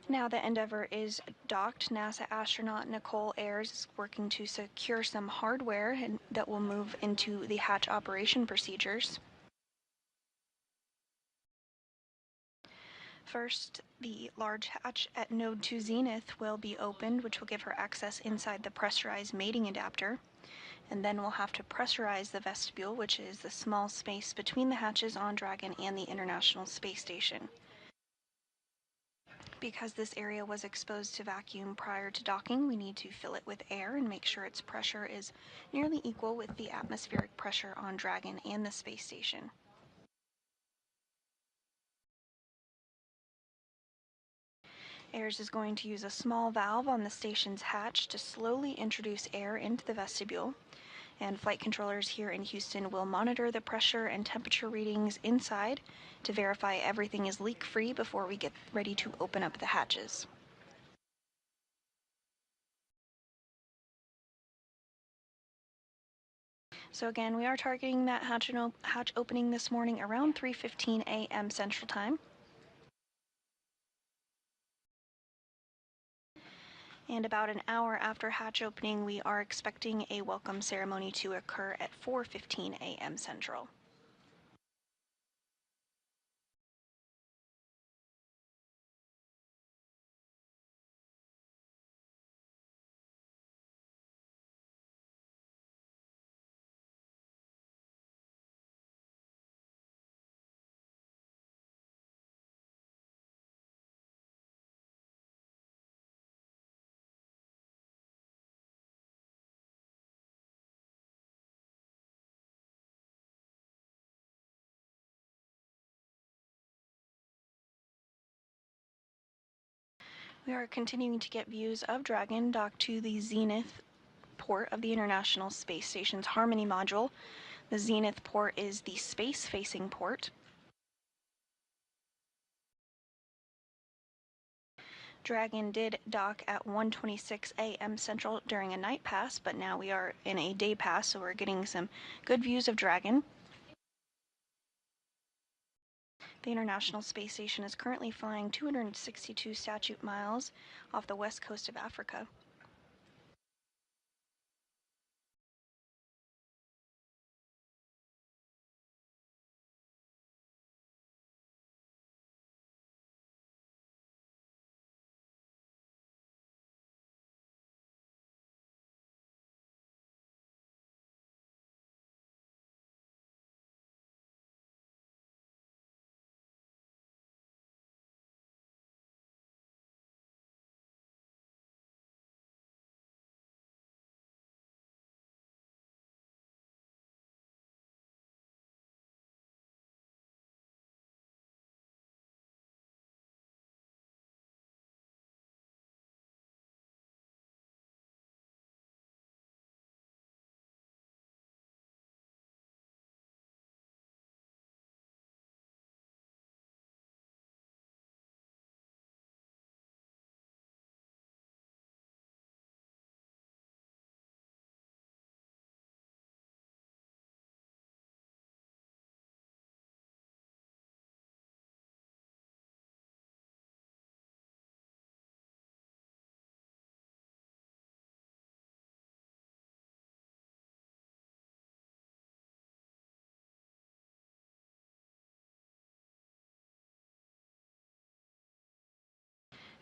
Now that Endeavour is docked, NASA astronaut Nicole Ayers is working to secure some hardware that will move into the hatch operation procedures. First, the large hatch at Node 2 Zenith will be opened, which will give her access inside the pressurized mating adapter. And then we'll have to pressurize the vestibule, which is the small space between the hatches on Dragon and the International Space Station. Because this area was exposed to vacuum prior to docking, we need to fill it with air and make sure its pressure is nearly equal with the atmospheric pressure on Dragon and the space station. Ayers is going to use a small valve on the station's hatch to slowly introduce air into the vestibule, and flight controllers here in Houston will monitor the pressure and temperature readings inside to verify everything is leak-free before we get ready to open up the hatches. So again, we are targeting that hatch opening this morning around 3:15 a.m. Central Time. And about an hour after hatch opening, we are expecting a welcome ceremony to occur at 4:15 a.m. Central. We are continuing to get views of Dragon docked to the Zenith port of the International Space Station's Harmony module. The Zenith port is the space-facing port. Dragon did dock at 1:26 a.m. Central during a night pass, but now we are in a day pass, so we're getting some good views of Dragon. The International Space Station is currently flying 262 statute miles off the west coast of Africa.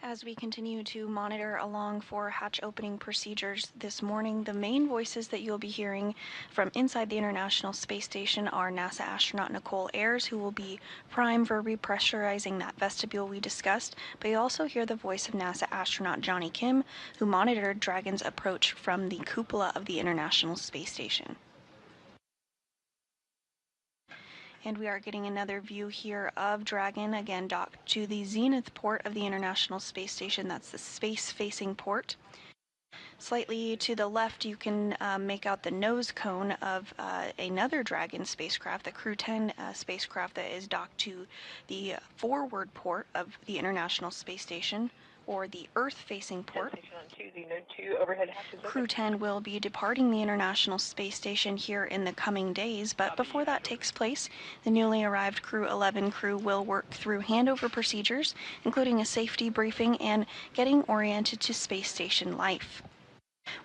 As we continue to monitor along for hatch opening procedures this morning, the main voices that you'll be hearing from inside the International Space Station are NASA astronaut Nicole Ayers, who will be prime for repressurizing that vestibule we discussed, but you also hear the voice of NASA astronaut Johnny Kim, who monitored Dragon's approach from the cupola of the International Space Station. And we are getting another view here of Dragon, again docked to the zenith port of the International Space Station. That's the space-facing port. Slightly to the left, you can make out the nose cone of another Dragon spacecraft, the Crew 10 spacecraft that is docked to the forward port of the International Space Station, or the Earth-facing port. Crew 10 will be departing the International Space Station here in the coming days, but before that takes place, the newly arrived Crew 11 crew will work through handover procedures, including a safety briefing and getting oriented to space station life.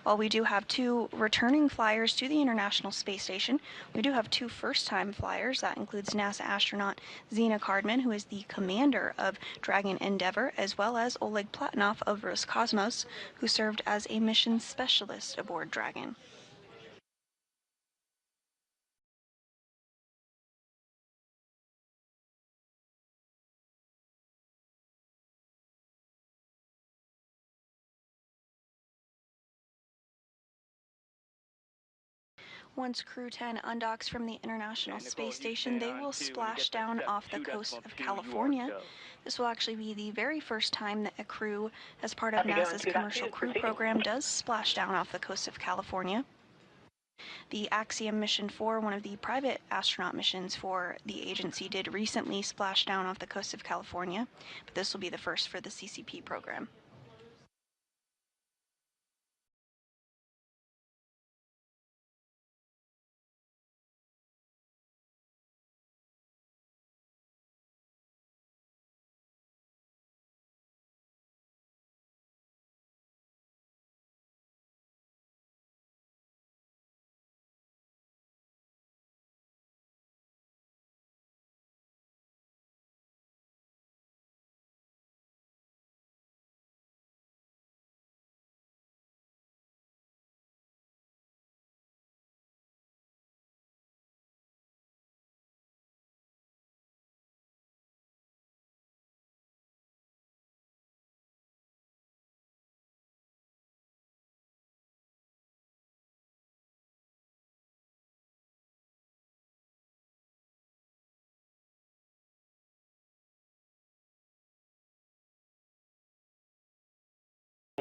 While we do have 2 returning flyers to the International Space Station, we do have 2 first-time flyers. That includes NASA astronaut Zena Cardman, who is the commander of Dragon Endeavour, as well as Oleg Platonov of Roscosmos, who served as a mission specialist aboard Dragon. Once Crew 10 undocks from the International Space Station, they will splash down off the coast of California. This will actually be the very first time that a crew, as part of NASA's Commercial Crew Program, does splash down off the coast of California. The Axiom Mission 4, one of the private astronaut missions for the agency, did recently splash down off the coast of California, but this will be the first for the CCP program.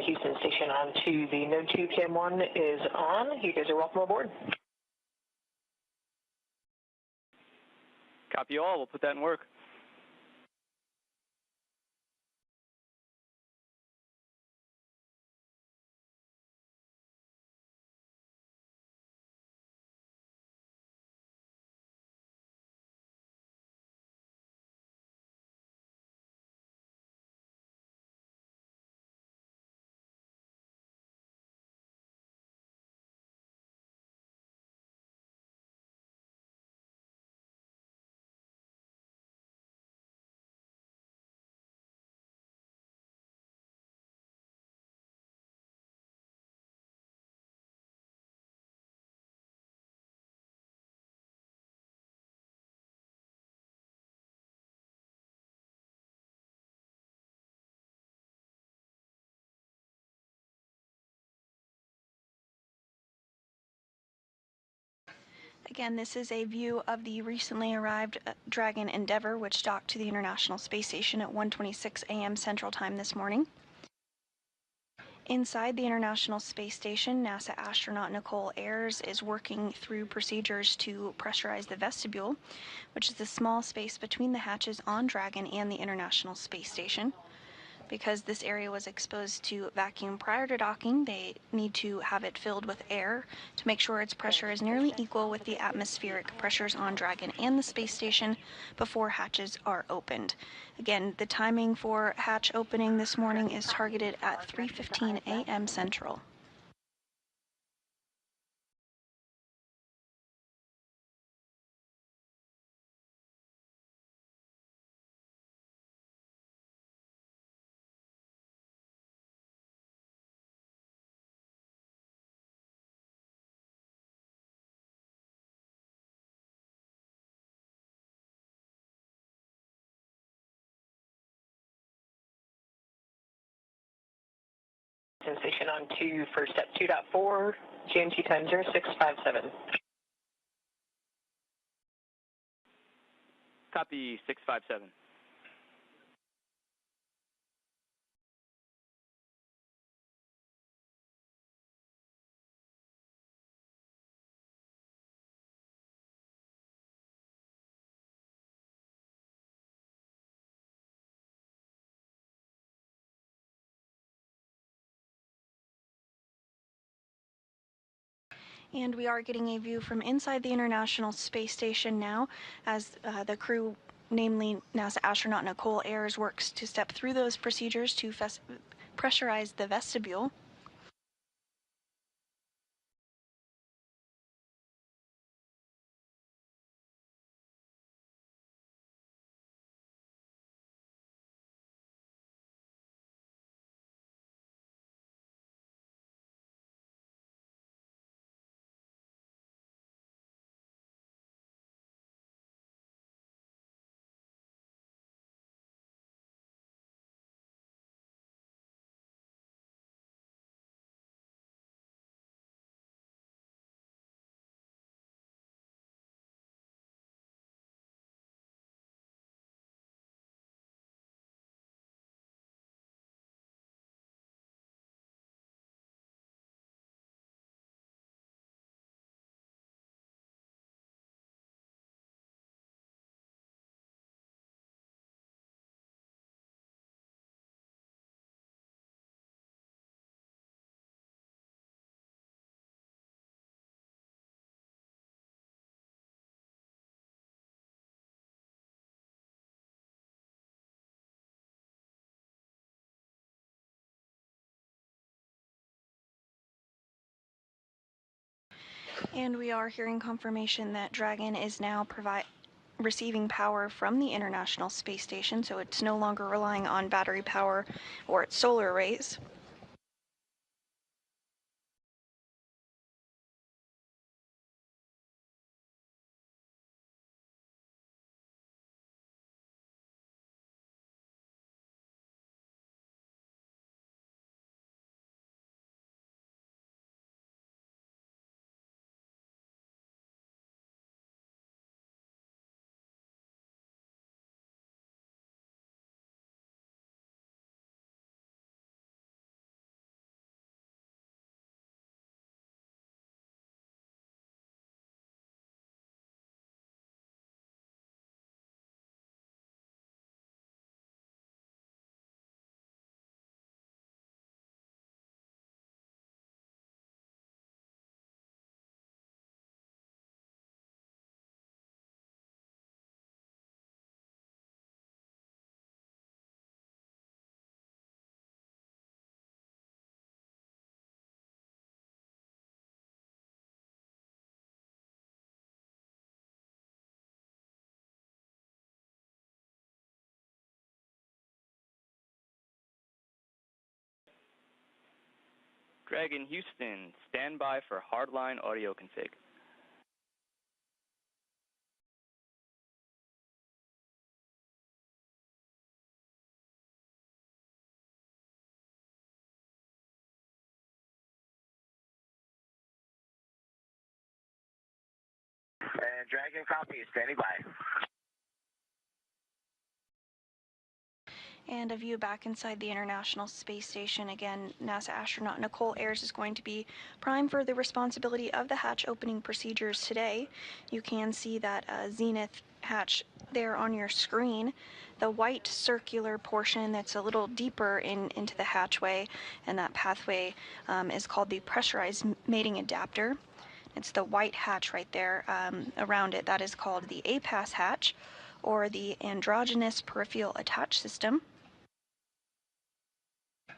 Houston Station on to the Node 2 Cam 1 is on. You guys are welcome aboard. Copy all. We'll put that in work. Again, this is a view of the recently arrived Dragon Endeavour, which docked to the International Space Station at 1:26 a.m. Central Time this morning. Inside the International Space Station, NASA astronaut Nicole Ayers is working through procedures to pressurize the vestibule, which is the small space between the hatches on Dragon and the International Space Station. Because this area was exposed to vacuum prior to docking, they need to have it filled with air to make sure its pressure is nearly equal with the atmospheric pressures on Dragon and the space station before hatches are opened. Again, the timing for hatch opening this morning is targeted at 3:15 a.m. Central. Station on to for step 2.4, GMT time 0657. Copy 657. And we are getting a view from inside the International Space Station now as the crew, namely NASA astronaut Nicole Ayers, works to step through those procedures to pressurize the vestibule. And we are hearing confirmation that Dragon is now receiving power from the International Space Station, so it's no longer relying on battery power or its solar arrays. Dragon Houston, stand by for hardline audio config. Dragon, copy. Standing by. And a view back inside the International Space Station. Again, NASA astronaut Nicole Ayers is going to be prime for the responsibility of the hatch opening procedures today. You can see that zenith hatch there on your screen. The white circular portion that's a little deeper into the hatchway, and that pathway is called the pressurized mating adapter. It's the white hatch right there around it. That is called the APAS hatch, or the androgynous peripheral attach system.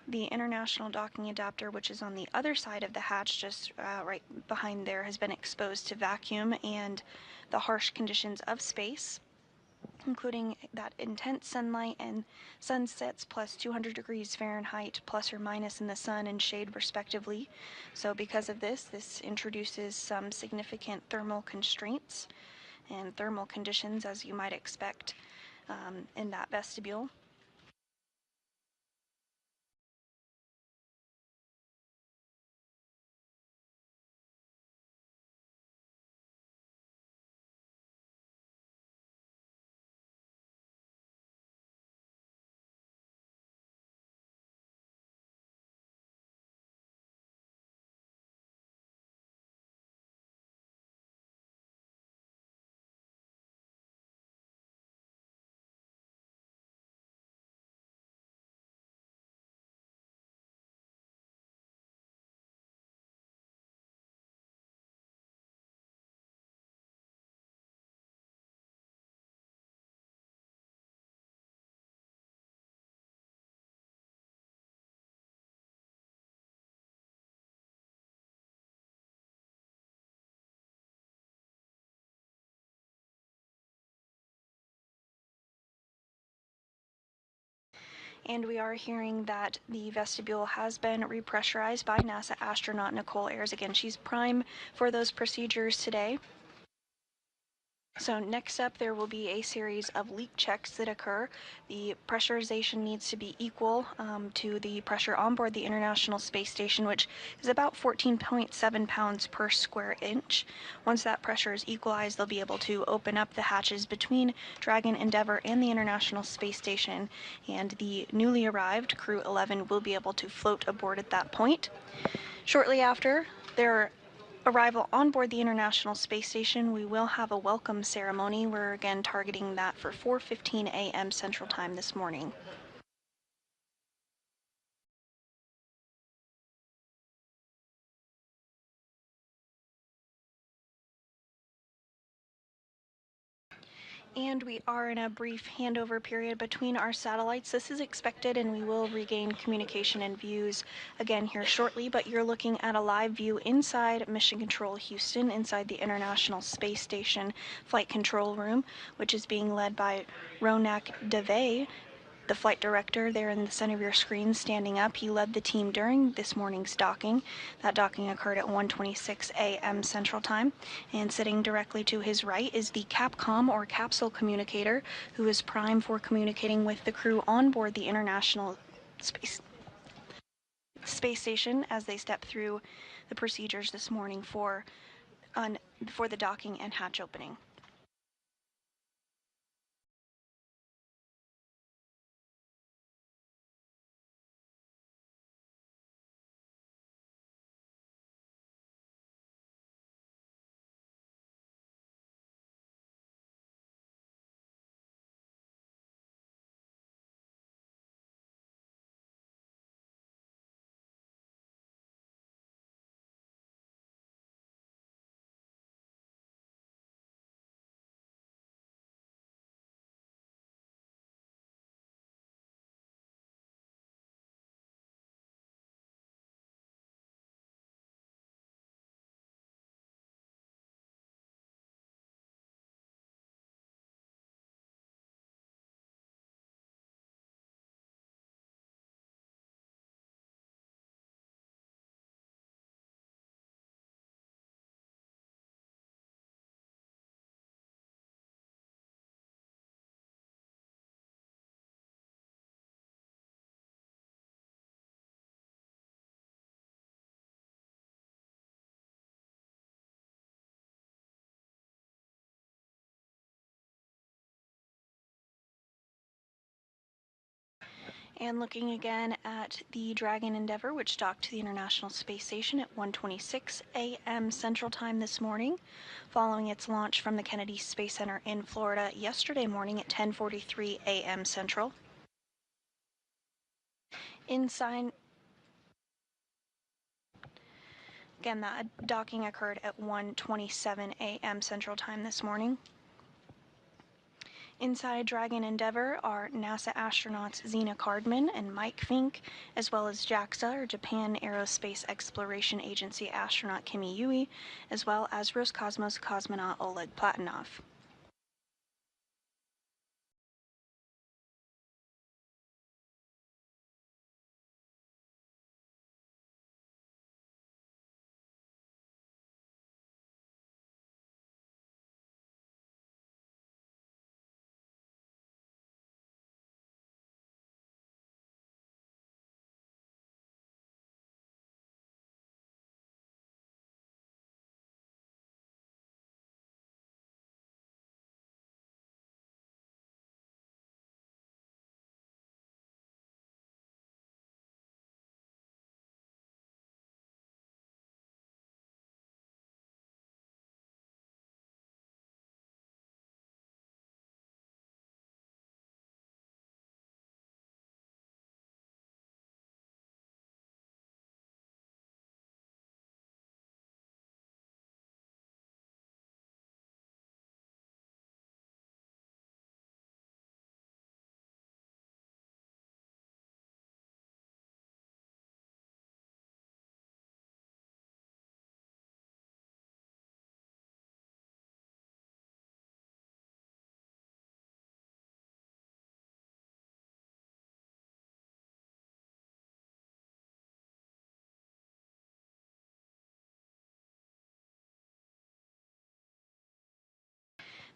The international docking adapter, which is on the other side of the hatch, just right behind there, has been exposed to vacuum and the harsh conditions of space, including that intense sunlight and sunsets plus 200 degrees Fahrenheit plus or minus in the sun and shade respectively. So because of this introduces some significant thermal constraints and thermal conditions, as you might expect in that vestibule. And we are hearing that the vestibule has been repressurized by NASA astronaut Nicole Ayers. Again, she's prime for those procedures today. So next up, there will be a series of leak checks that occur. The pressurization needs to be equal to the pressure on board the International Space Station, which is about 14.7 pounds per square inch. Once that pressure is equalized, they'll be able to open up the hatches between Dragon, Endeavour, and the International Space Station, and the newly arrived Crew 11 will be able to float aboard at that point. Shortly after their arrival on board the International Space Station, we will have a welcome ceremony. We're again targeting that for 4:15 a.m. Central Time this morning. And we are in a brief handover period between our satellites. This is expected, and we will regain communication and views again here shortly, but you're looking at a live view inside Mission Control Houston, inside the International Space Station Flight Control Room, which is being led by Ronak Dave, the flight director there in the center of your screen standing up. He led the team during this morning's docking. That docking occurred at 1:26 a.m. Central Time. And sitting directly to his right is the Capcom, or capsule communicator, who is prime for communicating with the crew on board the International Space Station as they step through the procedures this morning for the docking and hatch opening. And looking again at the Dragon Endeavour, which docked to the International Space Station at 1:26 a.m. Central Time this morning, following its launch from the Kennedy Space Center in Florida yesterday morning at 10:43 a.m. Central. Inside, again, that docking occurred at 1:27 a.m. Central Time this morning. Inside Dragon Endeavour are NASA astronauts Zena Cardman and Mike Fincke, as well as JAXA, or Japan Aerospace Exploration Agency astronaut Kimiya Yui, as well as Roscosmos cosmonaut Oleg Platonov.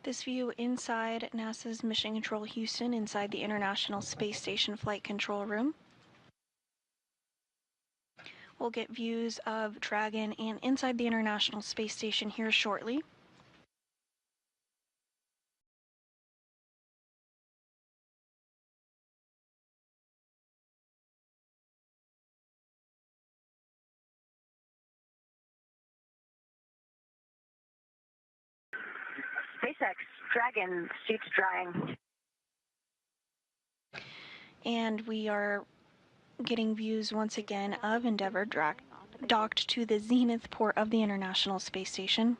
This view inside NASA's Mission Control Houston, inside the International Space Station Flight Control Room. We'll get views of Dragon and inside the International Space Station here shortly. SpaceX Dragon suits drying. And we are getting views once again of Endeavour docked to the zenith port of the International Space Station.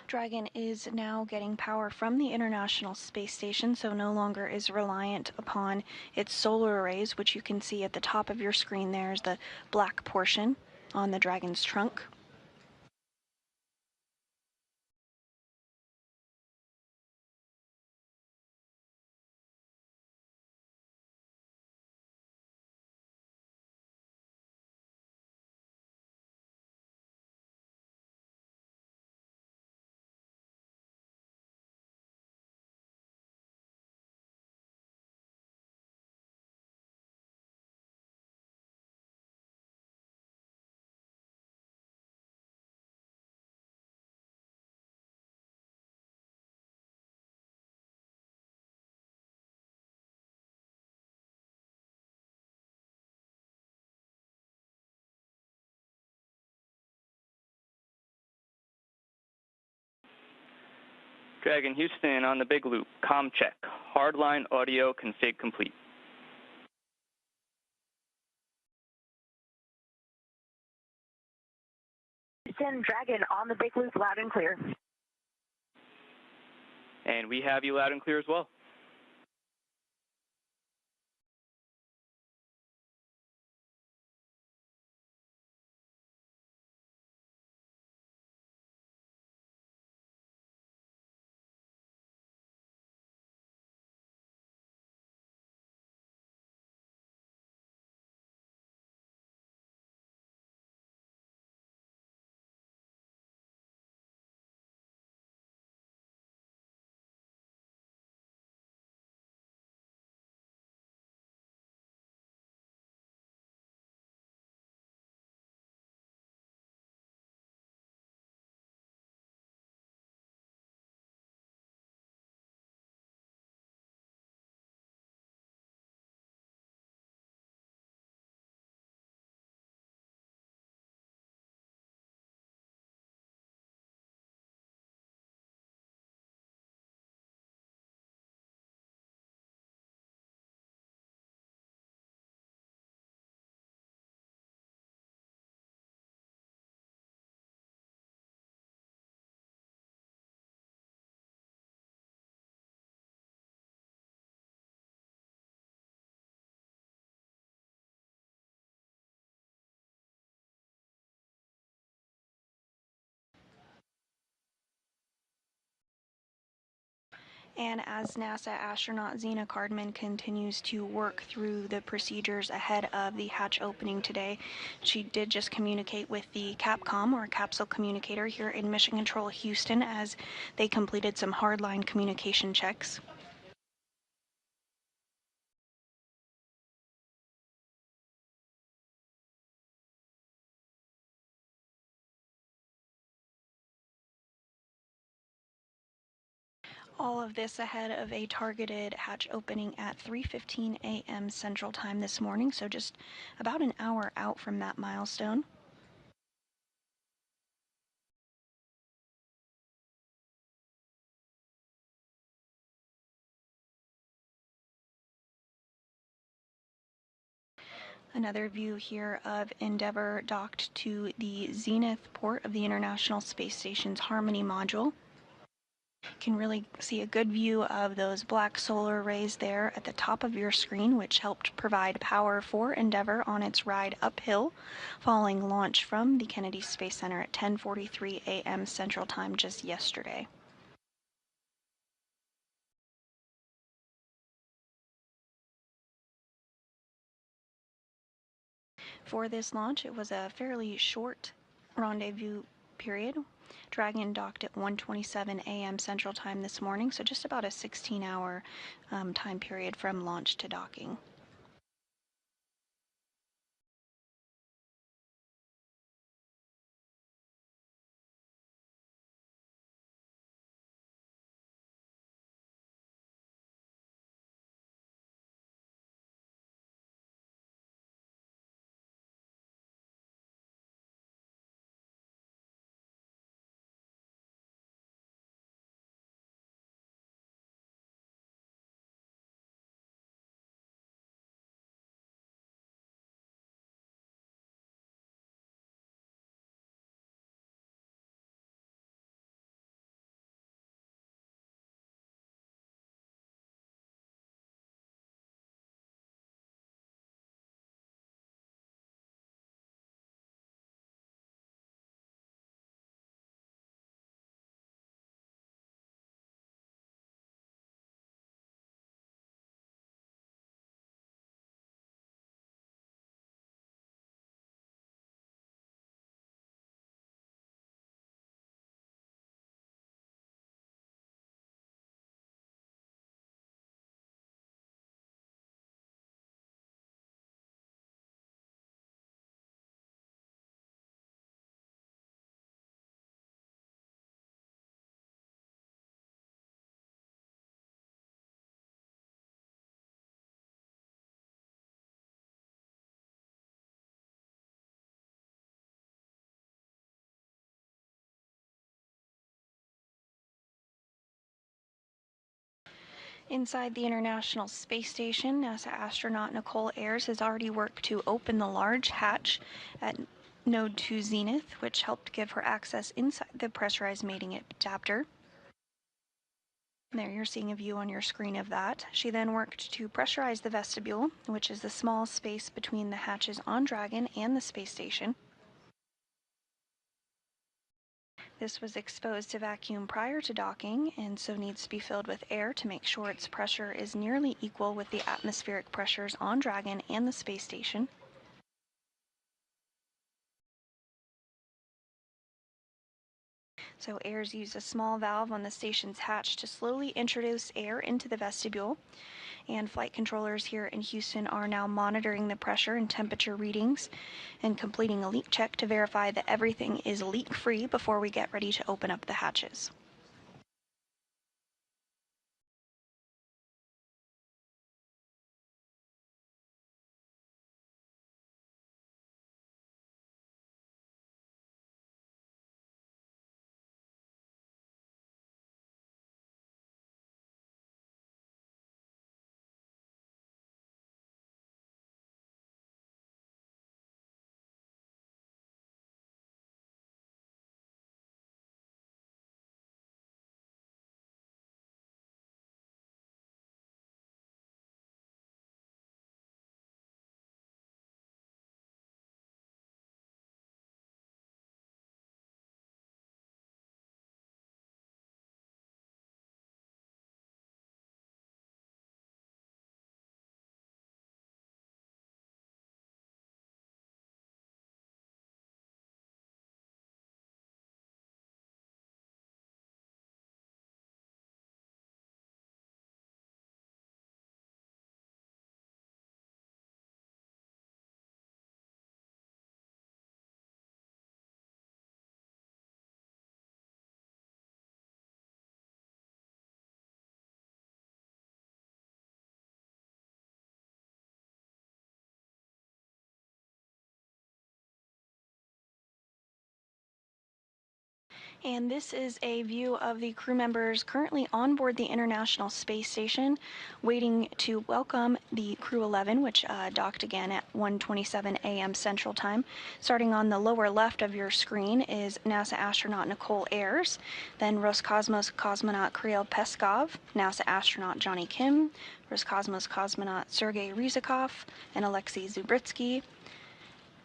Dragon is now getting power from the International Space Station, so no longer is reliant upon its solar arrays, which you can see at the top of your screen. There's the black portion on the Dragon's trunk. Dragon Houston on the big loop. Comm check. Hardline audio config complete. Houston Dragon on the big loop, loud and clear. And we have you loud and clear as well. And as NASA astronaut Zena Cardman continues to work through the procedures ahead of the hatch opening today, she did just communicate with the CAPCOM, or capsule communicator, here in Mission Control Houston as they completed some hardline communication checks. All of this ahead of a targeted hatch opening at 3:15 a.m. Central Time this morning, so just about an hour out from that milestone. Another view here of Endeavour docked to the zenith port of the International Space Station's Harmony module. Can really see a good view of those black solar arrays there at the top of your screen, which helped provide power for Endeavour on its ride uphill following launch from the Kennedy Space Center at 10:43 a.m. Central Time just yesterday. For this launch, it was a fairly short rendezvous period. Dragon docked at 1:27 a.m. Central Time this morning, so just about a 16-hour time period from launch to docking. Inside the International Space Station, NASA astronaut Nicole Ayers has already worked to open the large hatch at Node 2 Zenith, which helped give her access inside the pressurized mating adapter. There you're seeing a view on your screen of that. She then worked to pressurize the vestibule, which is the small space between the hatches on Dragon and the space station. This was exposed to vacuum prior to docking, and so needs to be filled with air to make sure its pressure is nearly equal with the atmospheric pressures on Dragon and the space station. So Ayers used a small valve on the station's hatch to slowly introduce air into the vestibule, and flight controllers here in Houston are now monitoring the pressure and temperature readings and completing a leak check to verify that everything is leak-free before we get ready to open up the hatches. And this is a view of the crew members currently on board the International Space Station, waiting to welcome the Crew 11, which docked again at 1:27 a.m. Central Time. Starting on the lower left of your screen is NASA astronaut Nicole Ayers, then Roscosmos cosmonaut Kirill Peskov, NASA astronaut Johnny Kim, Roscosmos cosmonaut Sergei Ryzhikov, and Alexei Zubritsky,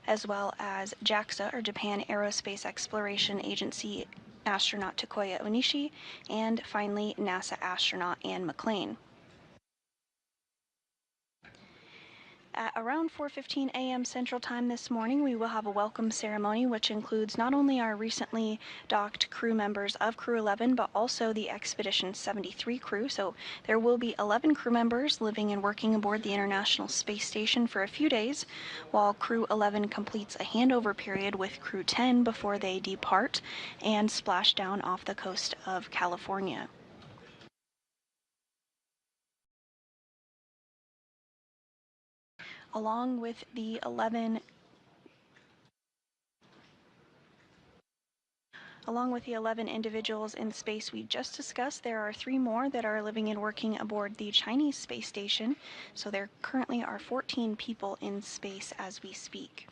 as well as JAXA, or Japan Aerospace Exploration Agency, astronaut Takuya Onishi, and finally NASA astronaut Anne McClain. At around 4:15 a.m. Central Time this morning, we will have a welcome ceremony, which includes not only our recently docked crew members of Crew 11, but also the Expedition 73 crew. So there will be 11 crew members living and working aboard the International Space Station for a few days, while Crew 11 completes a handover period with Crew 10 before they depart and splash down off the coast of California. Along with the 11 individuals in space we just discussed, there are 3 more that are living and working aboard the Chinese space station. So there currently are 14 people in space as we speak.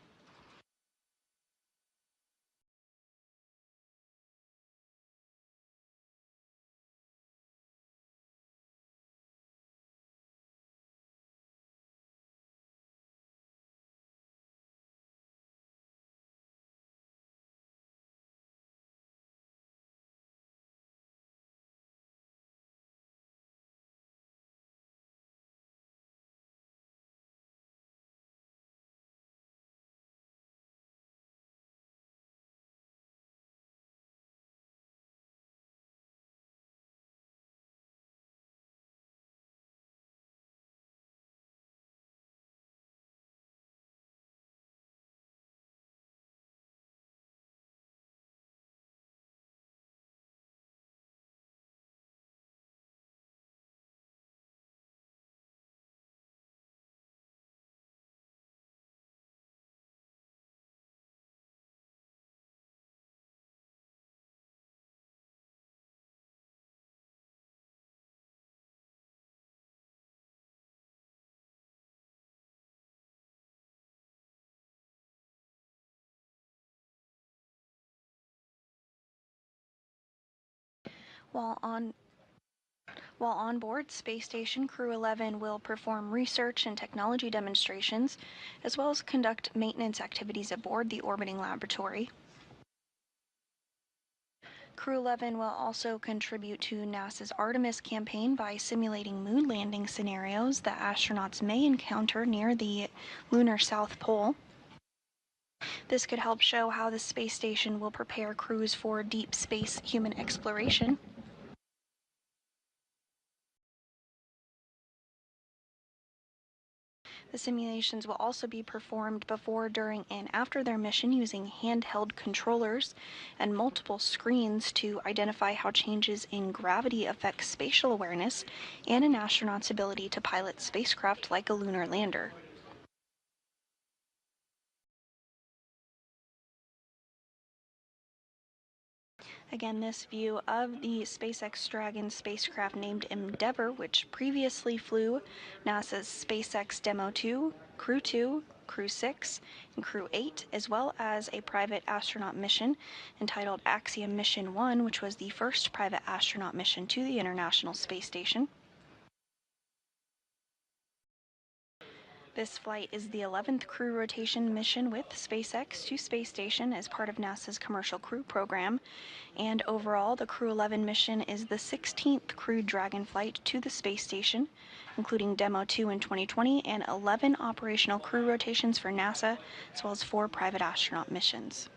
While on board Space Station, Crew 11 will perform research and technology demonstrations, as well as conduct maintenance activities aboard the orbiting laboratory. Crew 11 will also contribute to NASA's Artemis campaign by simulating moon landing scenarios that astronauts may encounter near the lunar South Pole. This could help show how the space station will prepare crews for deep space human exploration. The simulations will also be performed before, during, and after their mission using handheld controllers and multiple screens to identify how changes in gravity affect spatial awareness and an astronaut's ability to pilot spacecraft like a lunar lander. Again, this view of the SpaceX Dragon spacecraft named Endeavour, which previously flew NASA's SpaceX Demo 2, Crew 2, Crew 6, and Crew 8, as well as a private astronaut mission entitled Axiom Mission 1, which was the first private astronaut mission to the International Space Station. This flight is the 11th crew rotation mission with SpaceX to Space Station as part of NASA's Commercial Crew Program, and overall the Crew 11 mission is the 16th crewed Dragon flight to the Space Station, including Demo 2 in 2020 and 11 operational crew rotations for NASA, as well as 4 private astronaut missions.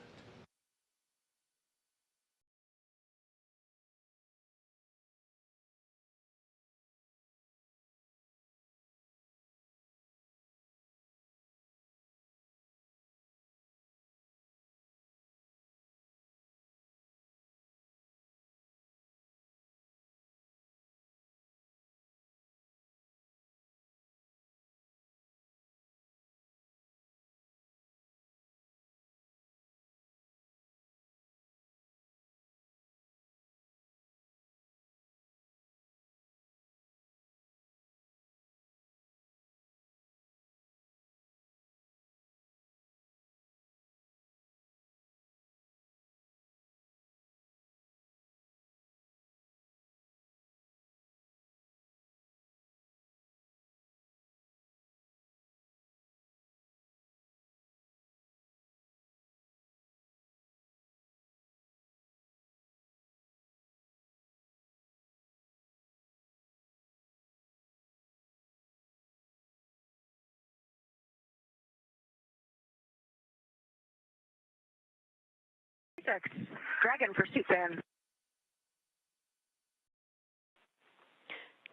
SpaceX. Dragon for suit fan.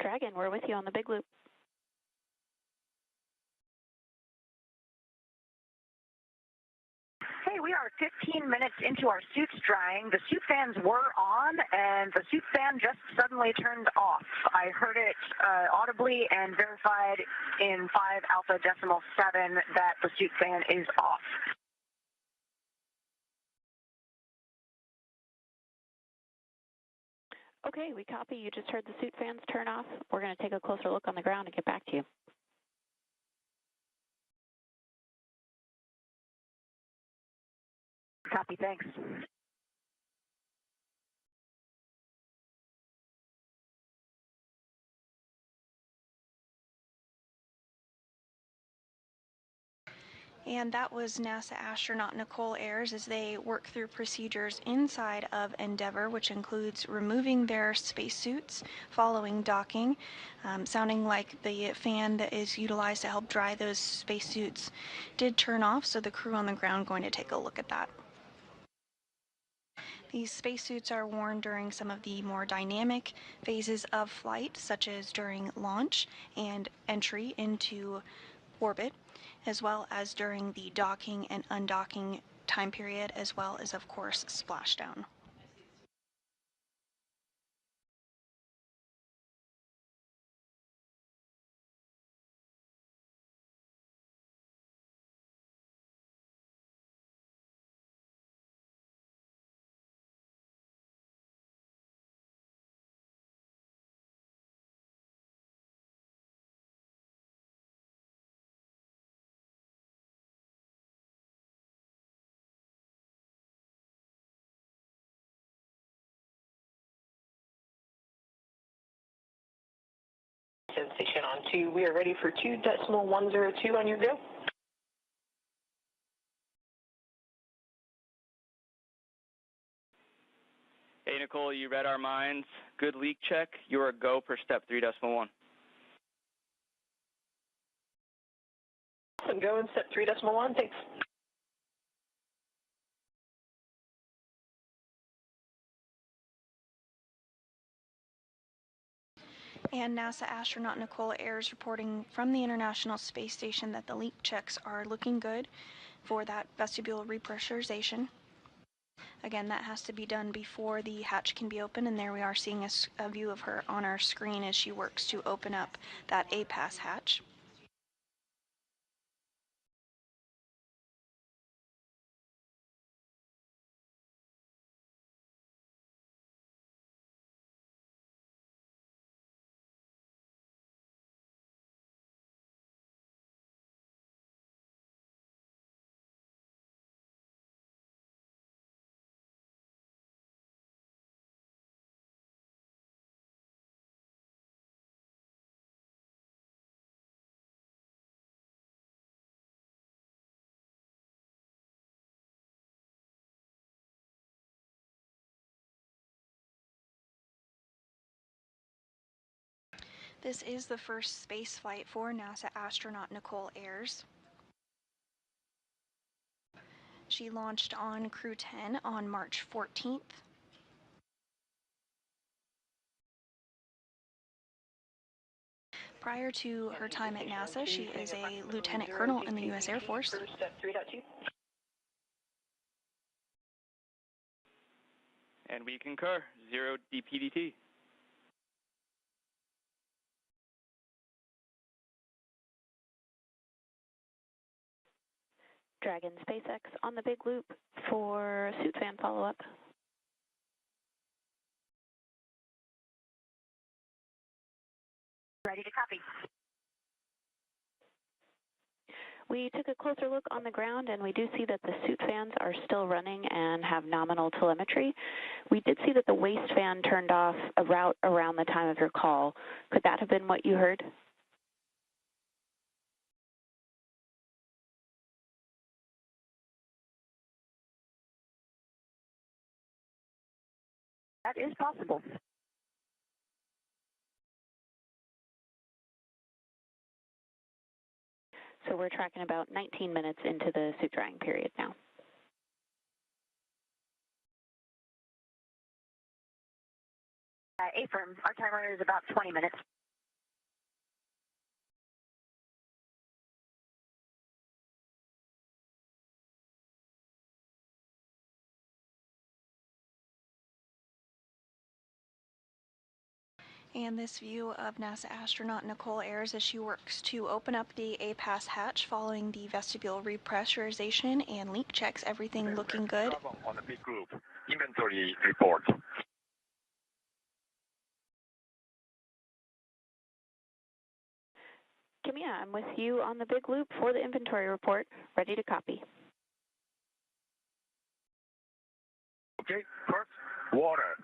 Dragon, we're with you on the big loop. Hey, we are 15 minutes into our suits drying. The suit fans were on, and the suit fan just suddenly turned off. I heard it audibly and verified in 5 alpha decimal 7 that the suit fan is off. Okay, we copy. You just heard the suit fans turn off. We're going to take a closer look on the ground and get back to you. Copy, thanks. And that was NASA astronaut Nicole Ayers as they work through procedures inside of Endeavour, which includes removing their spacesuits following docking, sounding like the fan that is utilized to help dry those spacesuits did turn off, so the crew on the ground going to take a look at that. These spacesuits are worn during some of the more dynamic phases of flight, such as during launch and entry into orbit, as well as during the docking and undocking time period, as well as, of course, splashdown. Station on 2. We are ready for 2.102 on your go. Hey, Nicole, you read our minds. Good leak check. You're a go per step 3.1. Awesome. Go in step 3.1. Thanks. And NASA astronaut Nicole Ayers reporting from the International Space Station that the leak checks are looking good for that vestibule repressurization. Again, that has to be done before the hatch can be opened, and there we are seeing a view of her on our screen as she works to open up that APAS hatch. This is the first space flight for NASA astronaut Nicole Ayers. She launched on Crew 10 on March 14th. Prior to her time at NASA, she is a lieutenant colonel in the U.S. Air Force. And we concur. 0 DPDT. Dragon SpaceX on the big loop for suit fan follow-up. Ready to copy. We took a closer look on the ground, and we do see that the suit fans are still running and have nominal telemetry. We did see that the waist fan turned off around the time of your call. Could that have been what you heard? That is possible. So we're tracking about 19 minutes into the suit drying period now. Affirm. Our timer is about 20 minutes. And this view of NASA astronaut Nicole Ayers as she works to open up the APAS hatch following the vestibule repressurization and leak checks, everything looking good. On the big group, inventory report. Kimiya, I'm with you on the big loop for the inventory report. Ready to copy. Okay, first, water.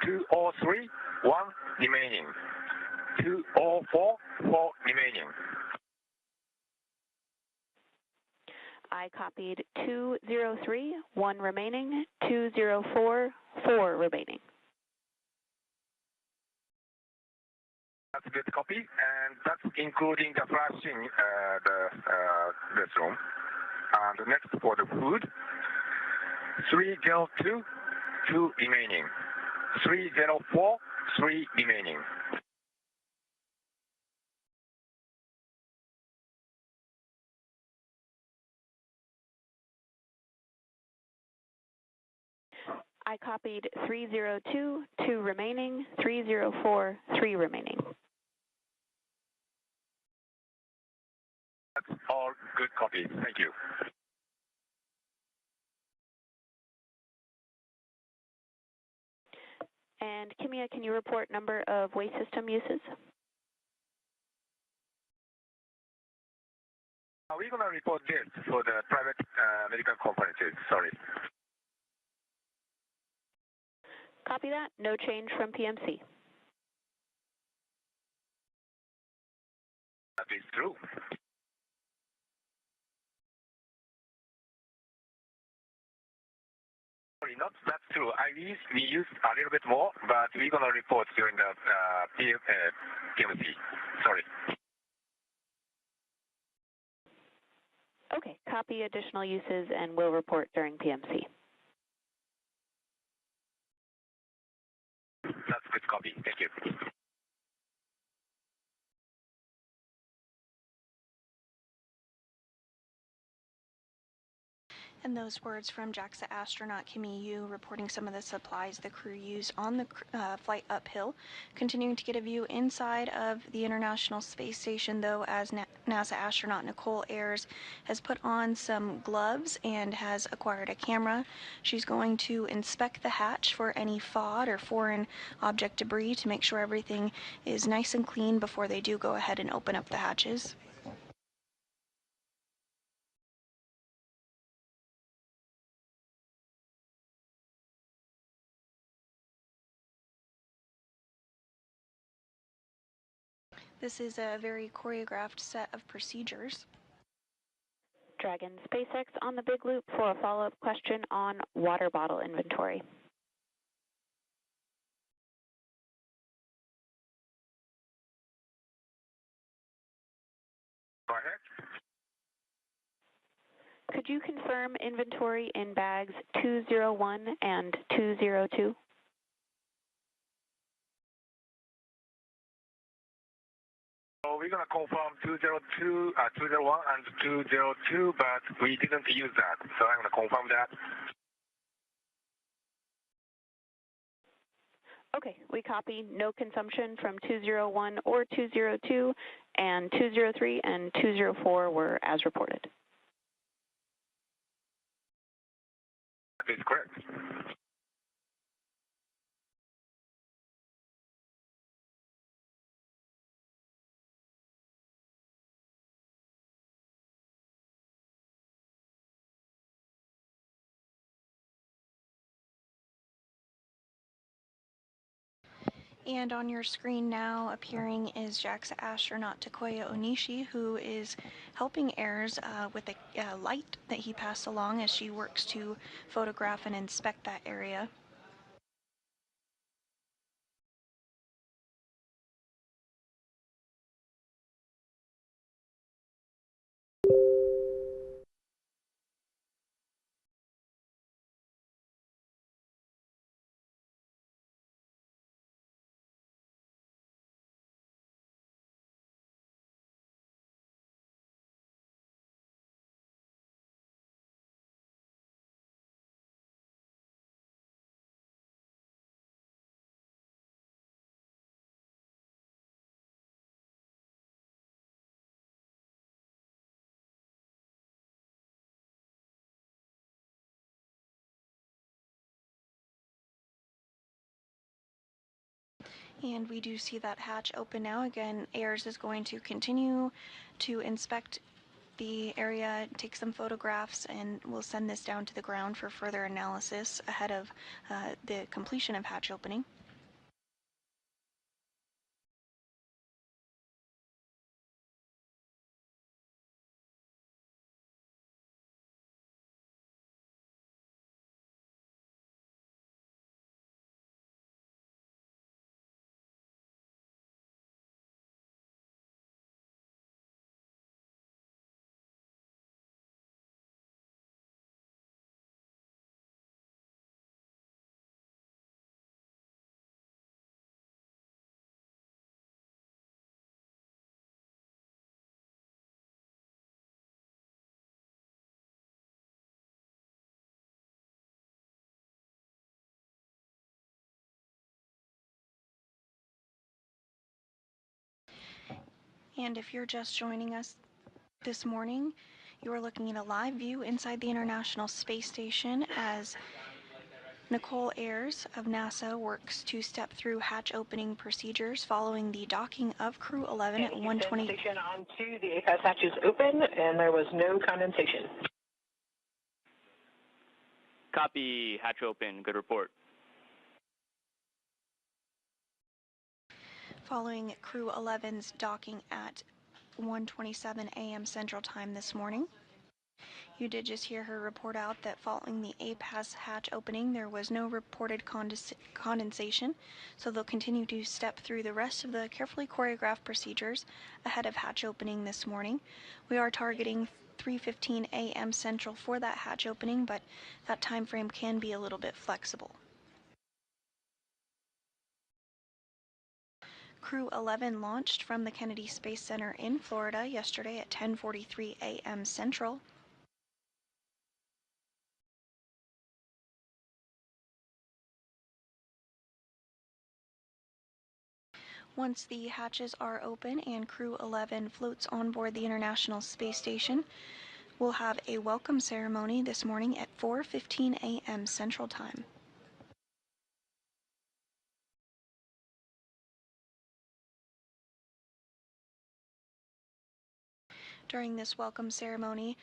203, 1 remaining. 204, 4 remaining. I copied 203, 1 remaining, 204, 4 remaining. That's a good copy, and that's including the flashing this room. And next for the food, 302, 2 remaining. 304, 3 remaining. I copied 302, 2 remaining, 304, 3 remaining. That's all good copies. Thank you. And Kimiya, can you report number of waste system uses? We're going to report this for the private medical conferences. Sorry. Copy that. No change from PMC. That is true. Sorry, not that's true. We used a little bit more, but we're going to report during the PMC. Sorry. Okay, copy additional uses and we'll report during PMC. That's good copy. Thank you. And those words from JAXA astronaut Kimiya Yui reporting some of the supplies the crew used on the flight uphill. Continuing to get a view inside of the International Space Station, though, as NASA astronaut Nicole Ayers has put on some gloves and has acquired a camera. She's going to inspect the hatch for any FOD or foreign object debris to make sure everything is nice and clean before they do go ahead and open up the hatches. This is a very choreographed set of procedures. Dragon SpaceX on the big loop for a follow-up question on water bottle inventory. Go ahead. Could you confirm inventory in bags 201 and 202? So we're going to confirm 202, 201 and 202, but we didn't use that. So I'm going to confirm that. Okay, we copy no consumption from 201 or 202, and 203 and 204 were as reported. That is correct. And on your screen now appearing is JAXA astronaut Takuya Onishi, who is helping Ayers with a light that he passed along as she works to photograph and inspect that area. And we do see that hatch open now. Again, AIRS is going to continue to inspect the area, take some photographs, and we'll send this down to the ground for further analysis ahead of the completion of hatch opening. And if you're just joining us this morning, you're looking at a live view inside the International Space Station as Nicole Ayers of NASA works to step through hatch opening procedures following the docking of Crew 11 at 1:20. Station on 2, the APAS hatch is open and there was no condensation. Copy, hatch open, good report. Following Crew 11's docking at 1:27 a.m. Central Time this morning. You did just hear her report out that following the APAS hatch opening, there was no reported condensation, so they'll continue to step through the rest of the carefully choreographed procedures ahead of hatch opening this morning. We are targeting 3:15 a.m. Central for that hatch opening, but that time frame can be a little bit flexible. Crew 11 launched from the Kennedy Space Center in Florida yesterday at 10:43 a.m. Central. Once the hatches are open and Crew 11 floats on board the International Space Station, we'll have a welcome ceremony this morning at 4:15 a.m. Central Time. During this welcome ceremony,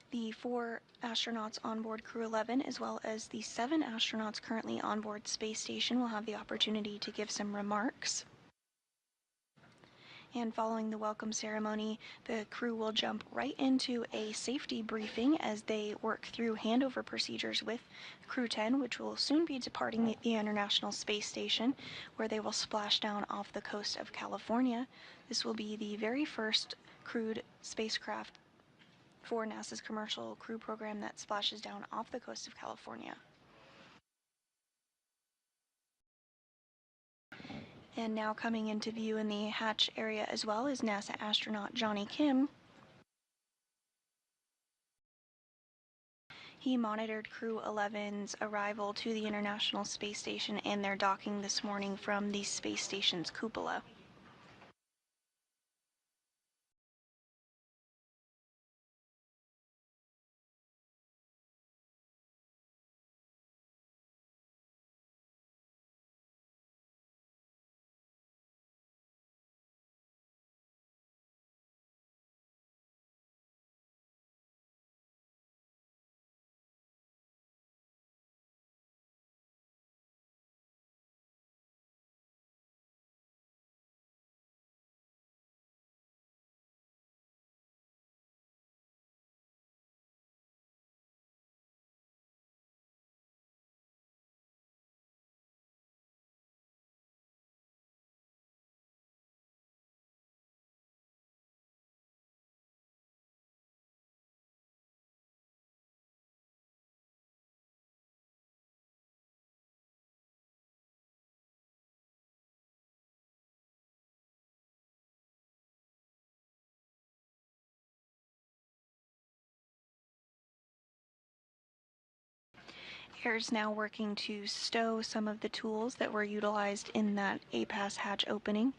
the 4 astronauts on board Crew 11, as well as the 7 astronauts currently on board Space Station, will have the opportunity to give some remarks. And following the welcome ceremony, the crew will jump right into a safety briefing as they work through handover procedures with Crew 10, which will soon be departing the International Space Station, where they will splash down off the coast of California. This will be the very first crewed spacecraft for NASA's Commercial Crew Program that splashes down off the coast of California. And now coming into view in the hatch area as well is NASA astronaut Johnny Kim. He monitored Crew 11's arrival to the International Space Station and their docking this morning from the space station's cupola. Air is now working to stow some of the tools that were utilized in that APAS hatch opening.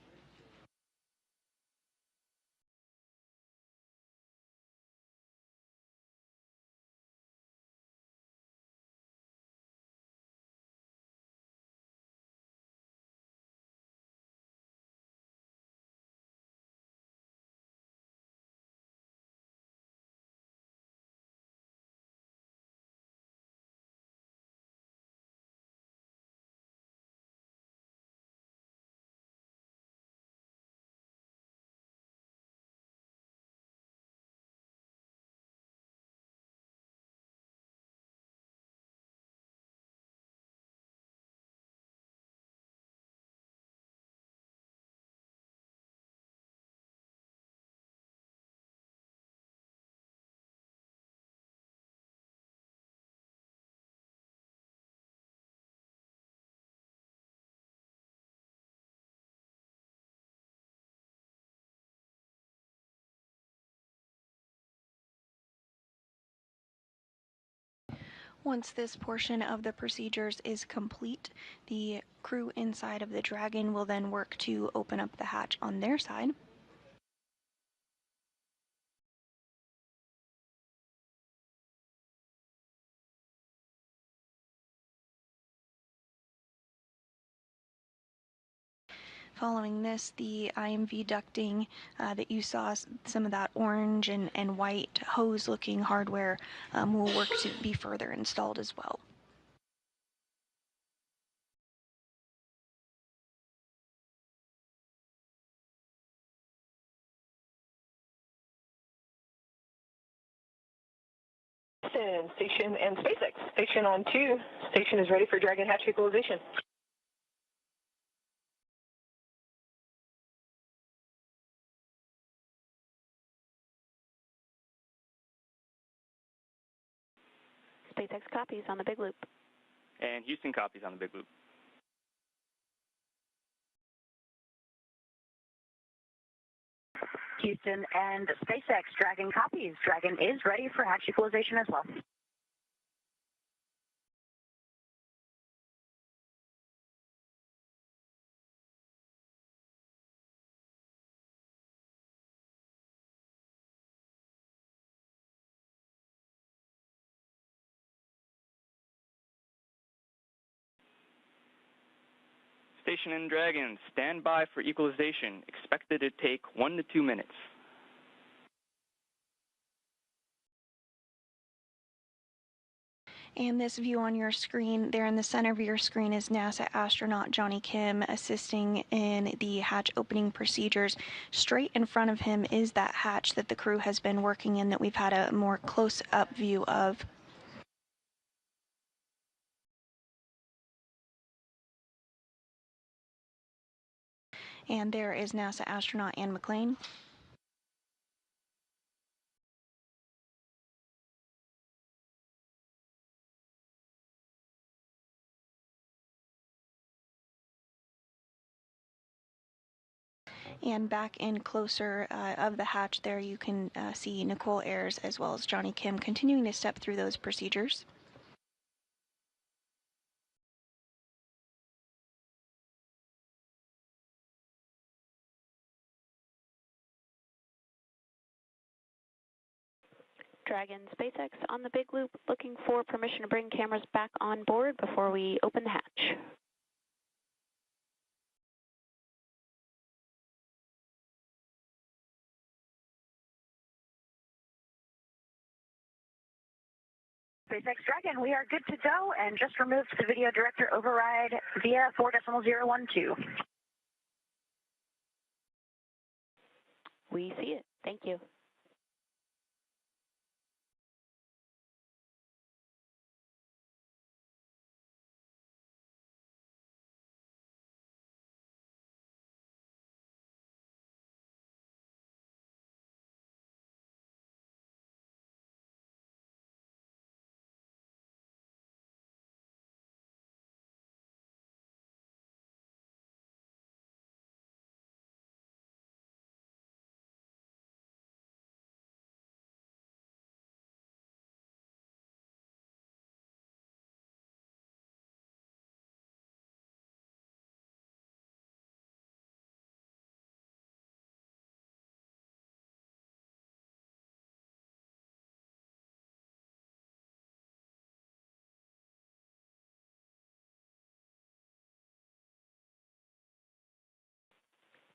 Once this portion of the procedures is complete, the crew inside of the Dragon will then work to open up the hatch on their side. Following this, the IMV ducting that you saw, some of that orange and white hose-looking hardware will work to be further installed as well. Station and SpaceX. Station on 2. Station is ready for Dragon hatch equalization. SpaceX copies on the big loop. And Houston copies on the big loop. Houston and SpaceX, Dragon copies. Dragon is ready for hatch equalization as well. Station and Dragon, stand by for equalization. Expected to take 1 to 2 minutes. And this view on your screen, there in the center of your screen, is NASA astronaut Johnny Kim assisting in the hatch opening procedures. Straight in front of him is that hatch that the crew has been working in that we've had a more close-up view of. And there is NASA astronaut Ann McClain. And back in closer of the hatch there, you can see Nicole Ayers as well as Johnny Kim continuing to step through those procedures. Dragon SpaceX on the big loop, looking for permission to bring cameras back on board before we open the hatch. SpaceX Dragon, we are good to go and just removed the video director override via 4.012. We see it. Thank you.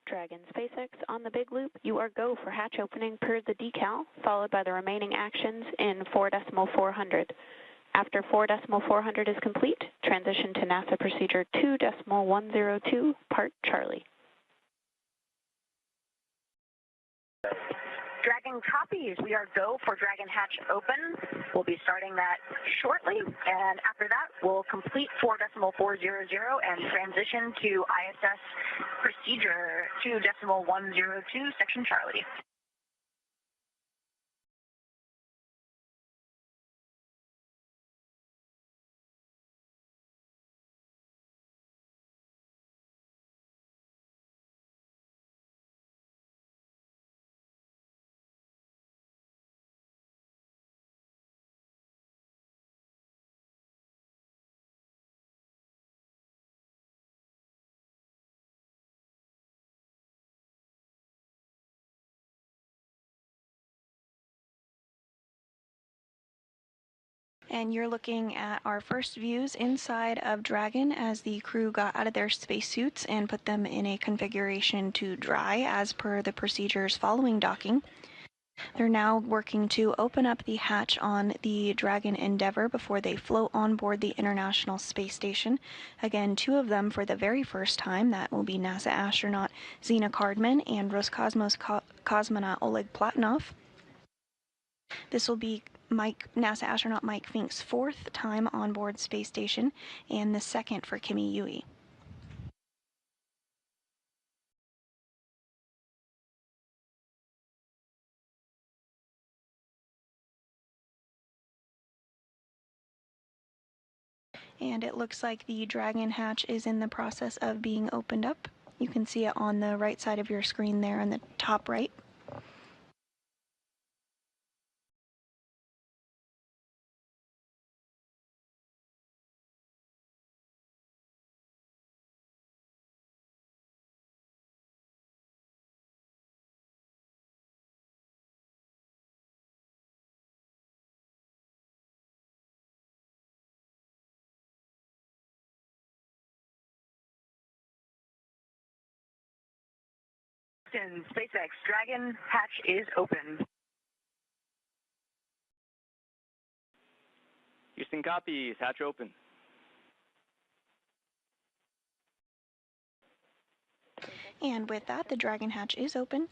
Dragon SpaceX on the big loop, you are go for hatch opening per the decal, followed by the remaining actions in 4.400. After 4.400 is complete, transition to NASA procedure 2.102, part Charlie. Dragon copies. We are go for Dragon hatch open. We'll be starting that shortly, and after that, we'll complete 4.400 and transition to ISS procedure 2.102, section Charlie. And you're looking at our first views inside of Dragon as the crew got out of their spacesuits and put them in a configuration to dry as per the procedures following docking. They're now working to open up the hatch on the Dragon Endeavour before they float on board the International Space Station. Again, 2 of them for the very first time. That will be NASA astronaut Zena Cardman and Roscosmos cosmonaut Oleg Platonov. This will be NASA astronaut Mike Fincke's 4th time on board Space Station and the 2nd for Kimiya Yui. And it looks like the Dragon hatch is in the process of being opened up. You can see it on the right side of your screen there on the top right. In SpaceX, Dragon hatch is open. Houston copies. Hatch open. And with that, the Dragon hatch is open.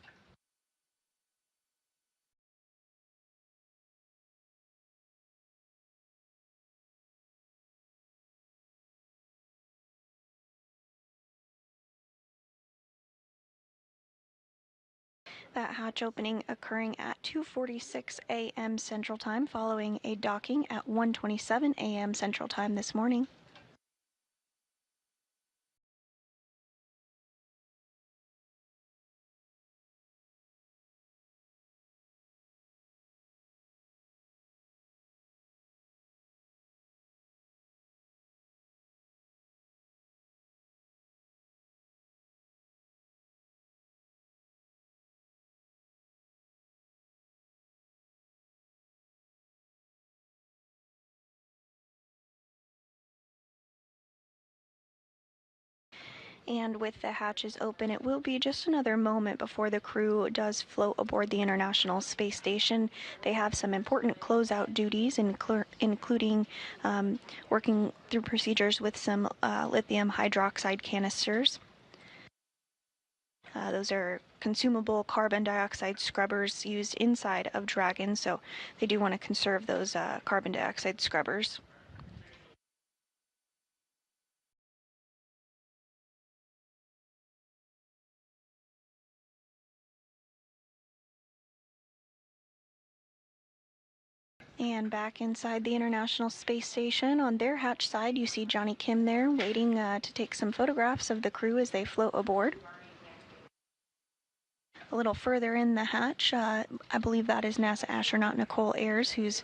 That hatch opening occurring at 2:46 a.m. Central Time following a docking at 1:27 a.m. Central Time this morning. And with the hatches open, it will be just another moment before the crew does float aboard the International Space Station. They have some important closeout duties, including working through procedures with some lithium hydroxide canisters. Those are consumable carbon dioxide scrubbers used inside of Dragon, so they do want to conserve those carbon dioxide scrubbers. And back inside the International Space Station, on their hatch side, you see Johnny Kim there waiting to take some photographs of the crew as they float aboard. A little further in the hatch, I believe that is NASA astronaut Nicole Ayers, who's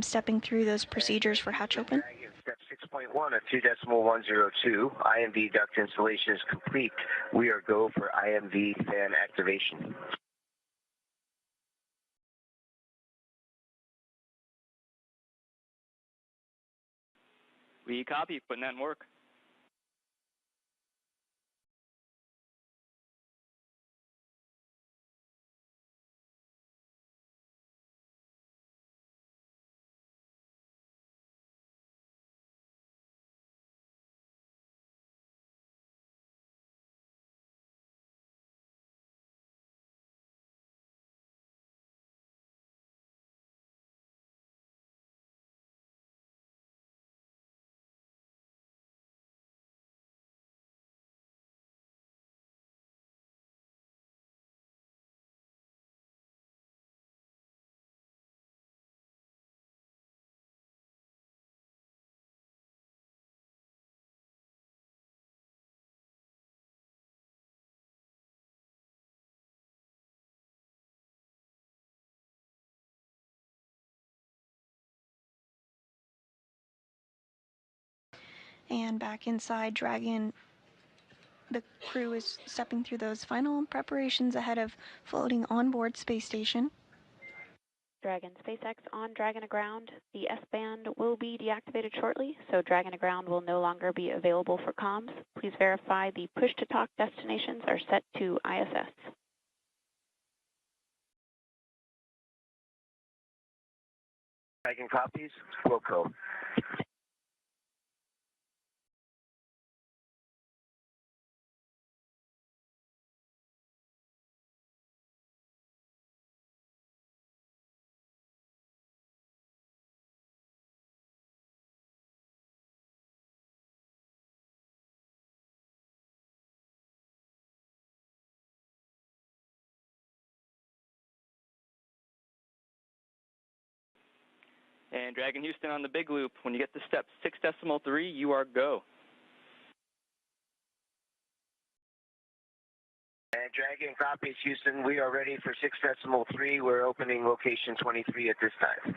stepping through those procedures for hatch open. Step 6.1 at 2.102. IMV duct installation is complete. We are go for IMV fan activation. We copy. Putting that in work. And back inside Dragon, the crew is stepping through those final preparations ahead of floating on board Space Station. Dragon SpaceX on Dragon Aground. The S-band will be deactivated shortly, so Dragon Aground will no longer be available for comms. Please verify the push-to-talk destinations are set to ISS. Dragon copies. Wilco. And Dragon Houston on the big loop. When you get to step 6.3, you are go. And Dragon copies, Houston. We are ready for 6.3. We're opening location 23 at this time.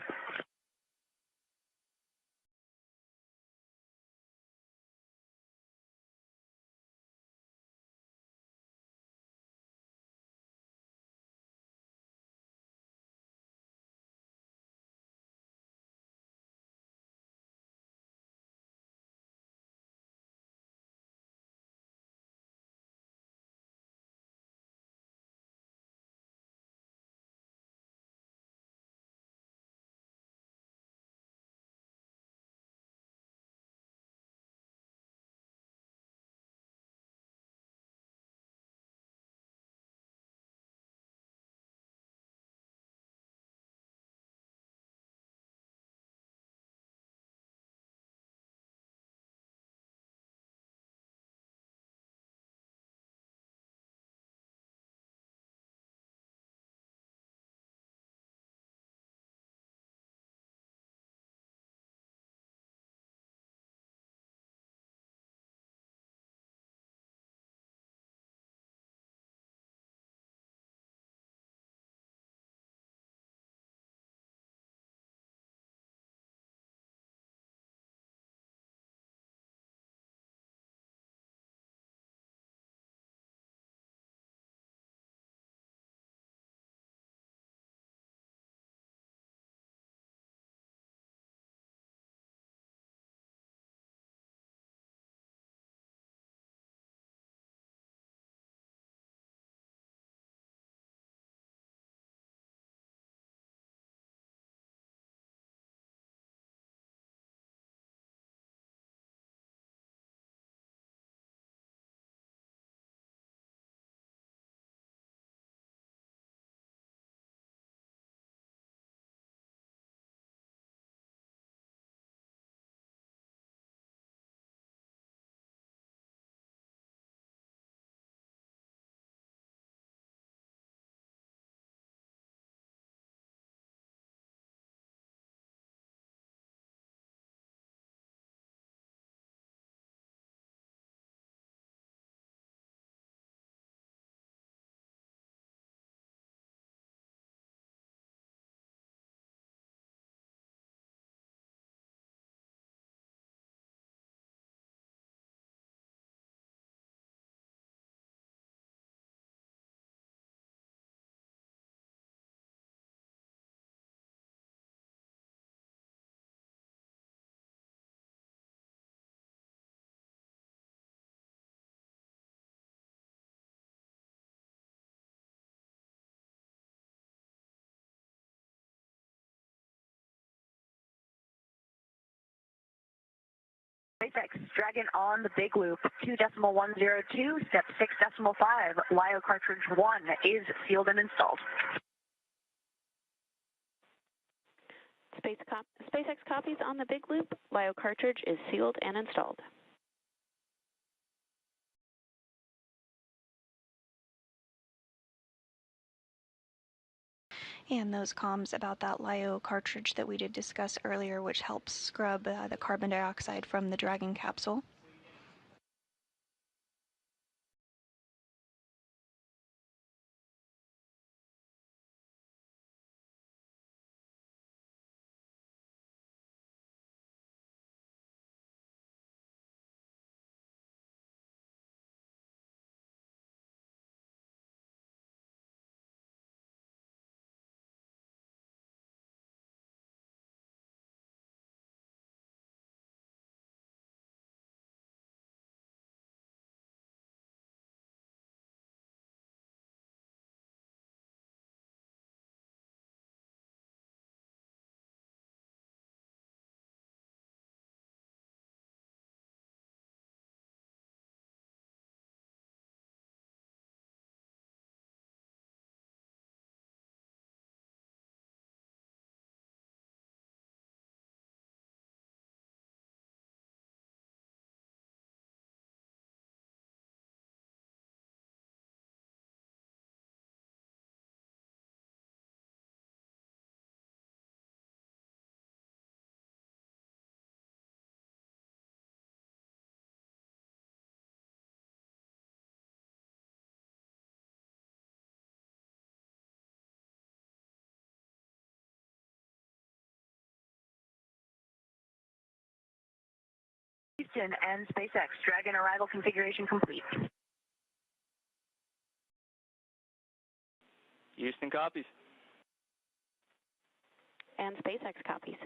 SpaceX Dragon on the big loop, 2.102, step 6.5. LIO cartridge 1 is sealed and installed. SpaceX copies on the big loop. LIO cartridge is sealed and installed. And those comms about that LIO cartridge that we did discuss earlier, which helps scrub the carbon dioxide from the Dragon capsule. Houston and SpaceX. Dragon arrival configuration complete. Houston copies. And SpaceX copies.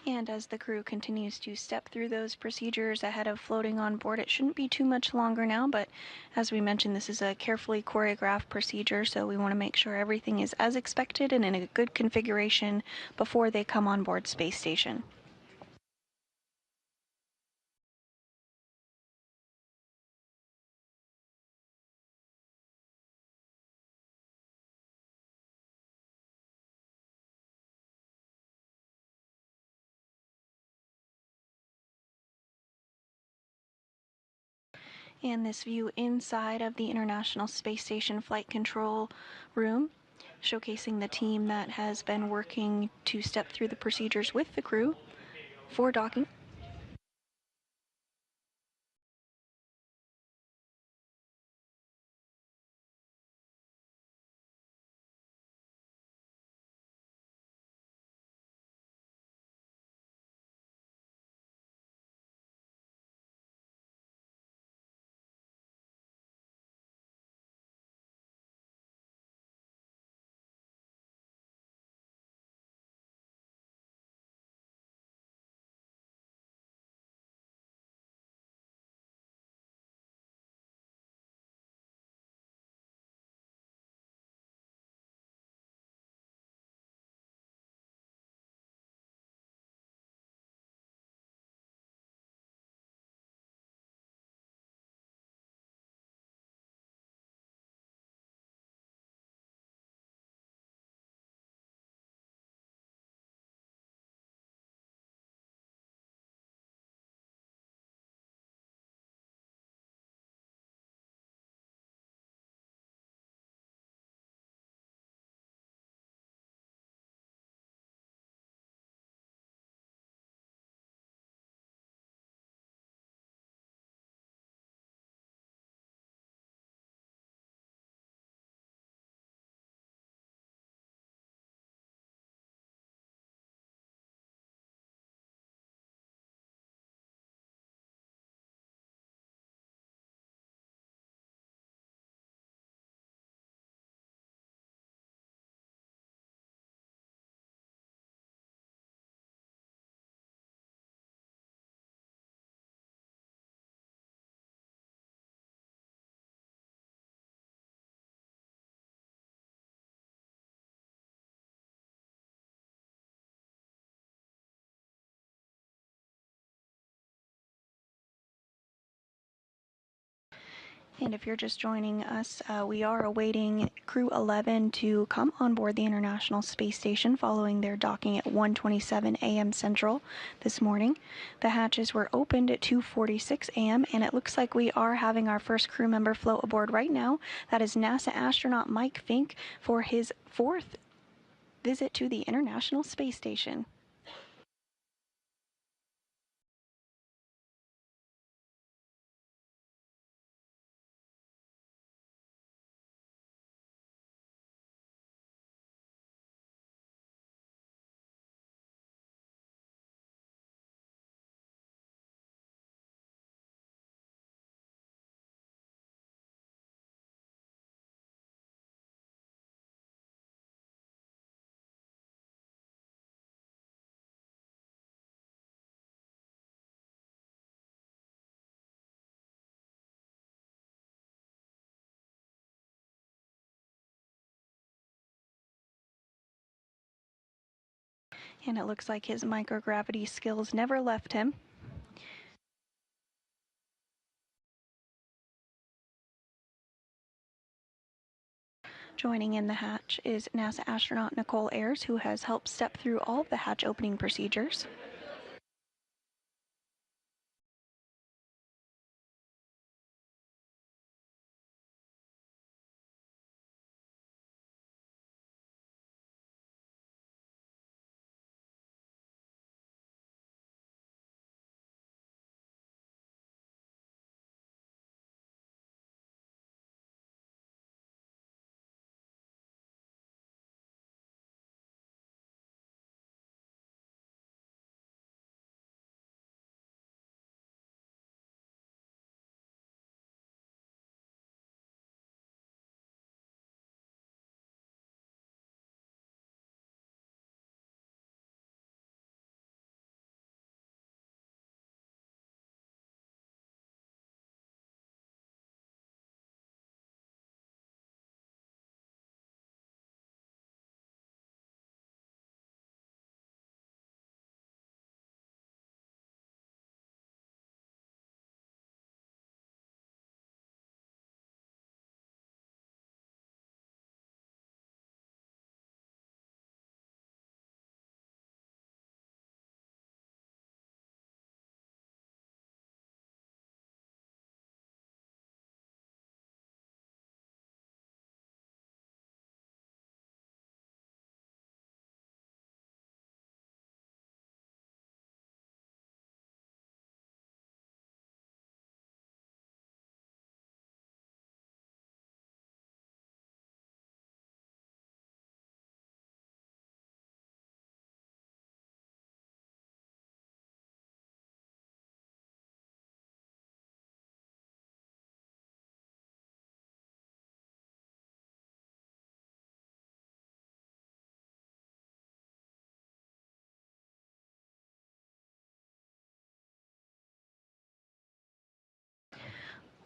And as the crew continues to step through those procedures ahead of floating on board, it shouldn't be too much longer now, but as we mentioned, this is a carefully choreographed procedure, so we want to make sure everything is as expected and in a good configuration before they come on board Space Station. And this view inside of the International Space Station Flight Control Room, showcasing the team that has been working to step through the procedures with the crew for docking. And if you're just joining us, we are awaiting Crew 11 to come on board the International Space Station following their docking at 1:27 a.m. Central this morning. The hatches were opened at 2:46 a.m. and it looks like we are having our first crew member float aboard right now. That is NASA astronaut Mike Fincke for his 4th visit to the International Space Station. And it looks like his microgravity skills never left him. Joining in the hatch is NASA astronaut Nicole Ayers, who has helped step through all of the hatch opening procedures.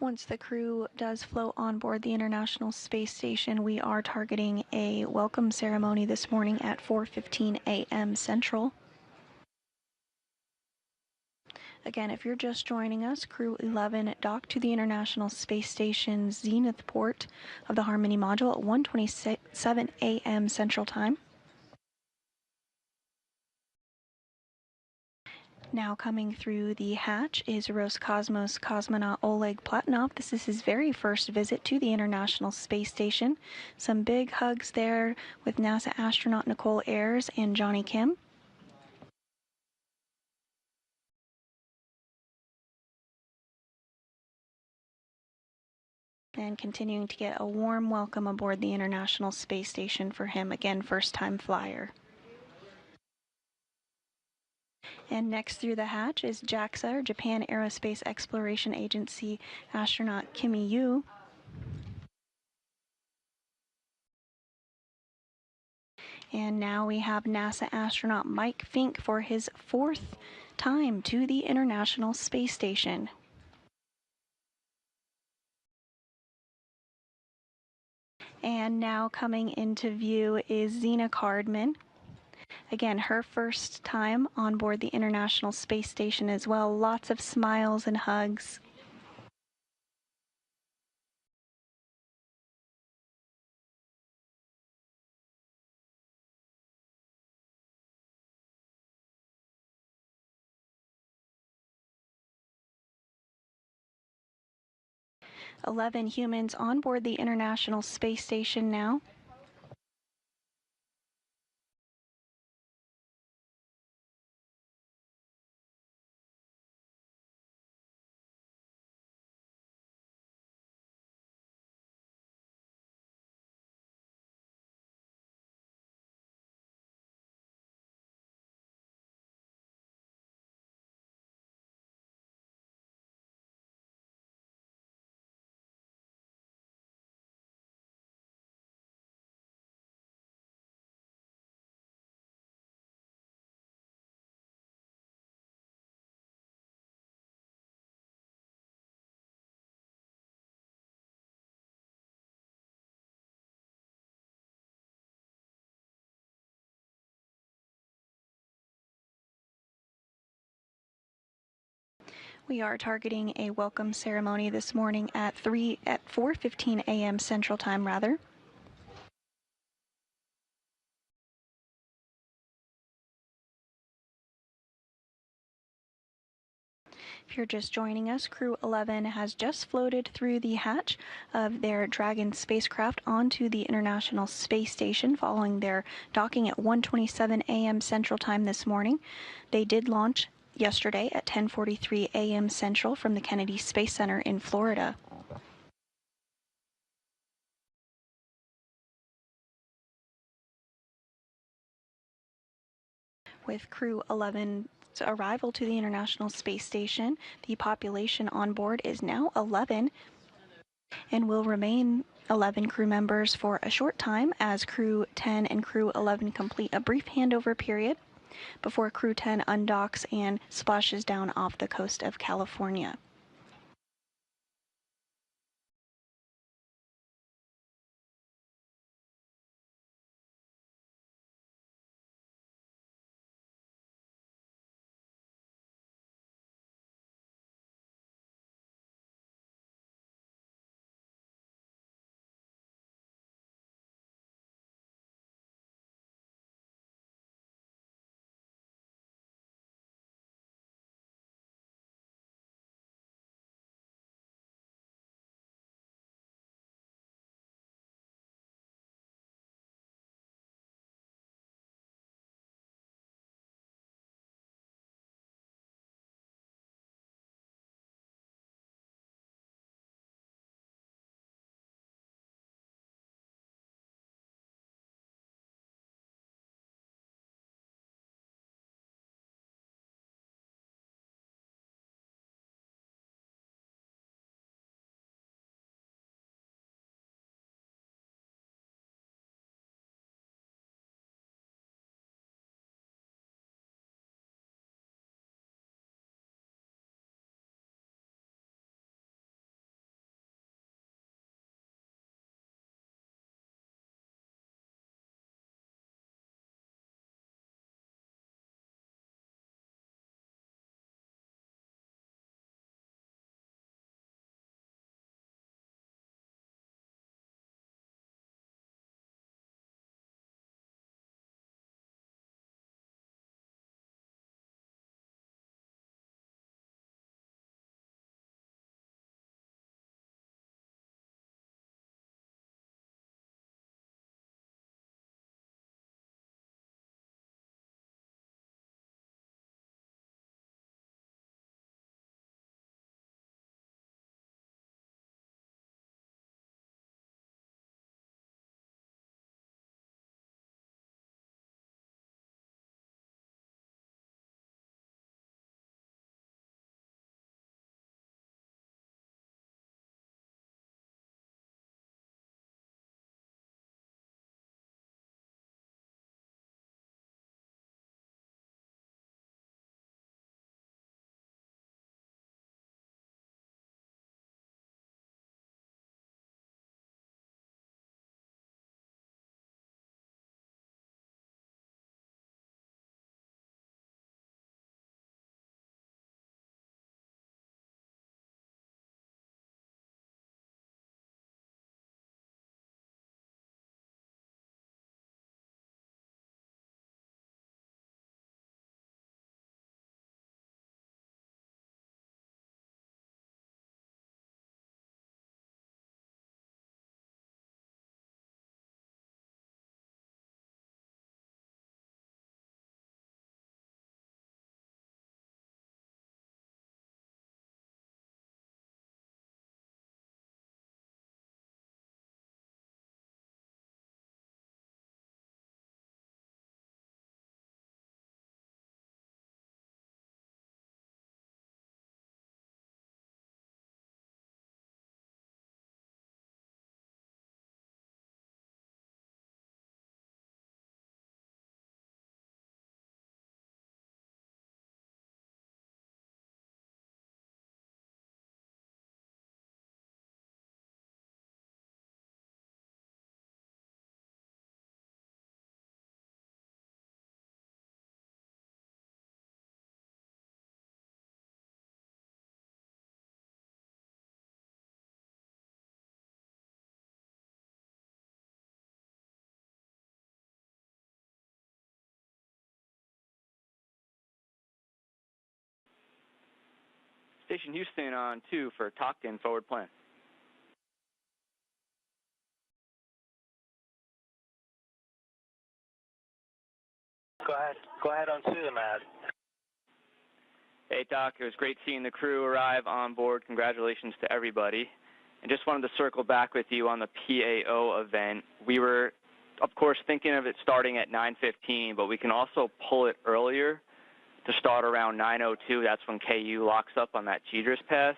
Once the crew does float on board the International Space Station, we are targeting a welcome ceremony this morning at 4:15 a.m. Central. Again, if you're just joining us, Crew 11 docked to the International Space Station's zenith port of the Harmony module at 1:27 a.m. Central Time. Now coming through the hatch is Roscosmos cosmonaut Oleg Platonov. This is his very first visit to the International Space Station. Some big hugs there with NASA astronaut Nicole Ayers and Johnny Kim. And continuing to get a warm welcome aboard the International Space Station for him, again, first-time flyer. And next through the hatch is JAXA, or Japan Aerospace Exploration Agency astronaut Kimiya Yui. And now we have NASA astronaut Mike Fincke for his 4th time to the International Space Station. And now coming into view is Zena Cardman. Again, her first time on board the International Space Station as well. Lots of smiles and hugs. 11 humans on board the International Space Station now. We are targeting a welcome ceremony this morning at 4:15 a.m. Central Time, rather. If you're just joining us, Crew 11 has just floated through the hatch of their Dragon spacecraft onto the International Space Station following their docking at 1:27 a.m. Central Time this morning. They did launch yesterday at 10:43 a.m. Central from the Kennedy Space Center in Florida. With Crew 11's arrival to the International Space Station, the population on board is now 11 and will remain 11 crew members for a short time as Crew 10 and Crew 11 complete a brief handover period before Crew 10 undocks and splashes down off the coast of California. Station Houston on 2 for Talkton, forward plan. Go ahead on 2, Matt. Hey, Doc, it was great seeing the crew arrive on board. Congratulations to everybody. And just wanted to circle back with you on the PAO event. We were, of course, thinking of it starting at 9:15, but we can also pull it earlier to start around 9:02. That's when KU locks up on that GDRS pass.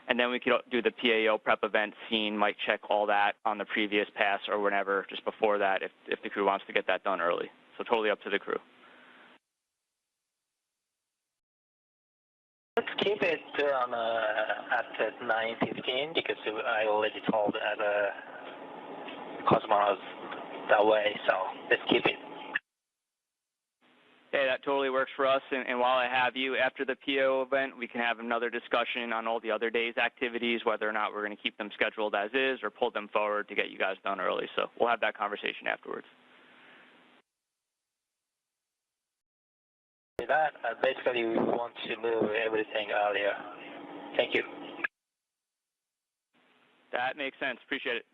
And then we could do the PAO prep event scene, might check all that on the previous pass or whenever, just before that, if the crew wants to get that done early. So totally up to the crew. Let's keep it at 9:15 because I already told the cosmonauts that way, so let's keep it. Hey, that totally works for us. And while I have you, after the PO event, we can have another discussion on all the other days' activities, whether or not we're going to keep them scheduled as is or pull them forward to get you guys done early. So we'll have that conversation afterwards. That basically we want to move everything earlier. Thank you. That makes sense. Appreciate it.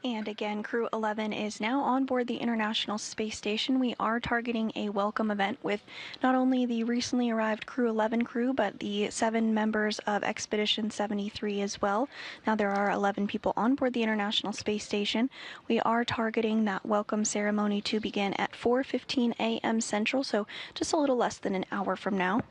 And again, Crew 11 is now on board the International Space Station. We are targeting a welcome event with not only the recently arrived Crew 11 crew, but the 7 members of Expedition 73 as well. Now there are 11 people on board the International Space Station. We are targeting that welcome ceremony to begin at 4:15 a.m. Central, so just a little less than an hour from now.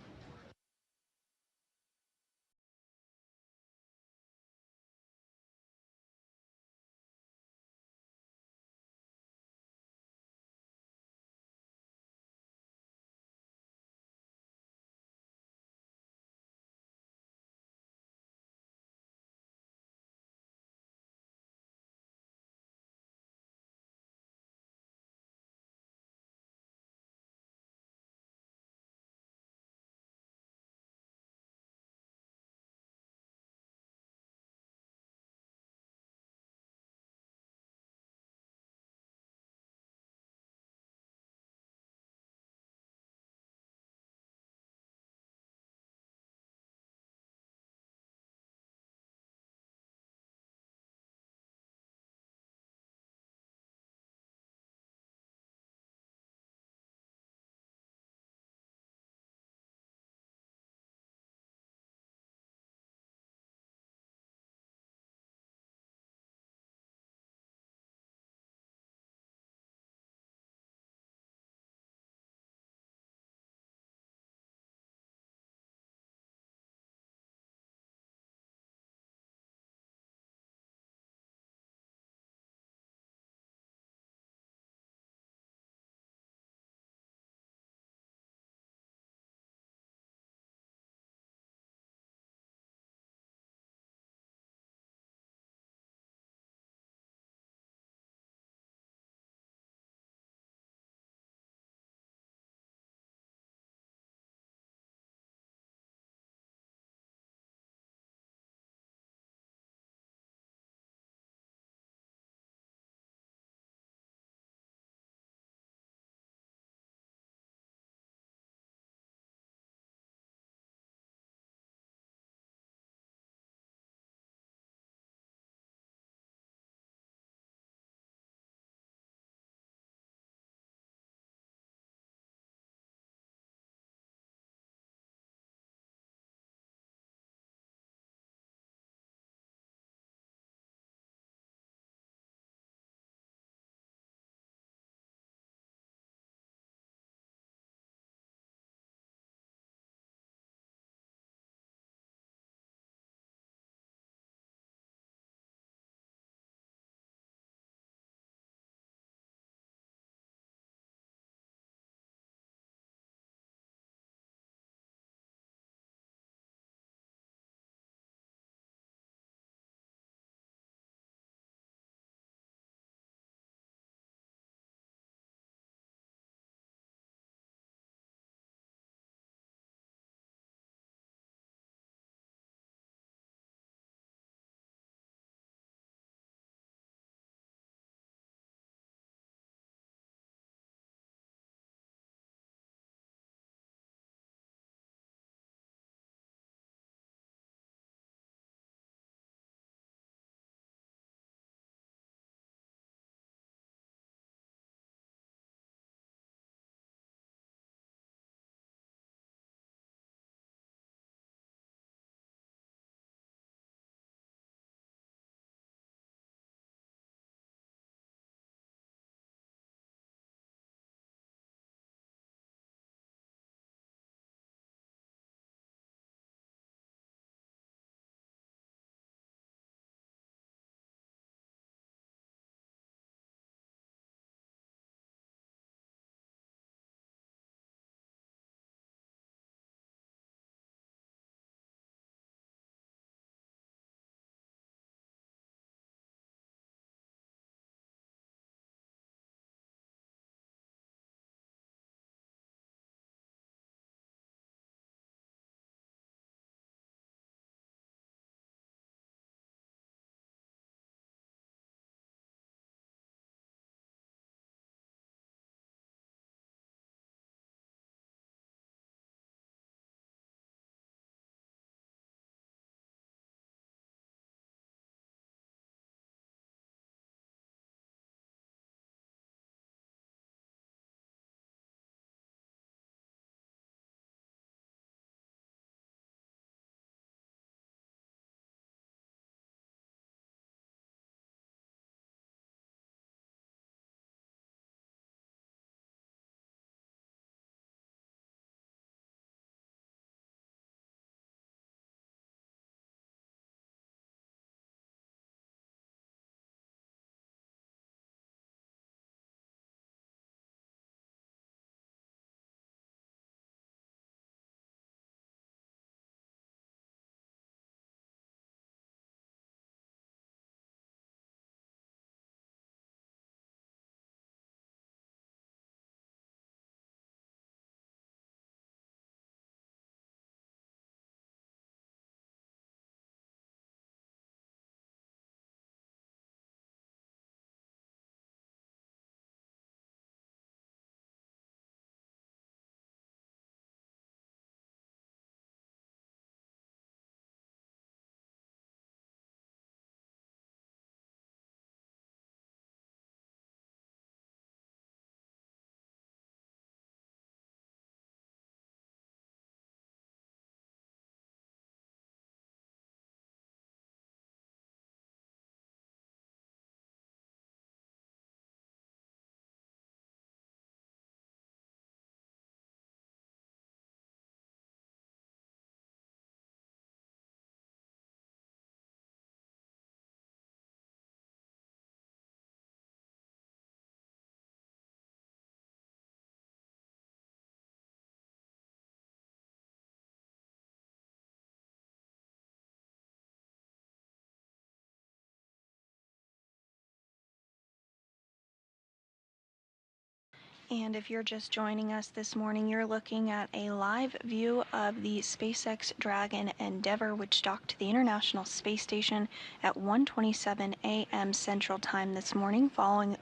And if you're just joining us this morning, you're looking at a live view of the SpaceX Dragon Endeavour, which docked to the International Space Station at 1:27 a.m. Central Time this morning, following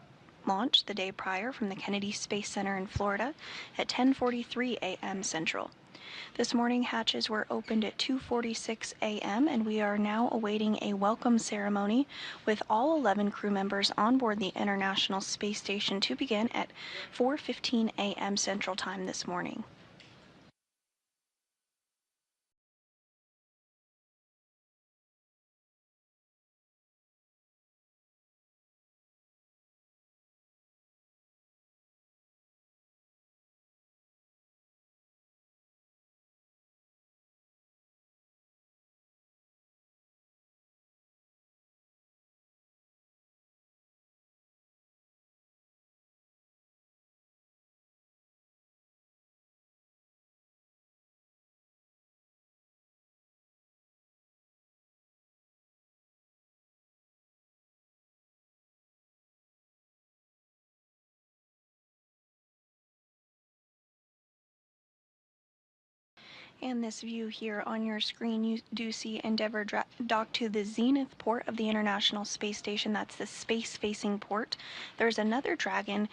launch the day prior from the Kennedy Space Center in Florida at 10:43 a.m. Central. This morning, hatches were opened at 2:46 a.m., and we are now awaiting a welcome ceremony with all 11 crew members on board the International Space Station to begin at 4:15 a.m. Central Time this morning. And this view here on your screen, you do see Endeavour dock to the zenith port of the International Space Station. That's the space-facing port. There's another Dragon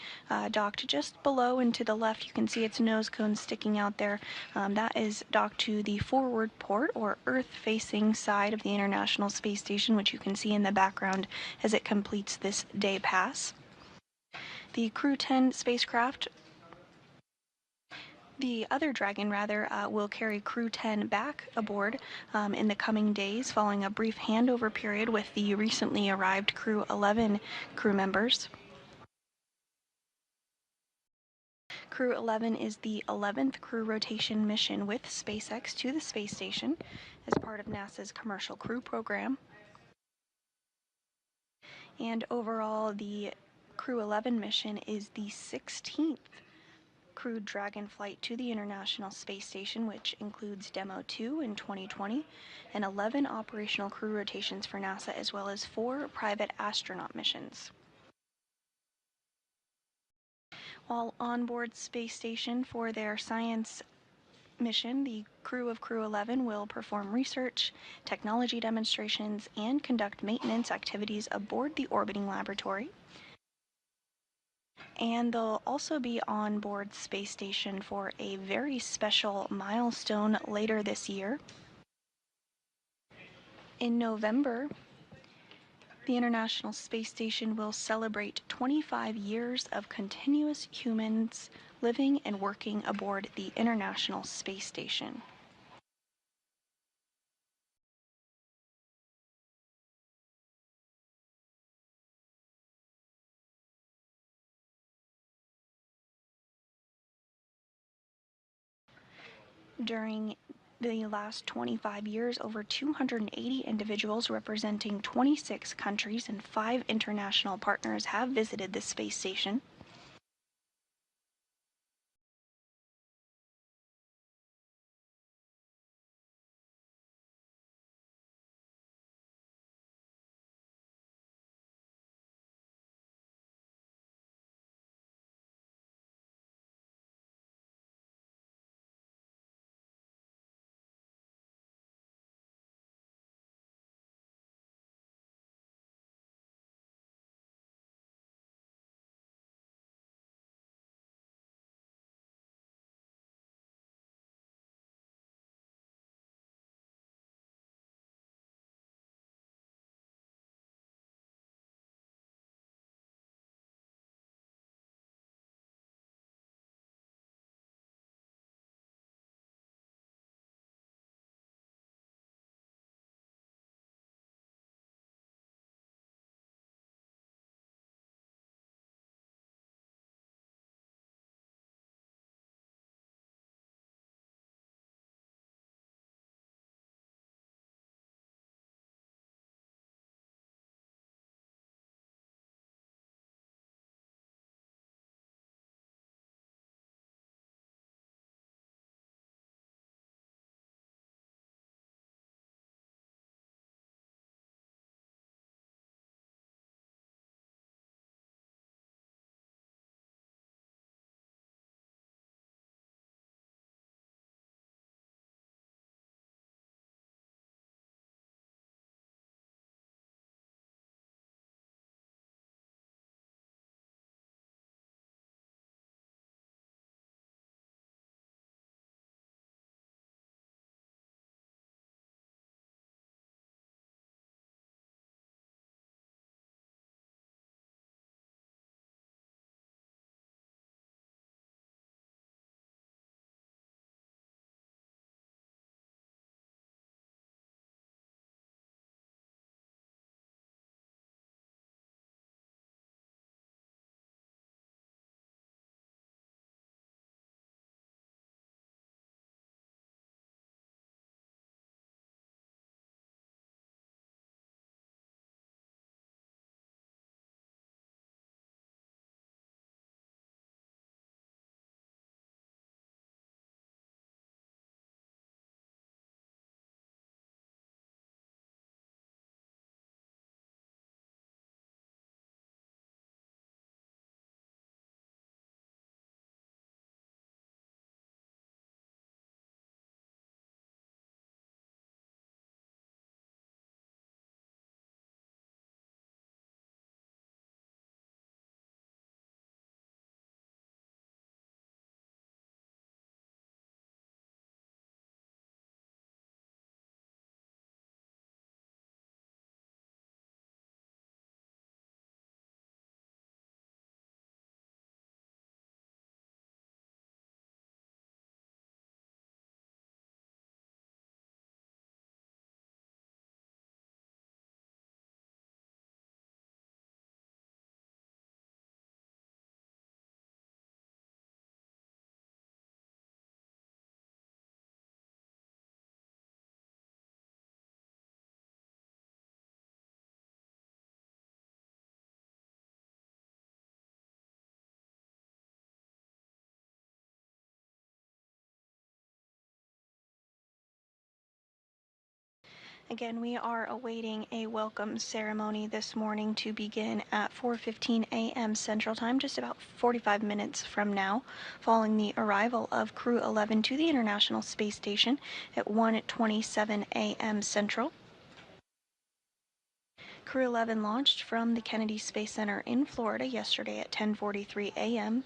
docked just below and to the left. You can see its nose cone sticking out there. That is docked to the forward port, or Earth-facing side of the International Space Station, which you can see in the background as it completes this day pass. The Crew 10 spacecraft, the other Dragon, will carry Crew 10 back aboard in the coming days, following a brief handover period with the recently arrived Crew 11 crew members. Crew 11 is the 11th crew rotation mission with SpaceX to the space station as part of NASA's Commercial Crew Program. And overall, the Crew 11 mission is the 16th crewed Dragon flight to the International Space Station, which includes Demo 2 in 2020 and 11 operational crew rotations for NASA, as well as 4 private astronaut missions. While on board Space Station for their science mission, the crew of Crew 11 will perform research, technology demonstrations, and conduct maintenance activities aboard the orbiting laboratory. And they'll also be on board Space Station for a very special milestone later this year. In November, the International Space Station will celebrate 25 years of continuous humans living and working aboard the International Space Station. During the last 25 years, over 280 individuals representing 26 countries and 5 international partners have visited the space station. Again, we are awaiting a welcome ceremony this morning to begin at 4:15 a.m. Central Time, just about 45 minutes from now, following the arrival of Crew 11 to the International Space Station at 1:27 a.m. Central. Crew 11 launched from the Kennedy Space Center in Florida yesterday at 10:43 a.m.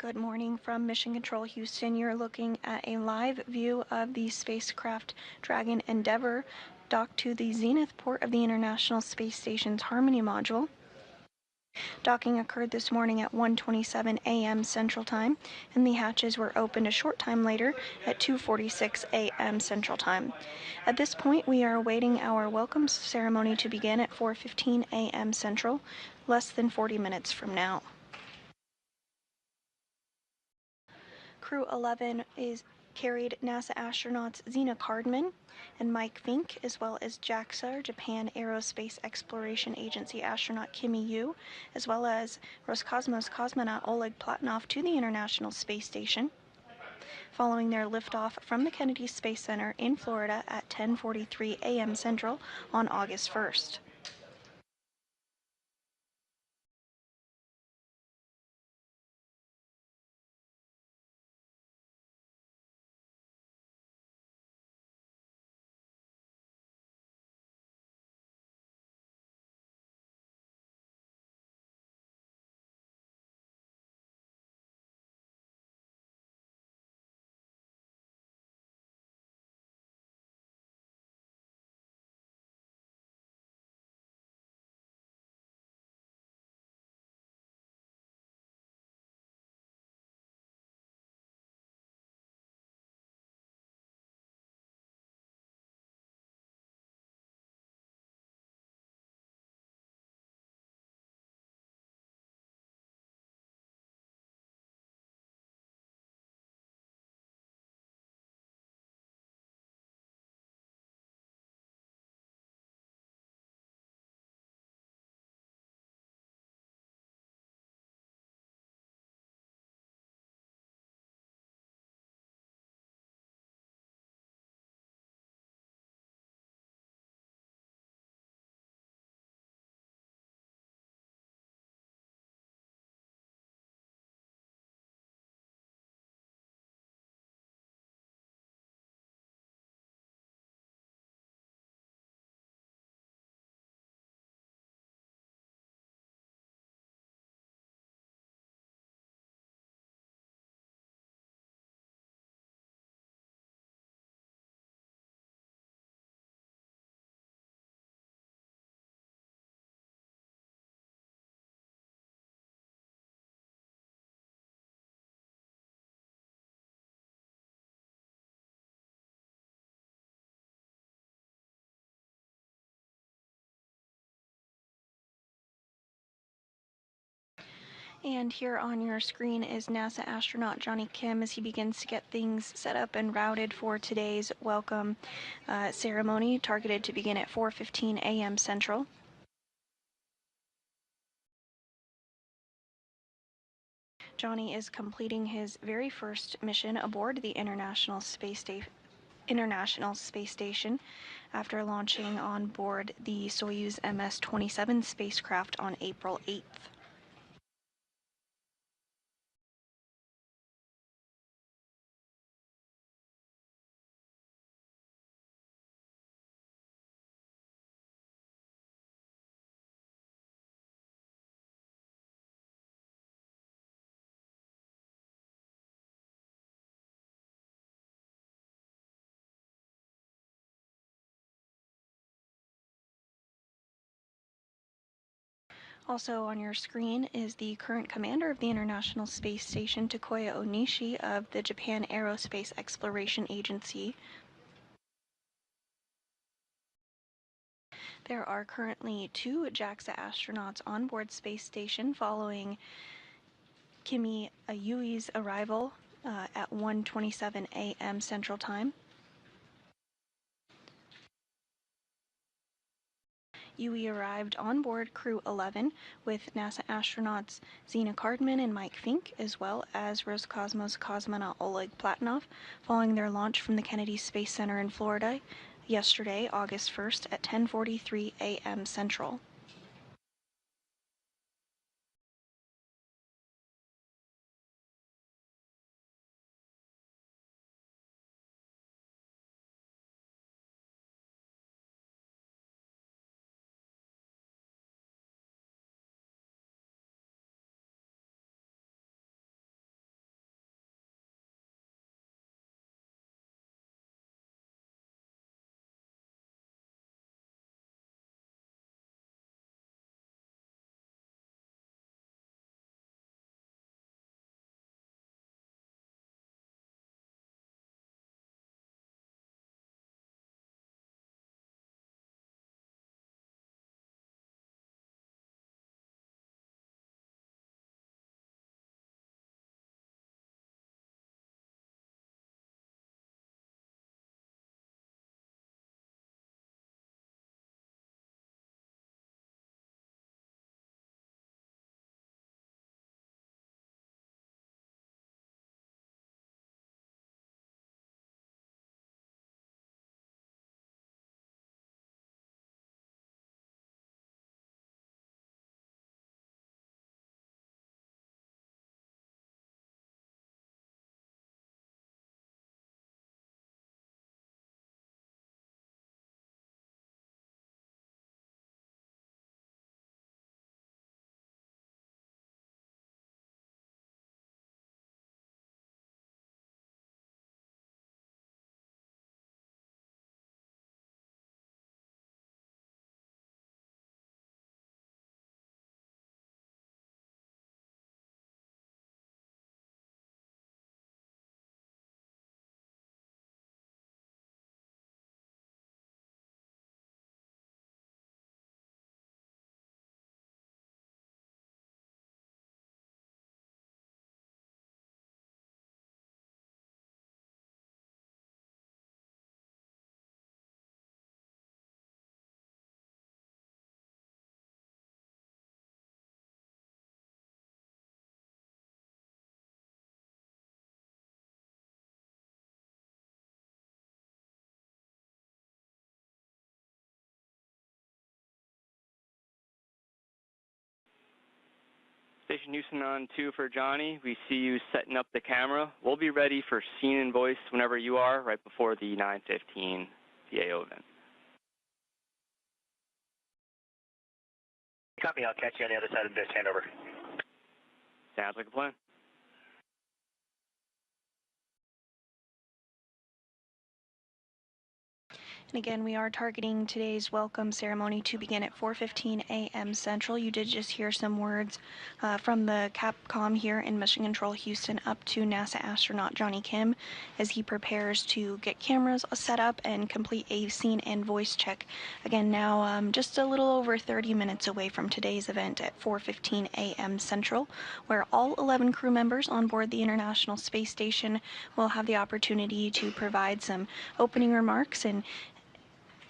Good morning from Mission Control Houston. You're looking at a live view of the spacecraft Dragon Endeavour docked to the zenith port of the International Space Station's Harmony module. Docking occurred this morning at 1:27 a.m. Central Time, and the hatches were opened a short time later at 2:46 a.m. Central Time. At this point, we are awaiting our welcome ceremony to begin at 4:15 a.m. Central, less than 40 minutes from now. Crew 11 carried NASA astronauts Zena Cardman and Mike Fincke, as well as JAXA, Japan Aerospace Exploration Agency astronaut Kimiya Yui, as well as Roscosmos cosmonaut Oleg Platonov to the International Space Station, following their liftoff from the Kennedy Space Center in Florida at 10:43 a.m. Central on August 1st. And here on your screen is NASA astronaut Johnny Kim as he begins to get things set up and routed for today's welcome ceremony, targeted to begin at 4:15 a.m. Central. Johnny is completing his very first mission aboard the International Space Station after launching on board the Soyuz MS-27 spacecraft on April 8th. Also on your screen is the current commander of the International Space Station, Takuya Onishi of the Japan Aerospace Exploration Agency. There are currently 2 JAXA astronauts on board Space Station following Kimiya Yui's arrival at 1:27 a.m. Central Time. Yui arrived on board Crew 11 with NASA astronauts Zena Cardman and Mike Fincke, as well as Roscosmos cosmonaut Oleg Platonov, following their launch from the Kennedy Space Center in Florida yesterday, August 1st at 10:43 a.m. Central. Station Houston on 2 for Johnny. We see you setting up the camera. We'll be ready for scene and voice whenever you are, right before the 9:15 PAO event. Copy, I'll catch you on the other side of this handover. Sounds like a plan. And again, we are targeting today's welcome ceremony to begin at 4:15 a.m. Central. You did just hear some words from the Capcom here in Mission Control Houston up to NASA astronaut Johnny Kim as he prepares to get cameras set up and complete a scene and voice check. Again, now just a little over 30 minutes away from today's event at 4:15 a.m. Central, where all 11 crew members on board the International Space Station will have the opportunity to provide some opening remarks and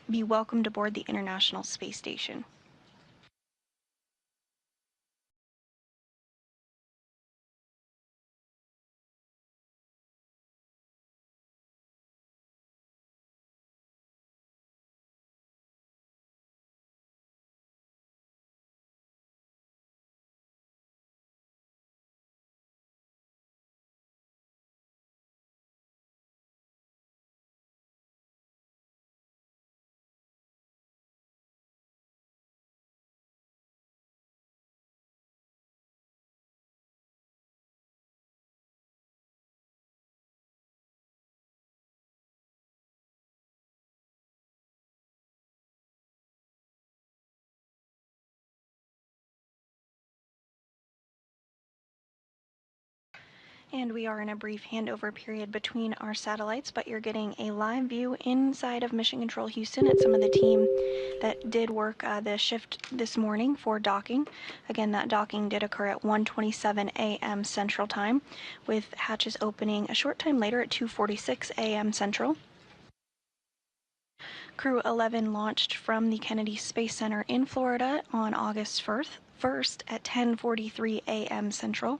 be welcomed aboard the International Space Station. And we are in a brief handover period between our satellites, but you're getting a live view inside of Mission Control Houston at some of the team that did work the shift this morning for docking. Again, that docking did occur at 1:27 a.m. Central Time, with hatches opening a short time later at 2:46 a.m. Central. Crew 11 launched from the Kennedy Space Center in Florida on August 1st at 10:43 a.m. Central.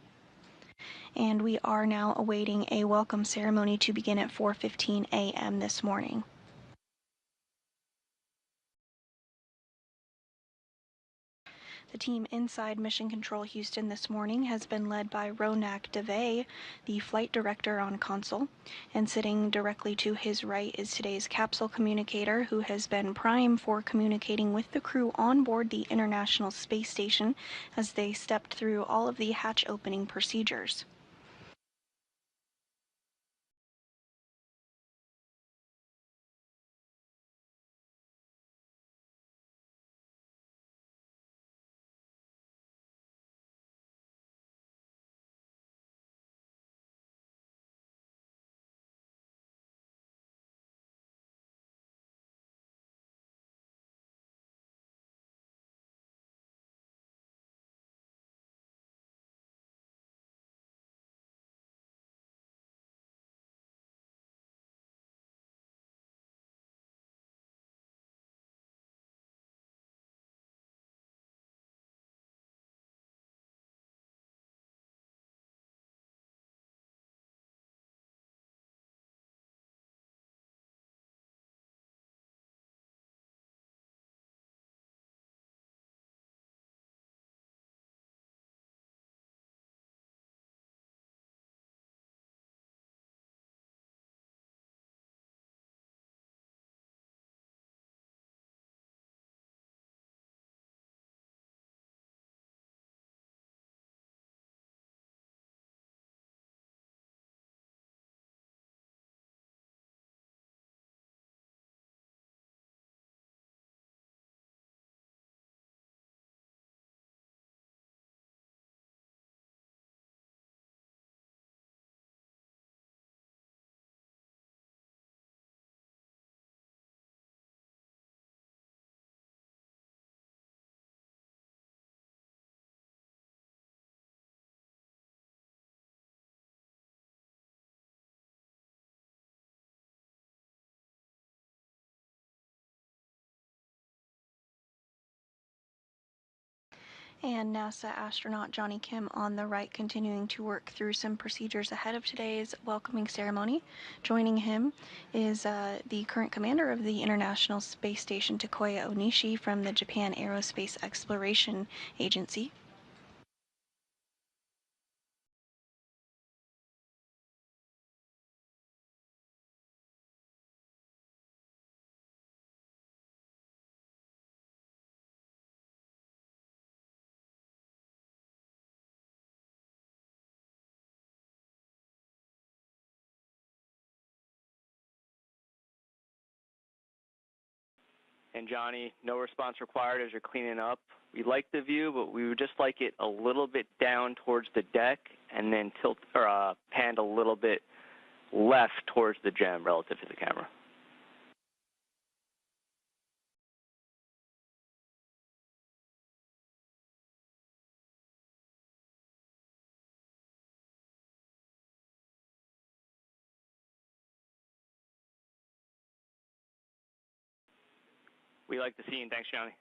And we are now awaiting a welcome ceremony to begin at 4:15 a.m. this morning. The team inside Mission Control Houston this morning has been led by Ronak Dave, the flight director on console, and sitting directly to his right is today's capsule communicator, who has been prime for communicating with the crew on board the International Space Station as they stepped through all of the hatch opening procedures. And NASA astronaut Johnny Kim on the right, continuing to work through some procedures ahead of today's welcoming ceremony. Joining him is the current commander of the International Space Station, Takuya Onishi, from the Japan Aerospace Exploration Agency. And Johnny, no response required as you're cleaning up. We like the view, but we would just like it a little bit down towards the deck and then tilt or panned a little bit left towards the gem relative to the camera. We like the scene. Thanks, Johnny.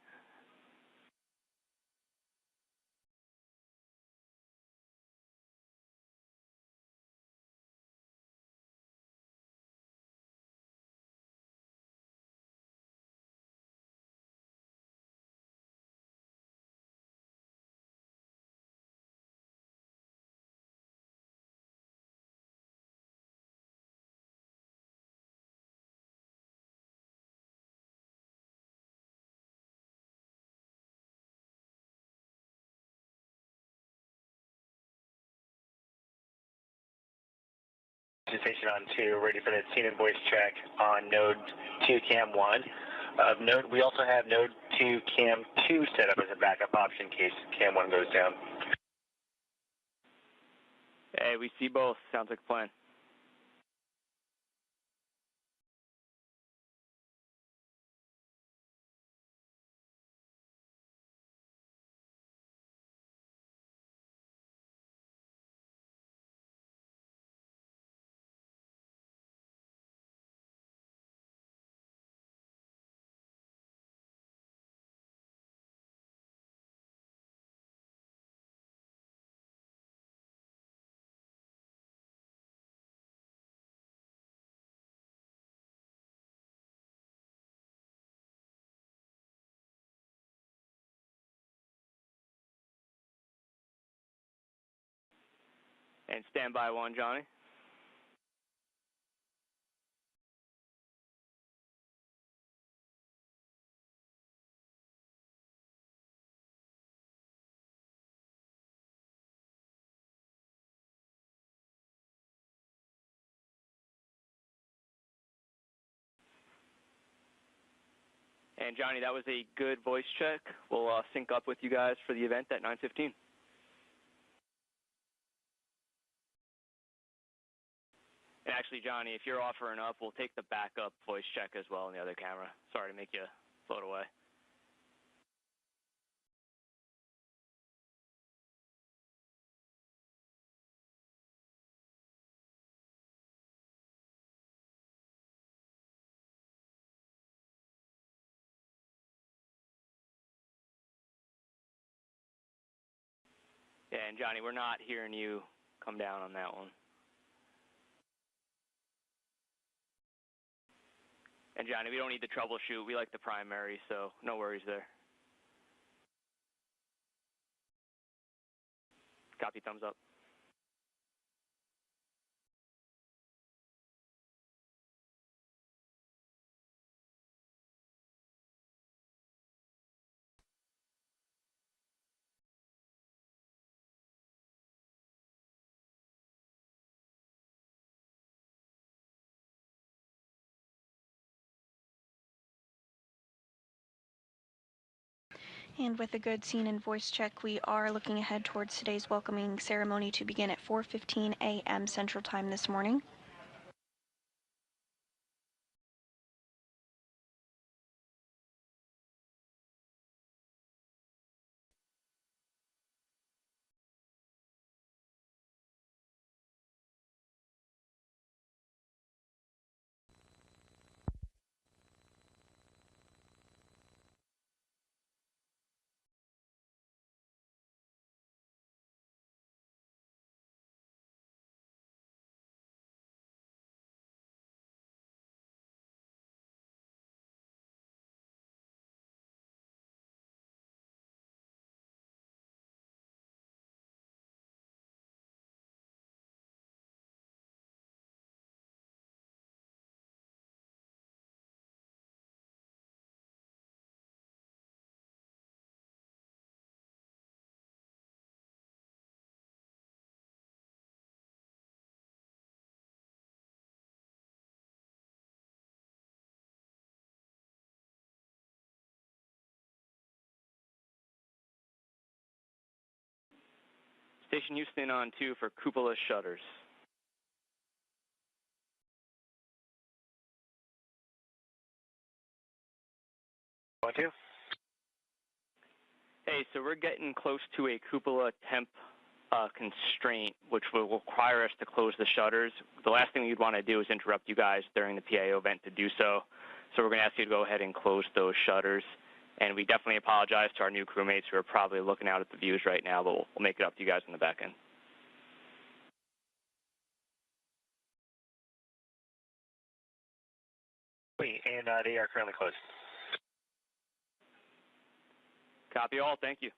Station on 2, ready for the scene and voice check on node 2 cam 1. We also have node 2 cam 2 set up as a backup option in case cam 1 goes down. Hey, we see both. Sounds like a plan. And standby 1, Johnny. And Johnny, that was a good voice check. We'll sync up with you guys for the event at 9:15. And actually, Johnny, if you're offering up, we'll take the backup voice check as well on the other camera. Sorry to make you float away. Yeah, and Johnny, we're not hearing you come down on that one. And Johnny, we don't need the troubleshoot. We like the primary, so no worries there. Copy, thumbs up. And with a good scene and voice check, we are looking ahead towards today's welcoming ceremony to begin at 4:15 a.m. Central Time this morning. Station Houston on 2 for cupola shutters. On 2. Hey, so we're getting close to a cupola temp constraint, which will require us to close the shutters. The last thing you'd want to do is interrupt you guys during the PAO event to do so. So we're going to ask you to go ahead and close those shutters. And we definitely apologize to our new crewmates who are probably looking out at the views right now, but we'll make it up to you guys in the back end. And they are currently closed. Copy all. Thank you.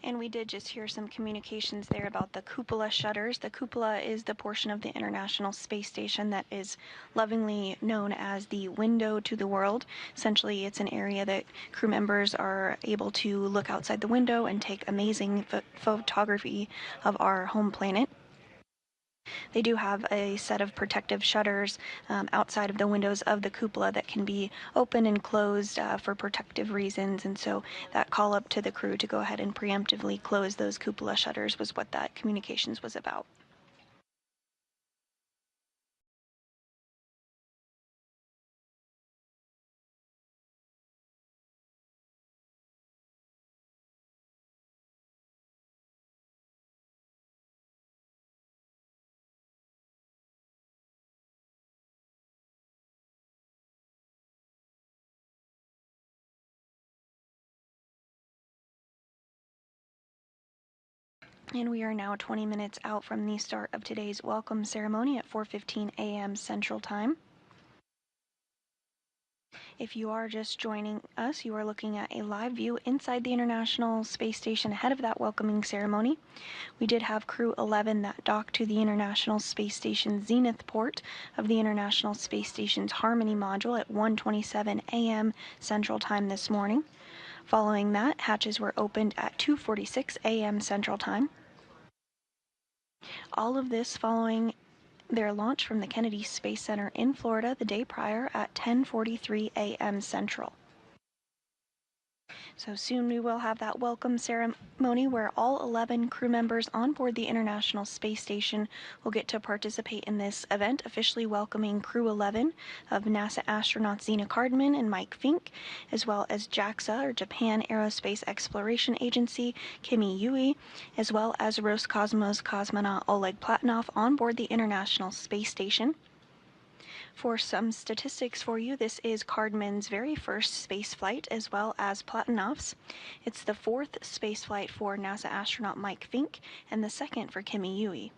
And we did just hear some communications there about the cupola shutters. The cupola is the portion of the International Space Station that is lovingly known as the window to the world. Essentially, it's an area that crew members are able to look outside the window and take amazing photography of our home planet. They do have a set of protective shutters outside of the windows of the cupola that can be open and closed for protective reasons, and so that call up to the crew to go ahead and preemptively close those cupola shutters was what that communications was about. And we are now 20 minutes out from the start of today's welcome ceremony at 4:15 a.m. Central Time. If you are just joining us, you are looking at a live view inside the International Space Station ahead of that welcoming ceremony. We did have Crew 11 that docked to the International Space Station Zenith port of the International Space Station's Harmony module at 1:27 a.m. Central Time this morning. Following that, hatches were opened at 2:46 a.m. Central Time. All of this following their launch from the Kennedy Space Center in Florida the day prior at 10:43 a.m. Central. So soon we will have that welcome ceremony where all 11 crew members on board the International Space Station will get to participate in this event, officially welcoming Crew 11 of NASA astronauts Zena Cardman and Mike Fincke, as well as JAXA, or Japan Aerospace Exploration Agency, Kimiya Yui, as well as Roscosmos cosmonaut Oleg Platonov on board the International Space Station. For some statistics for you, this is Cardman's very first space flight, as well as Platonov's. It's the 4th space flight for NASA astronaut Mike Fincke, and the 2nd for Kimiya Yui.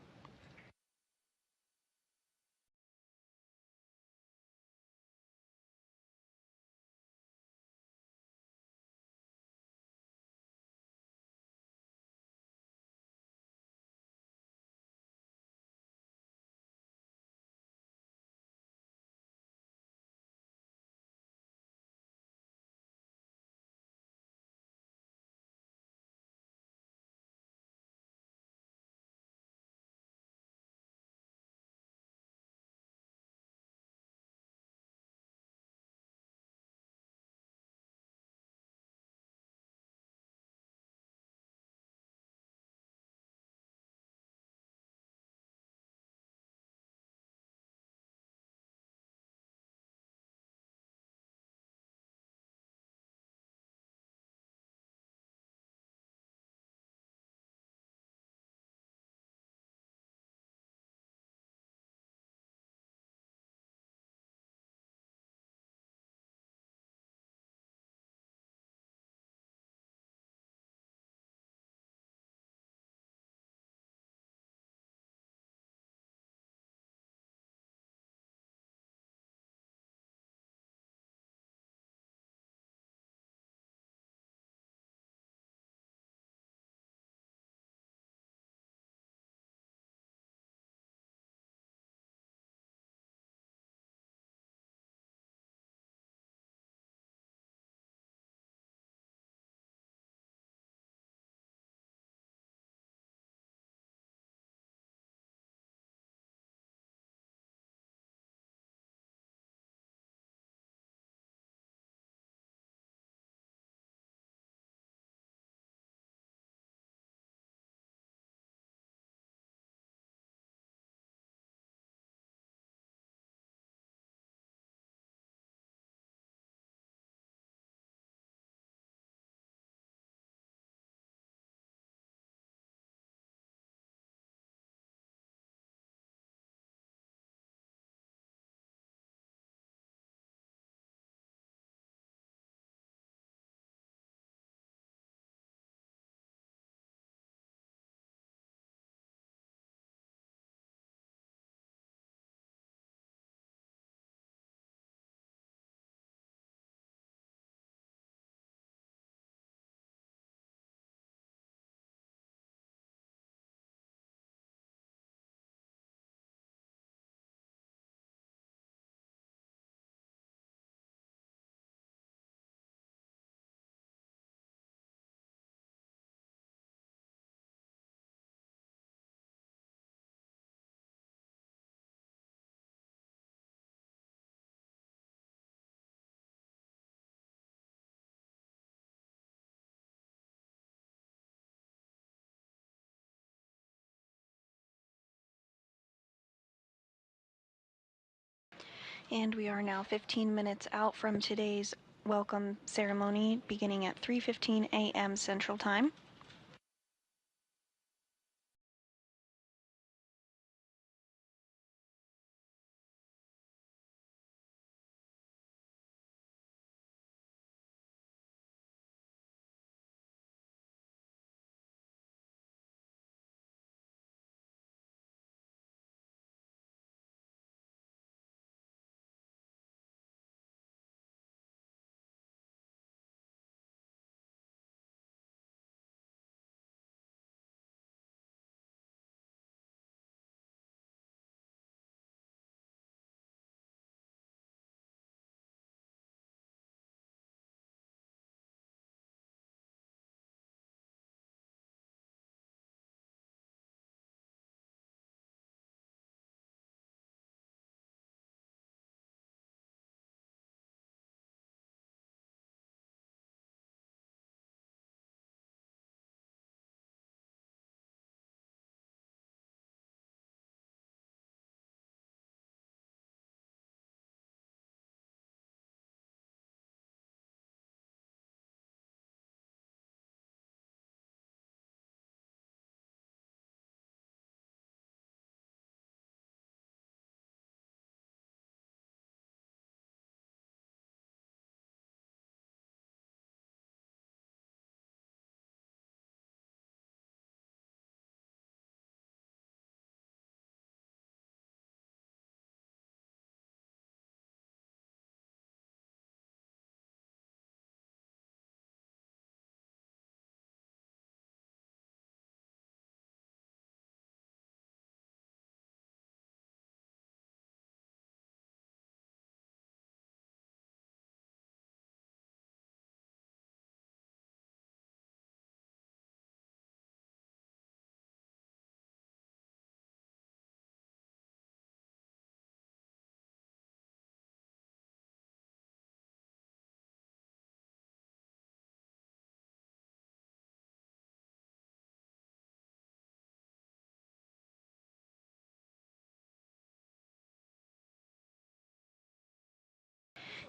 And we are now 15 minutes out from today's welcome ceremony, beginning at 3:15 a.m. Central Time.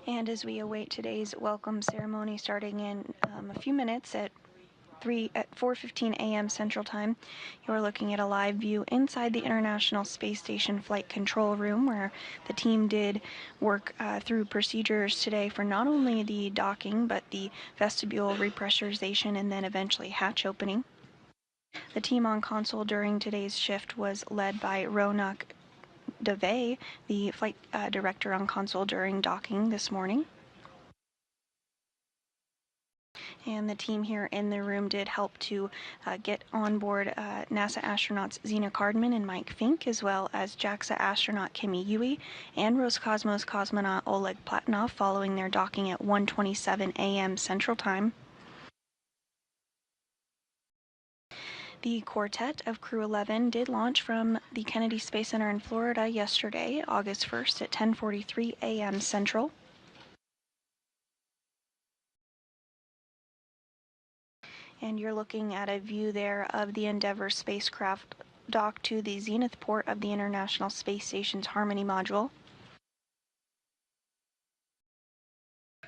And as we await today's welcome ceremony starting in a few minutes at 4:15 a.m. Central Time, you're looking at a live view inside the International Space Station Flight Control Room, where the team did work through procedures today for not only the docking, but the vestibule repressurization and then eventually hatch opening. The team on console during today's shift was led by Ronak Dave, the flight director on console during docking this morning. And the team here in the room did help to get on board NASA astronauts Zena Cardman and Mike Fincke, as well as JAXA astronaut Kimiya Yui and Roscosmos cosmonaut Oleg Platonov following their docking at 1:27 a.m. Central Time. The quartet of Crew 11 did launch from the Kennedy Space Center in Florida yesterday, August 1st at 10:43 a.m. Central. And you're looking at a view there of the Endeavour spacecraft docked to the zenith port of the International Space Station's Harmony module.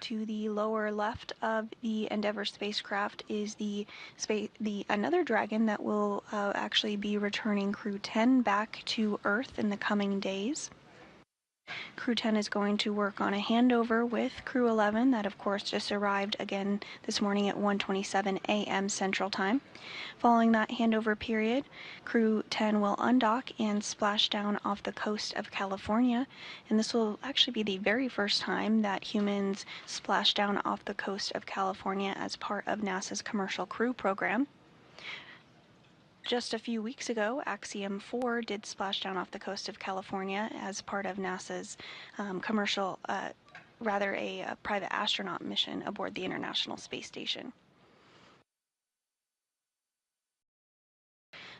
To the lower left of the Endeavour spacecraft is another Dragon that will actually be returning Crew 10 back to Earth in the coming days. Crew 10 is going to work on a handover with Crew 11 that of course just arrived again this morning at 1:27 a.m. Central Time. Following that handover period, Crew 10 will undock and splash down off the coast of California, and this will actually be the very first time that humans splash down off the coast of California as part of NASA's Commercial Crew program. Just a few weeks ago, Axiom 4 did splash down off the coast of California as part of NASA's a private astronaut mission aboard the International Space Station.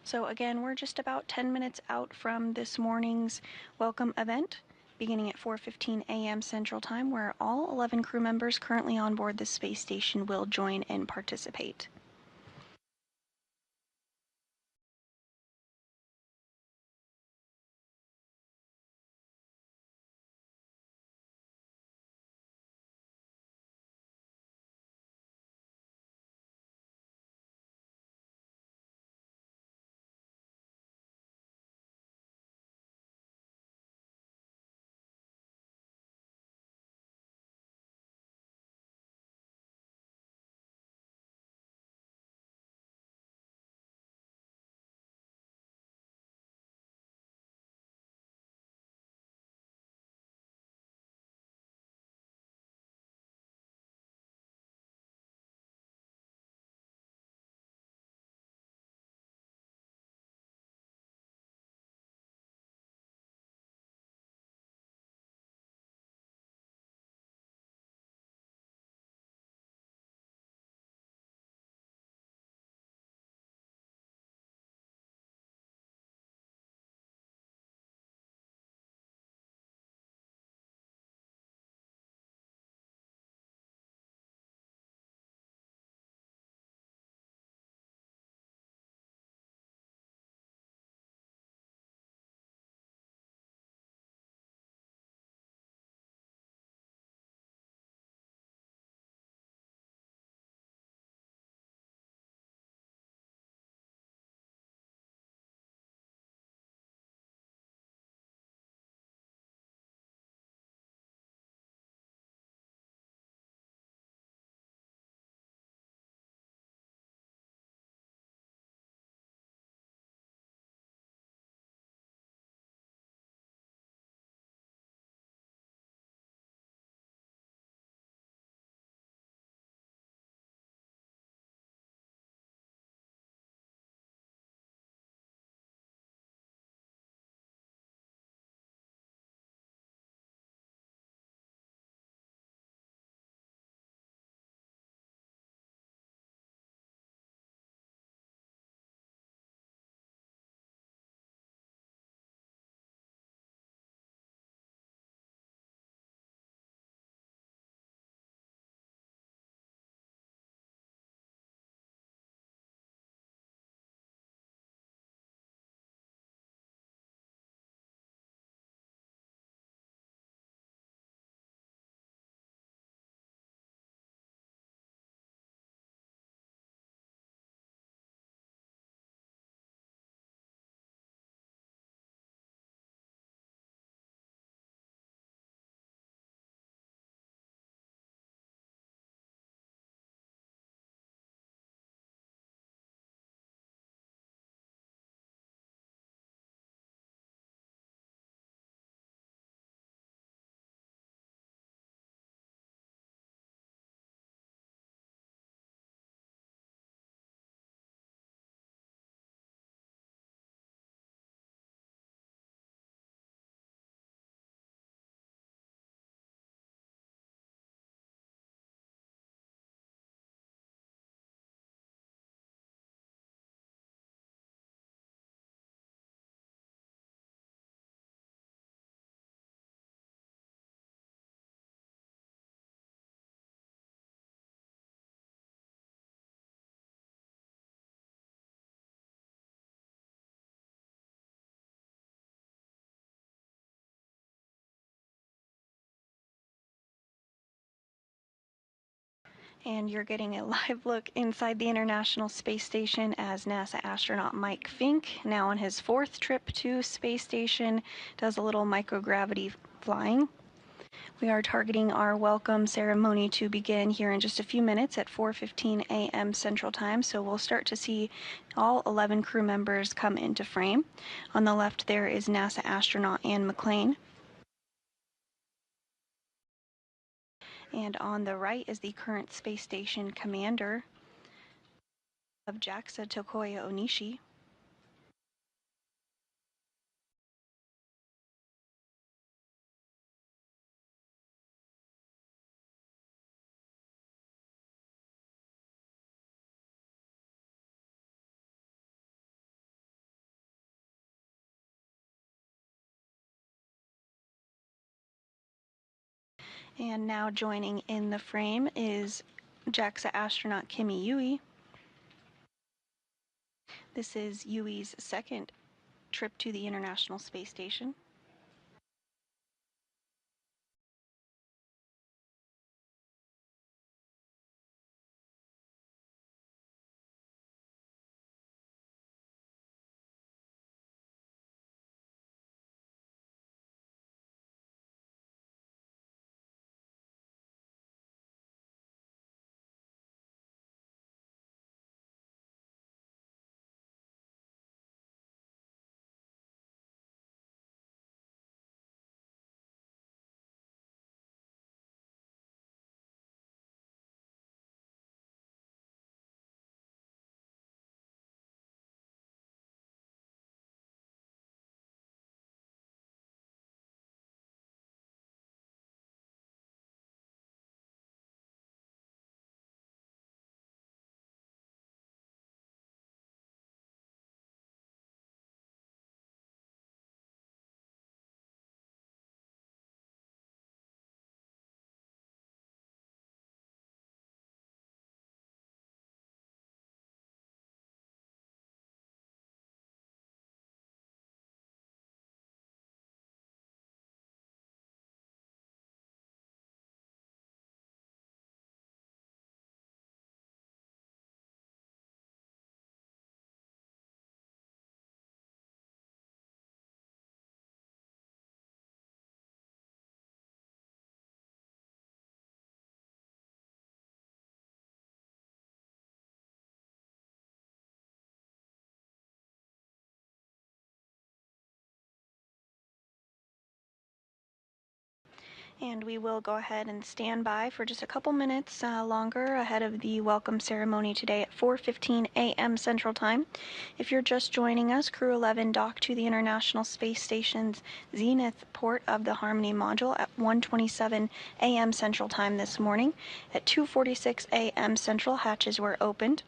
So again, we're just about 10 minutes out from this morning's welcome event, beginning at 4:15 a.m. Central Time, where all 11 crew members currently on board the space station will join and participate. And you're getting a live look inside the International Space Station as NASA astronaut Mike Fincke, now on his 4th trip to Space Station, does a little microgravity flying. We are targeting our welcome ceremony to begin here in just a few minutes at 4:15 a.m. Central Time, so we'll start to see all 11 crew members come into frame. On the left there is NASA astronaut Anne McClain. And on the right is the current space station commander of JAXA, Tokoya Onishi. And now joining in the frame is JAXA astronaut Kimiya Yui. This is Yui's 2nd trip to the International Space Station. And we will go ahead and stand by for just a couple minutes longer ahead of the welcome ceremony today at 4:15 a.m. Central Time. If you're just joining us, Crew 11 docked to the International Space Station's Zenith port of the Harmony module at 1:27 a.m. Central Time this morning. At 2:46 a.m. Central, hatches were opened.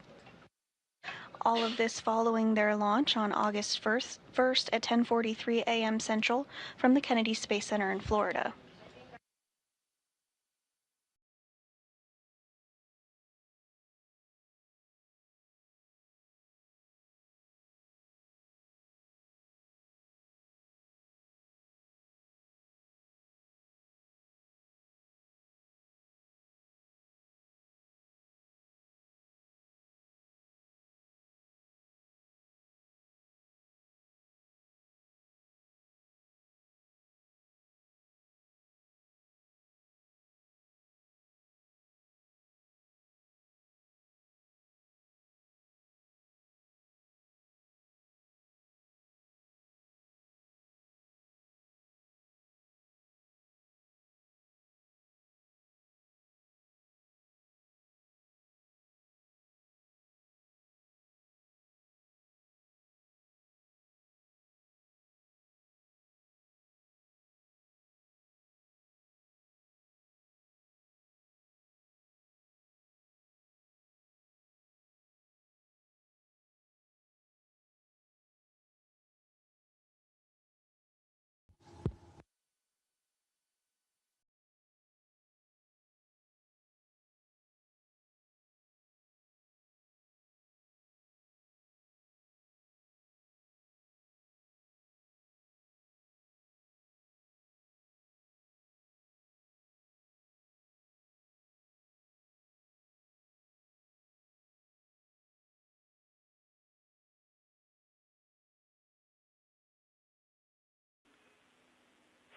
All of this following their launch on August 1st at 10:43 a.m. Central from the Kennedy Space Center in Florida.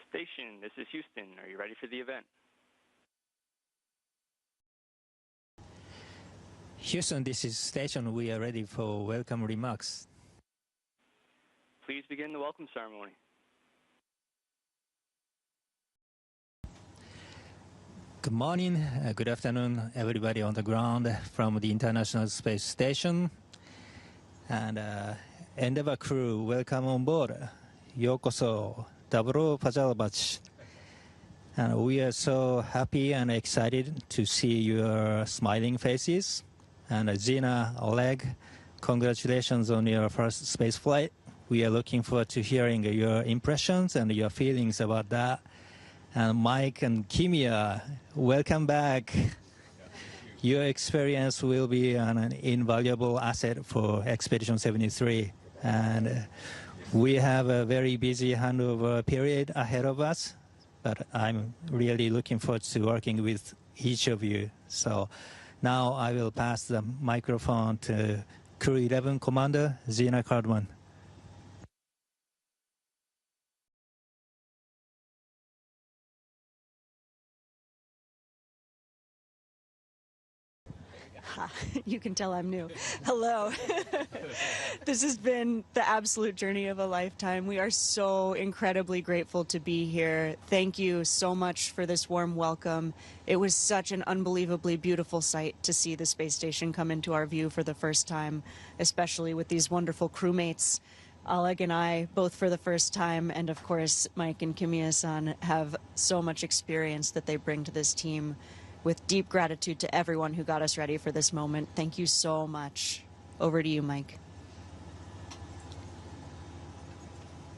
Station, this is Houston. Are you ready for the event? Houston, this is Station. We are ready for welcome remarks. Please begin the welcome ceremony. Good morning, good afternoon, everybody on the ground from the International Space Station. And Endeavour crew, welcome on board. Yokoso, Daburo Pajalabachi. And we are so happy and excited to see your smiling faces. And Zena, Oleg, congratulations on your first space flight. We are looking forward to hearing your impressions and your feelings about that. And Mike and Kimiya, welcome back. Your experience will be an invaluable asset for Expedition 73. And we have a very busy handover period ahead of us, but I'm really looking forward to working with each of you. So now I will pass the microphone to Crew 11 Commander Zena Cardman. You can tell I'm new. Hello. This has been the absolute journey of a lifetime. We are so incredibly grateful to be here. Thank you so much for this warm welcome. It was such an unbelievably beautiful sight to see the space station come into our view for the first time, especially with these wonderful crewmates. Oleg and I, both for the first time, and of course Mike and Kimiya-san have so much experience that they bring to this team. With deep gratitude to everyone who got us ready for this moment. Thank you so much. Over to you, Mike.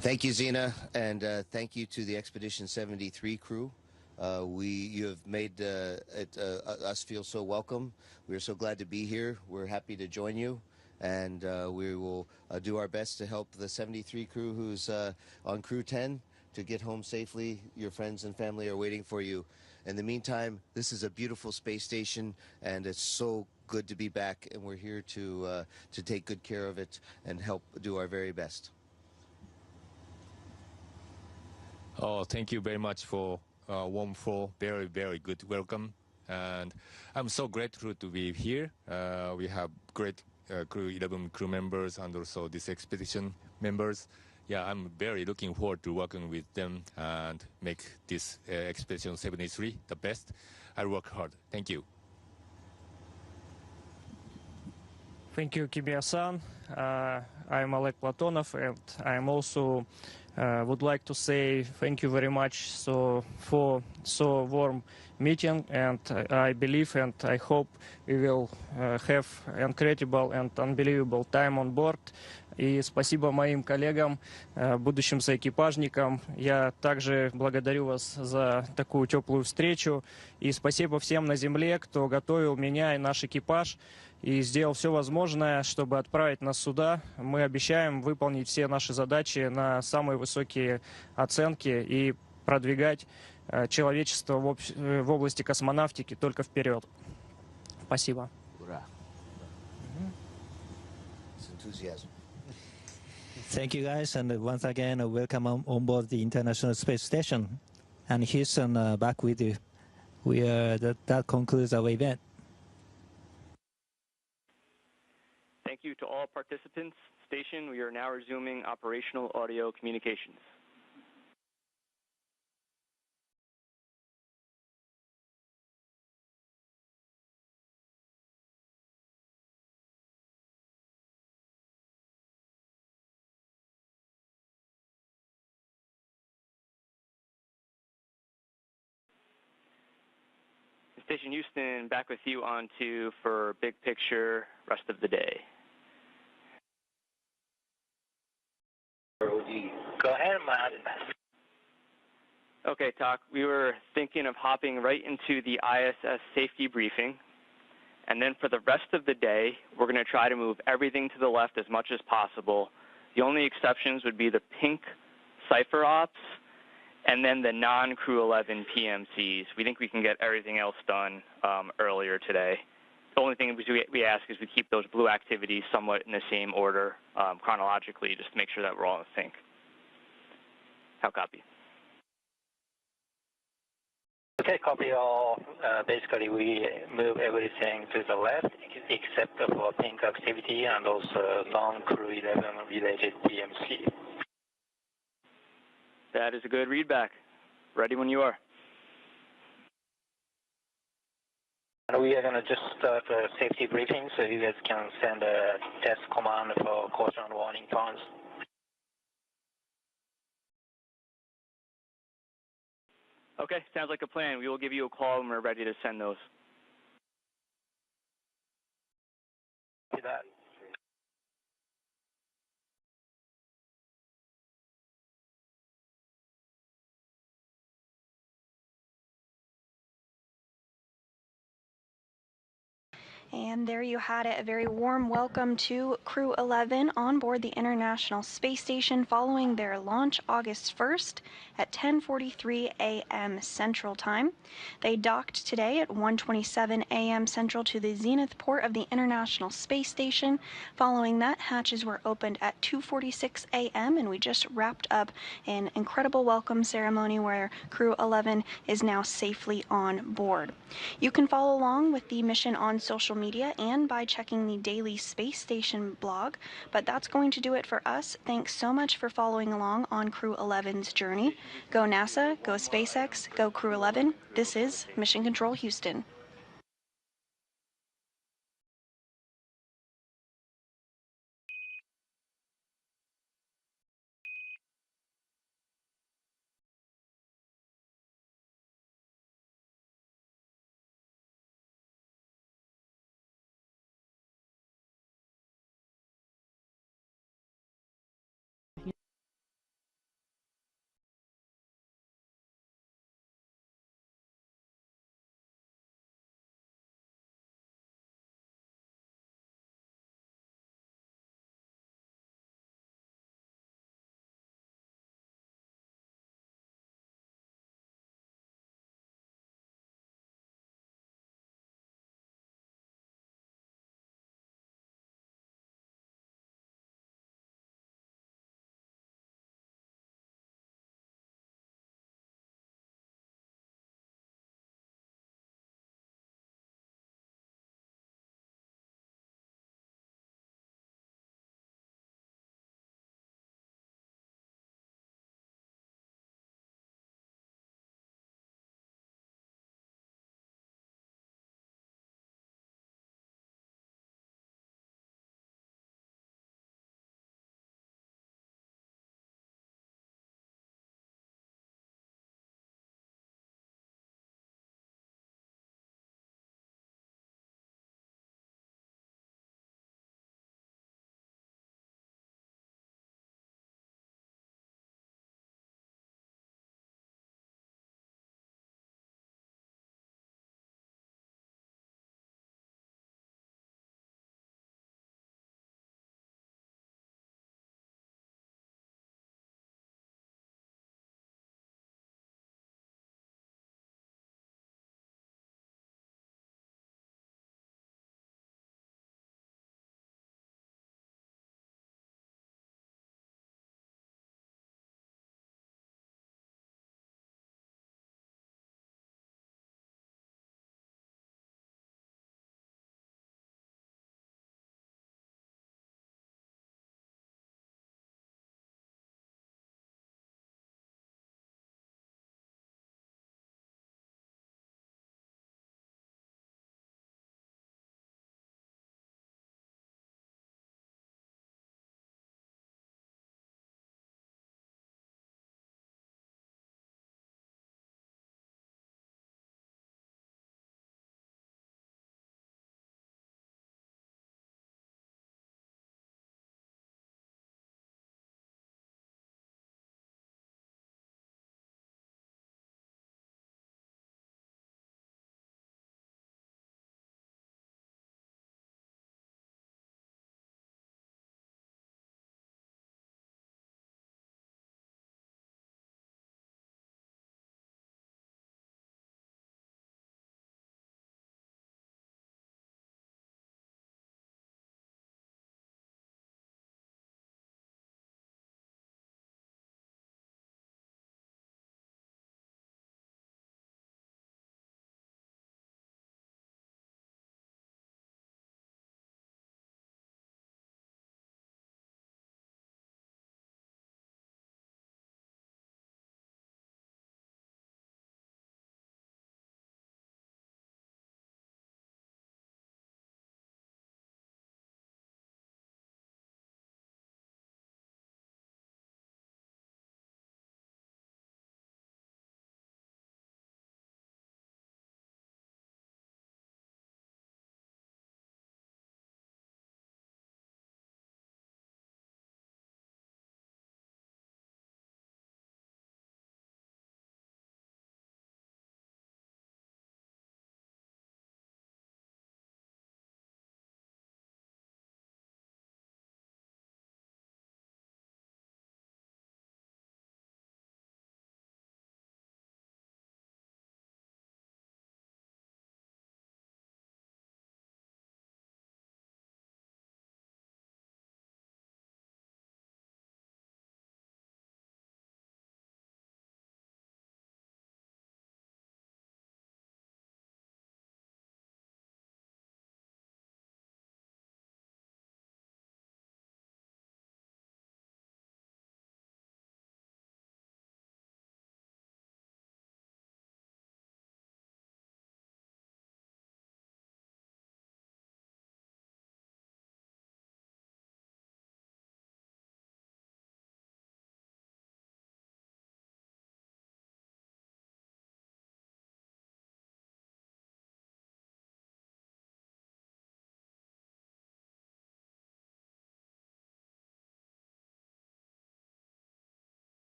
Thank you, Zena, and thank you to the Expedition 73 crew. You have made us feel so welcome. We're so glad to be here. We're happy to join you, and we will do our best to help the 73 crew who's on Crew 10 to get home safely. Your friends and family are waiting for you. In the meantime, this is a beautiful space station, and it's so good to be back, and we're here to take good care of it and help do our very best. Oh, thank you very much for warm, very, very good welcome. And I'm so grateful to be here. We have great Crew 11 crew members and also this expedition members. Yeah, I'm very looking forward to working with them and make this Expedition 73 the best. I'll work hard. Thank you. Thank you, Kimiya-san. I'm Oleg Platonov, and I'm also would like to say thank you very much for so warm meeting, and I believe and I hope we will have incredible and unbelievable time on board. И спасибо моим коллегам, будущим соэкипажникам. Я также благодарю вас за такую теплую встречу. И спасибо всем на Земле, кто готовил меня и наш экипаж и сделал все возможное, чтобы отправить нас сюда. Мы обещаем выполнить все наши задачи на самые высокие оценки и продвигать человечество в области космонавтики только вперед. Спасибо. Ура. It's enthusiasm. Thank you, guys, and once again, welcome on board the International Space Station. And Houston, back with you. That concludes our event. Thank you to all participants. Station, we are now resuming operational audio communications. Station Houston, back with you on to for big picture rest of the day. Go ahead, Matt. Okay, Talk. We were thinking of hopping right into the ISS safety briefing. And then for the rest of the day, we're going to try to move everything to the left as much as possible. The only exceptions would be the pink cipher ops and then the non-Crew 11 PMCs. We think we can get everything else done earlier today. The only thing we ask is we keep those blue activities somewhat in the same order chronologically, just to make sure that we're all in sync. How copy? Okay, copy all. Basically, we move everything to the left except for Fincke activity and also non-Crew 11 related PMC. That is a good readback. Ready when you are. And we are going to just start a safety briefing so you guys can send a test command for caution warning tones. Okay, sounds like a plan. We will give you a call when we're ready to send those. Do that. And there you had it, a very warm welcome to Crew 11 on board the International Space Station following their launch August 1st at 10:43 a.m. Central Time. They docked today at 1:27 a.m. Central to the zenith port of the International Space Station. Following that, hatches were opened at 2:46 a.m. and we just wrapped up an incredible welcome ceremony where Crew 11 is now safely on board. You can follow along with the mission on social media and by checking the daily Space Station blog, but that's going to do it for us. Thanks so much for following along on Crew 11's journey. Go NASA, go SpaceX, go Crew 11. This is Mission Control Houston.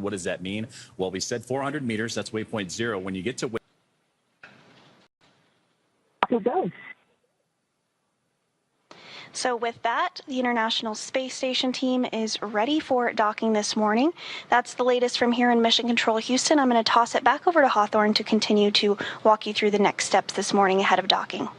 What does that mean? Well, we said 400 meters. That's waypoint 0. When you get to So with that, the International Space Station team is ready for docking this morning. That's the latest from here in Mission Control Houston. I'm going to toss it back over to Hawthorne to continue to walk you through the next steps this morning ahead of docking.